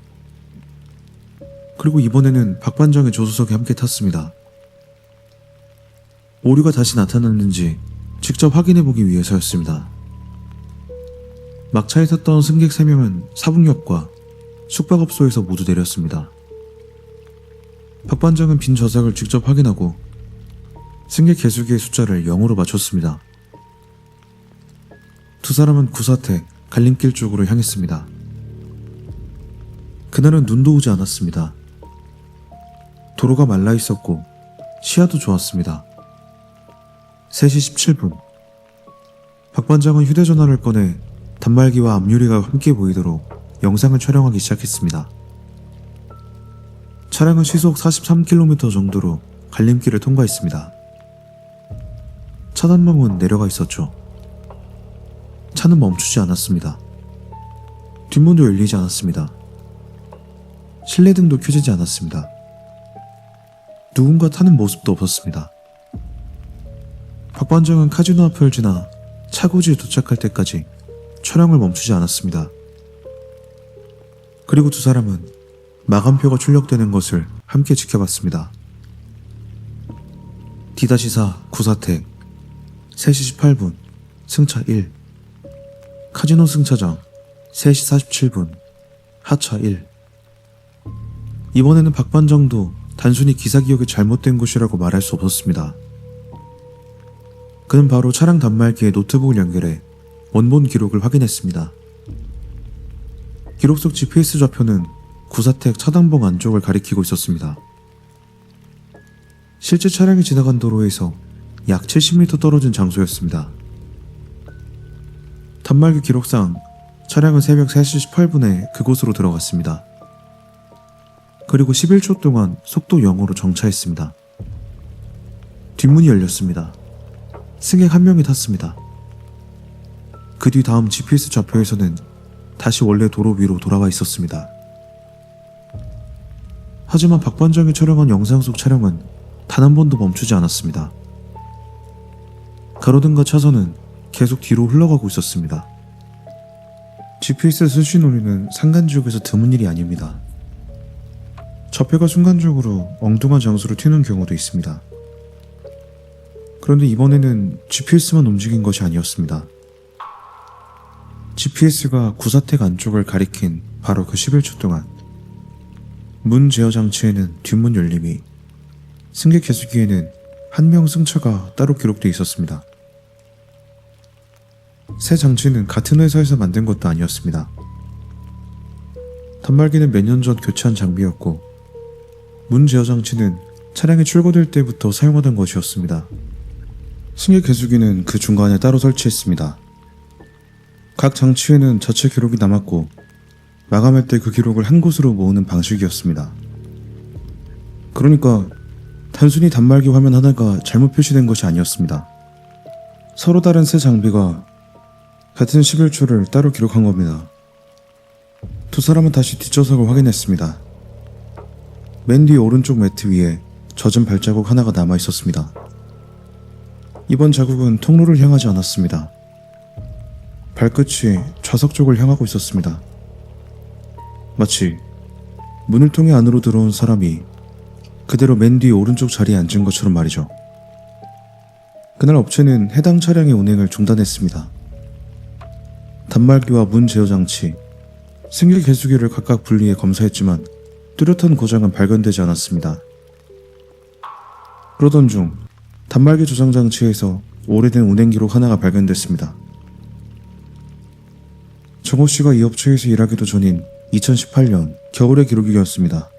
그리고 이번에는 박반장의 조수석에 함께 탔습니다. 오류가 다시 나타났는지 직접 확인해보기 위해서였습니다. 막차에 탔던 승객 3명은 사북역과 숙박업소에서 모두 내렸습니다. 박반장은 빈 좌석을 직접 확인하고 승객 개수기의 숫자를 0으로 맞췄습니다. 두 사람은 구사택 갈림길 쪽으로 향했습니다. 그날은 눈도 오지 않았습니다. 도로가 말라 있었고 시야도 좋았습니다. 3시 17분 박반장은 휴대전화를 꺼내 단말기와 앞유리가 함께 보이도록 영상을 촬영하기 시작했습니다. 차량은 시속 43km 정도로 갈림길을 통과했습니다. 차단망은 내려가 있었죠. 차는 멈추지 않았습니다. 뒷문도 열리지 않았습니다. 실내등도 켜지지 않았습니다. 누군가 타는 모습도 없었습니다. 박반장은 카지노 앞을 지나 차고지에 도착할 때까지 촬영을 멈추지 않았습니다. 그리고 두 사람은 마감표가 출력되는 것을 함께 지켜봤습니다. D-4 구사택 3시 18분 승차 1, 카지노 승차장 3시 47분 하차 1. 이번에는 박반장도 단순히 기사 기억이 잘못된 것이라고 말할 수 없었습니다. 그는 바로 차량 단말기에 노트북을 연결해 원본 기록을 확인했습니다. 기록 속 GPS 좌표는 구사택 차단봉 안쪽을 가리키고 있었습니다. 실제 차량이 지나간 도로에서 약 70m 떨어진 장소였습니다. 단말기 기록상 차량은 새벽 3시 18분에 그곳으로 들어갔습니다. 그리고 11초 동안 속도 0으로 정차했습니다. 뒷문이 열렸습니다. 승객 한 명이 탔습니다. 그 뒤 다음 GPS 좌표에서는 다시 원래 도로 위로 돌아와 있었습니다. 하지만 박반장이 촬영한 영상 속 차량은 단 한 번도 멈추지 않았습니다. 가로등과 차선은 계속 뒤로 흘러가고 있었습니다. GPS 수신 오류는 산간지역에서 드문 일이 아닙니다. 좌표가 순간적으로 엉뚱한 장소로 튀는 경우도 있습니다. 그런데 이번에는 GPS만 움직인 것이 아니었습니다. GPS가 구사택 안쪽을 가리킨 바로 그 11초 동안 문 제어 장치에는 뒷문 열림이, 승객 개수기에는 한 명 승차가 따로 기록되어 있었습니다. 새 장치는 같은 회사에서 만든 것도 아니었습니다. 단말기는 몇 년 전 교체한 장비였고, 문 제어 장치는 차량이 출고될 때부터 사용하던 것이었습니다. 승객 개수기는 그 중간에 따로 설치했습니다. 각 장치에는 자체 기록이 남았고, 마감할 때 그 기록을 한 곳으로 모으는 방식이었습니다. 그러니까 단순히 단말기 화면 하나가 잘못 표시된 것이 아니었습니다. 서로 다른 새 장비가 같은 11초를 따로 기록한 겁니다. 두 사람은 다시 뒷좌석을 확인했습니다. 맨 뒤 오른쪽 매트 위에 젖은 발자국 하나가 남아 있었습니다. 이번 자국은 통로를 향하지 않았습니다. 발끝이 좌석 쪽을 향하고 있었습니다. 마치 문을 통해 안으로 들어온 사람이 그대로 맨 뒤 오른쪽 자리에 앉은 것처럼 말이죠. 그날 업체는 해당 차량의 운행을 중단했습니다. 단말기와 문 제어 장치, 승객 개수기를 각각 분리해 검사했지만 뚜렷한 고장은 발견되지 않았습니다. 그러던 중 단말기 조작 장치에서 오래된 운행 기록 하나가 발견됐습니다. 정호 씨가 이 업체에서 일하기도 전인 2018년 겨울의 기록이었습니다.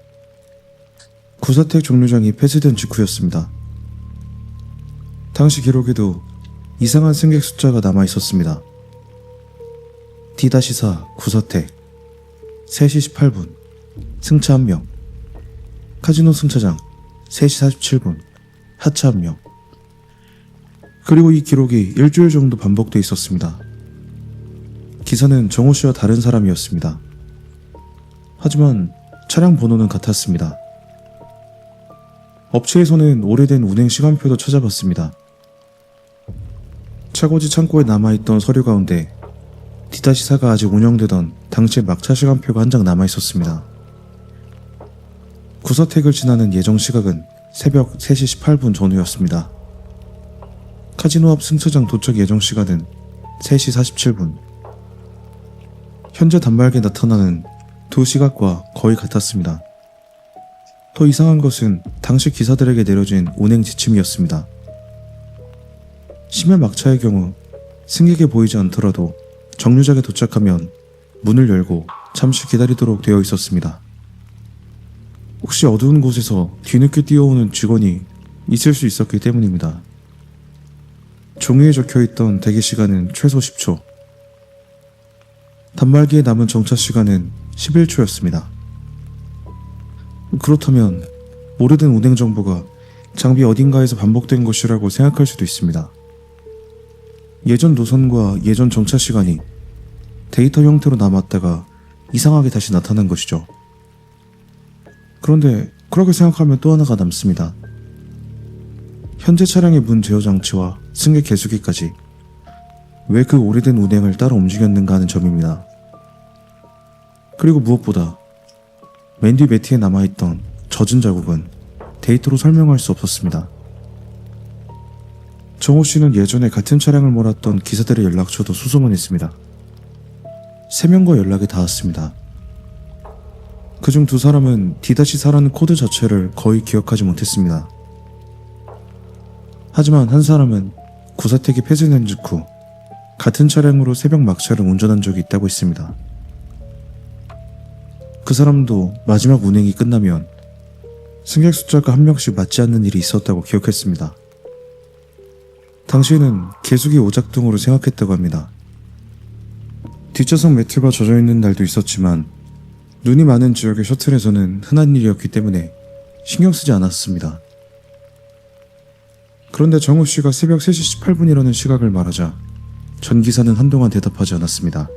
구사택 종료장이 폐쇄된 직후였습니다. 당시 기록에도 이상한 승객 숫자가 남아 있었습니다. D-4 구사택 3시 18분 승차 1명, 카지노 승차장 3시 47분 하차 1명. 그리고 이 기록이 일주일 정도 반복돼 있었습니다. 기사는 정호 씨와 다른 사람이었습니다. 하지만 차량 번호는 같았습니다. 업체에서는 오래된 운행 시간표도 찾아봤습니다. 차고지 창고에 남아있던 서류 가운데 D-4가 아직 운영되던 당시의 막차 시간표가 한 장 남아있었습니다. 구사택을 지나는 예정 시각은 새벽 3시 18분 전후였습니다. 카지노 앞 승차장 도착 예정 시간은 3시 47분. 현재 단말기에 나타나는 두 시각과 거의 같았습니다. 더 이상한 것은 당시 기사들에게 내려진 운행 지침이었습니다. 심야 막차의 경우 승객이 보이지 않더라도 정류장에 도착하면 문을 열고 잠시 기다리도록 되어 있었습니다. 혹시 어두운 곳에서 뒤늦게 뛰어오는 직원이 있을 수 있었기 때문입니다. 종이에 적혀있던 대기 시간은 최소 10초. 단말기에 남은 정차 시간은 11초였습니다. 그렇다면 오래된 운행 정보가 장비 어딘가에서 반복된 것이라고 생각할 수도 있습니다. 예전 노선과 예전 정차 시간이 데이터 형태로 남았다가 이상하게 다시 나타난 것이죠. 그런데 그렇게 생각하면 또 하나가 남습니다. 현재 차량의 문 제어 장치와 승객 개수기까지 왜 그 오래된 운행을 따라 움직였는가 하는 점입니다. 그리고 무엇보다 맨 뒤 매트에 남아있던 젖은 자국은 데이터로 설명할 수 없었습니다. 정호 씨는 예전에 같은 차량을 몰았던 기사들의 연락처도 수소문했습니다. 3명과 연락이 닿았습니다. 그중 2사람은 D-4라는 코드 자체를 거의 기억하지 못했습니다. 하지만 한 사람은 구사택이 폐쇄된 직후 같은 차량으로 새벽 막차를 운전한 적이 있다고 했습니다. 그 사람도 마지막 운행이 끝나면 승객 숫자가 한 명씩 맞지 않는 일이 있었다고 기억했습니다. 당시에는 개수기 오작 등으로 생각했다고 합니다. 뒷좌석 매트가 젖어있는 날도 있었지만 눈이 많은 지역의 셔틀에서는 흔한 일이었기 때문에 신경 쓰지 않았습니다. 그런데 정우 씨가 새벽 3시 18분이라는 시각을 말하자 전 기사는 한동안 대답하지 않았습니다.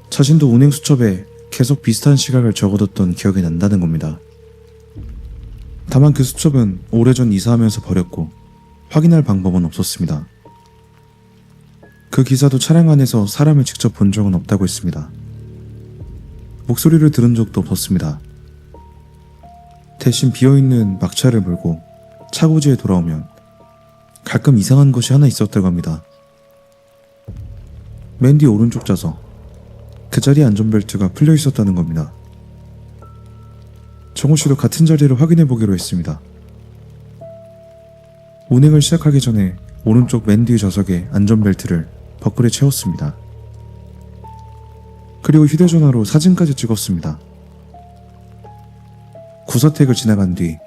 자신도 운행 수첩에 계속 비슷한 시각을 적어뒀던 기억이 난다는 겁니다. 다만 그 수첩은 오래전 이사하면서 버렸고 확인할 방법은 없었습니다. 그 기사도 차량 안에서 사람을 직접 본 적은 없다고 했습니다. 목소리를 들은 적도 없었습니다. 대신 비어있는 막차를 몰고 차고지에 돌아오면 가끔 이상한 것이 하나 있었다고 합니다. 맨 뒤 오른쪽 좌석, 그 자리에 안전벨트가 풀려 있었다는 겁니다. 정우 씨도 같은 자리를 확인해 보기로 했습니다. 운행을 시작하기 전에 오른쪽 맨 뒤 좌석에 안전벨트를 버클에 채웠습니다. 그리고 휴대전화로 사진까지 찍었습니다. 구사택을 지나간 뒤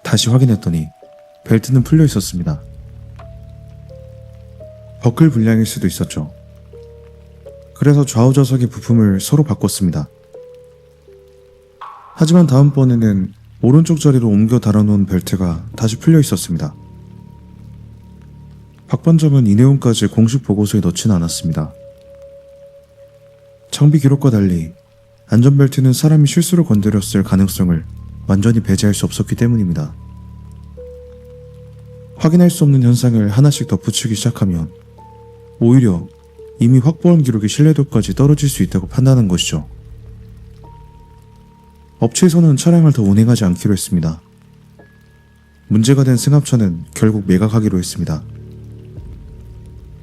다시 확인했더니 벨트는 풀려 있었습니다. 버클 불량일 수도 있었죠. 그래서 좌우 좌석의 부품을 서로 바꿨습니다. 하지만 다음번에는 오른쪽 자리로 옮겨 달아놓은 벨트가 다시 풀려 있었습니다. 박 반장은 이 내용까지 공식 보고서에 넣지는 않았습니다. 장비 기록과 달리 안전벨트는 사람이 실수로 건드렸을 가능성을 완전히 배제할 수 없었기 때문입니다. 확인할 수 없는 현상을 하나씩 덧붙이기 시작하면 오히려 이미 확보한 기록의 신뢰도까지 떨어질 수 있다고 판단한 것이죠. 업체에서는 차량을 더 운행하지 않기로 했습니다. 문제가 된 승합차는 결국 매각하기로 했습니다.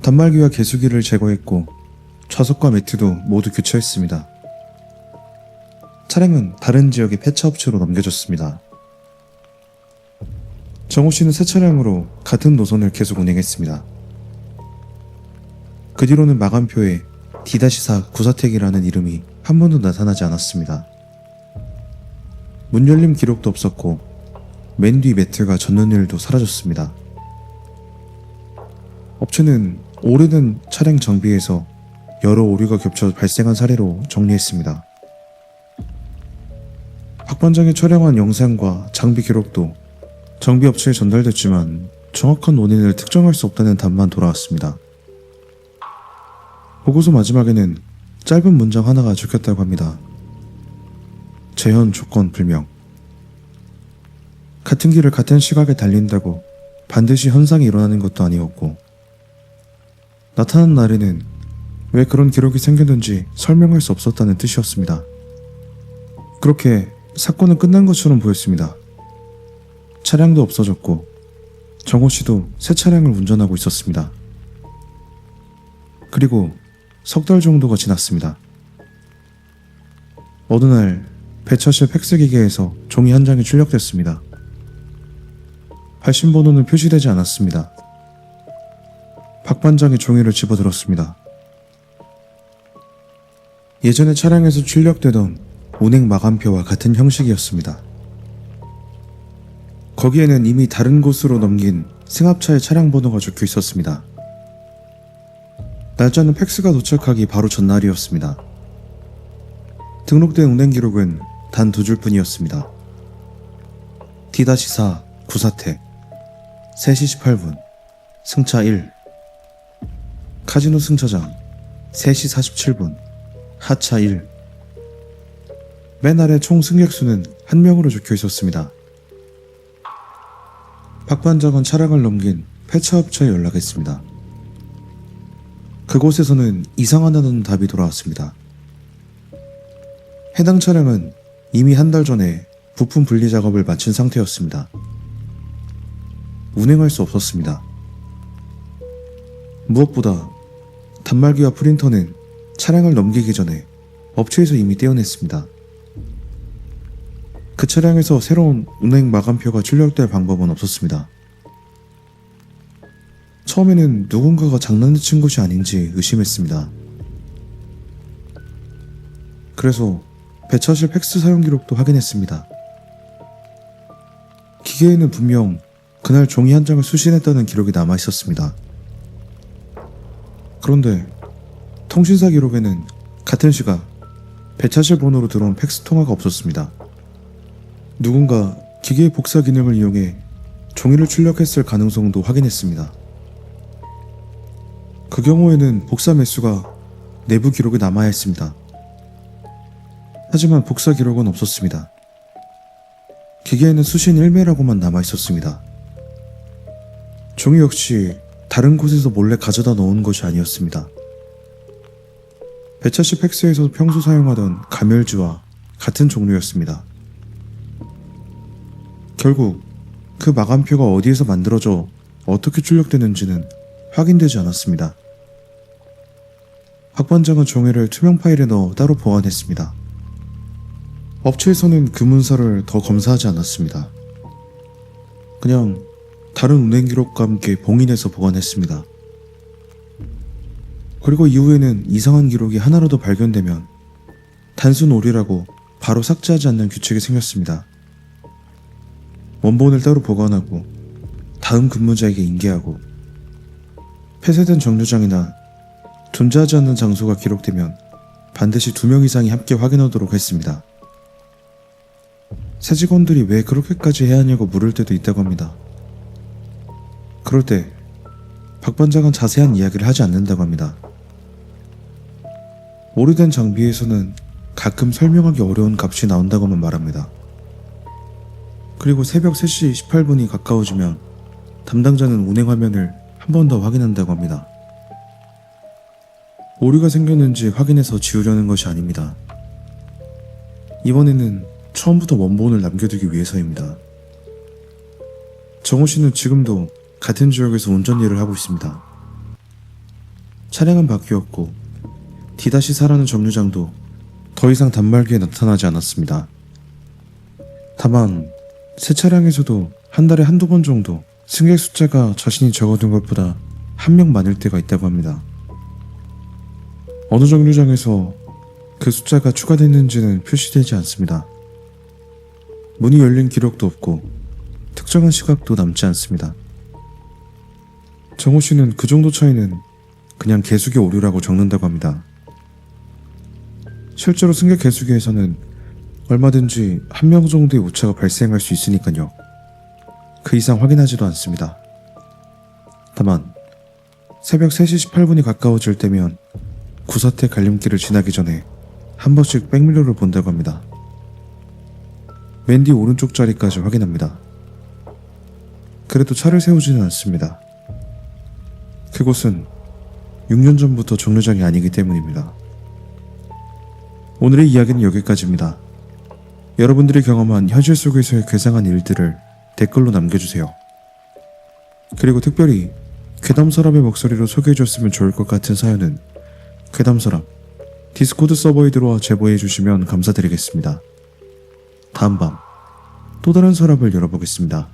단말기와 개수기를 제거했고 좌석과 매트도 모두 교체했습니다. 차량은 다른 지역의 폐차업체로 넘겨졌습니다. 정우 씨는 새 차량으로 같은 노선을 계속 운행했습니다. 그 뒤로는 마감표에 D-4 구사택이라는 이름이 한 번도 나타나지 않았습니다. 문 열림 기록도 없었고 맨 뒤 매트가 젖는 일도 사라졌습니다. 업체는 오래된 차량 정비에서 여러 오류가 겹쳐 발생한 사례로 정리했습니다. 박 반장이 촬영한 영상과 장비 기록도 정비업체에 전달됐지만 정확한 원인을 특정할 수 없다는 답만 돌아왔습니다. 보고서 마지막에는 짧은 문장 하나가 적혔다고 합니다. 재현 조건 불명. 같은 길을 같은 시각에 달린다고 반드시 현상이 일어나는 것도 아니었고 나타난 날에는 왜 그런 기록이 생겼는지 설명할 수 없었다는 뜻이었습니다. 그렇게 사건은 끝난 것처럼 보였습니다. 차량도 없어졌고 정호 씨도 새 차량을 운전하고 있었습니다. 그리고 석 달 정도가 지났습니다. 어느 날 배차실 팩스기계에서 종이 한 장이 출력됐습니다. 발신 번호는 표시되지 않았습니다. 박 반장이 종이를 집어들었습니다. 예전에 차량에서 출력되던 운행 마감표와 같은 형식이었습니다. 거기에는 이미 다른 곳으로 넘긴 승합차의 차량 번호가 적혀 있었습니다. 날짜는 팩스가 도착하기 바로 전날이었습니다. 등록된 운행 기록은 단 2줄 뿐이었습니다. D-4 구사택 3시 18분 승차 1 카지노 승차장 3시 47분 하차 1. 맨 아래 총 승객수는 1명으로 적혀 있었습니다. 박 반장은 차량을 넘긴 폐차업체에 연락했습니다. 그곳에서는 이상하다는 답이 돌아왔습니다. 해당 차량은 이미 한 달 전에 부품 분리 작업을 마친 상태였습니다. 운행할 수 없었습니다. 무엇보다 단말기와 프린터는 차량을 넘기기 전에 업체에서 이미 떼어냈습니다. 그 차량에서 새로운 운행 마감표가 출력될 방법은 없었습니다. 처음에는 누군가가 장난친 것이 아닌지 의심했습니다. 그래서 배차실 팩스 사용 기록도 확인했습니다. 기계에는 분명 그날 종이 한 장을 수신했다는 기록이 남아 있었습니다. 그런데 통신사 기록에는 같은 시각 배차실 번호로 들어온 팩스 통화가 없었습니다. 누군가 기계의 복사 기능을 이용해 종이를 출력했을 가능성도 확인했습니다. 그 경우에는 복사 매수가 내부 기록에 남아야 했습니다. 하지만 복사 기록은 없었습니다. 기계에는 수신 1매라고만 남아 있었습니다. 종이 역시 다른 곳에서 몰래 가져다 놓은 것이 아니었습니다. 배차시 팩스에서 평소 사용하던 감열지와 같은 종류였습니다. 결국 그 마감표가 어디에서 만들어져 어떻게 출력되는지는 확인되지 않았습니다. 박 반장은 종이를 투명 파일에 넣어 따로 보관했습니다. 업체에서는 그 문서를 더 검사하지 않았습니다. 그냥 다른 운행 기록과 함께 봉인해서 보관했습니다. 그리고 이후에는 이상한 기록이 하나라도 발견되면 단순 오류라고 바로 삭제하지 않는 규칙이 생겼습니다. 원본을 따로 보관하고 다음 근무자에게 인계하고 폐쇄된 정류장이나 존재하지 않는 장소가 기록되면 반드시 2명 이상이 함께 확인하도록 했습니다. 새 직원들이 왜 그렇게까지 해야 하냐고 물을 때도 있다고 합니다. 그럴 때 박 반장은 자세한 이야기를 하지 않는다고 합니다. 오래된 장비에서는 가끔 설명하기 어려운 값이 나온다고만 말합니다. 그리고 새벽 3시 18분이 가까워지면 담당자는 운행 화면을 한 번 더 확인한다고 합니다. 오류가 생겼는지 확인해서 지우려는 것이 아닙니다. 이번에는 처음부터 원본을 남겨두기 위해서입니다. 정호 씨는 지금도 같은 지역에서 운전 일을 하고 있습니다. 차량은 바뀌었고 D-4라는 정류장도 더 이상 단말기에 나타나지 않았습니다. 다만 새 차량에서도 한 달에 한두 번 정도 승객 숫자가 자신이 적어둔 것보다 한 명 많을 때가 있다고 합니다. 어느 정류장에서 그 숫자가 추가됐는지는 표시되지 않습니다. 문이 열린 기록도 없고 특정한 시각도 남지 않습니다. 정호 씨는 그 정도 차이는 그냥 계수기 오류라고 적는다고 합니다. 실제로 승객 계수기에서는 얼마든지 한 명 정도의 오차가 발생할 수 있으니까요. 그 이상 확인하지도 않습니다. 다만 새벽 3시 18분이 가까워질 때면 구사태 갈림길을 지나기 전에 한 번씩 백밀러를 본다고 합니다. 맨 뒤 오른쪽 자리까지 확인합니다. 그래도 차를 세우지는 않습니다. 그곳은 6년 전부터 정류장이 아니기 때문입니다. 오늘의 이야기는 여기까지입니다. 여러분들이 경험한 현실 속에서의 괴상한 일들을 댓글로 남겨주세요. 그리고 특별히 괴담서랍의 목소리로 소개해줬으면 좋을 것 같은 사연은 괴담서랍 디스코드 서버에 들어와 제보해주시면 감사드리겠습니다. 다음 밤 또 다른 서랍을 열어보겠습니다.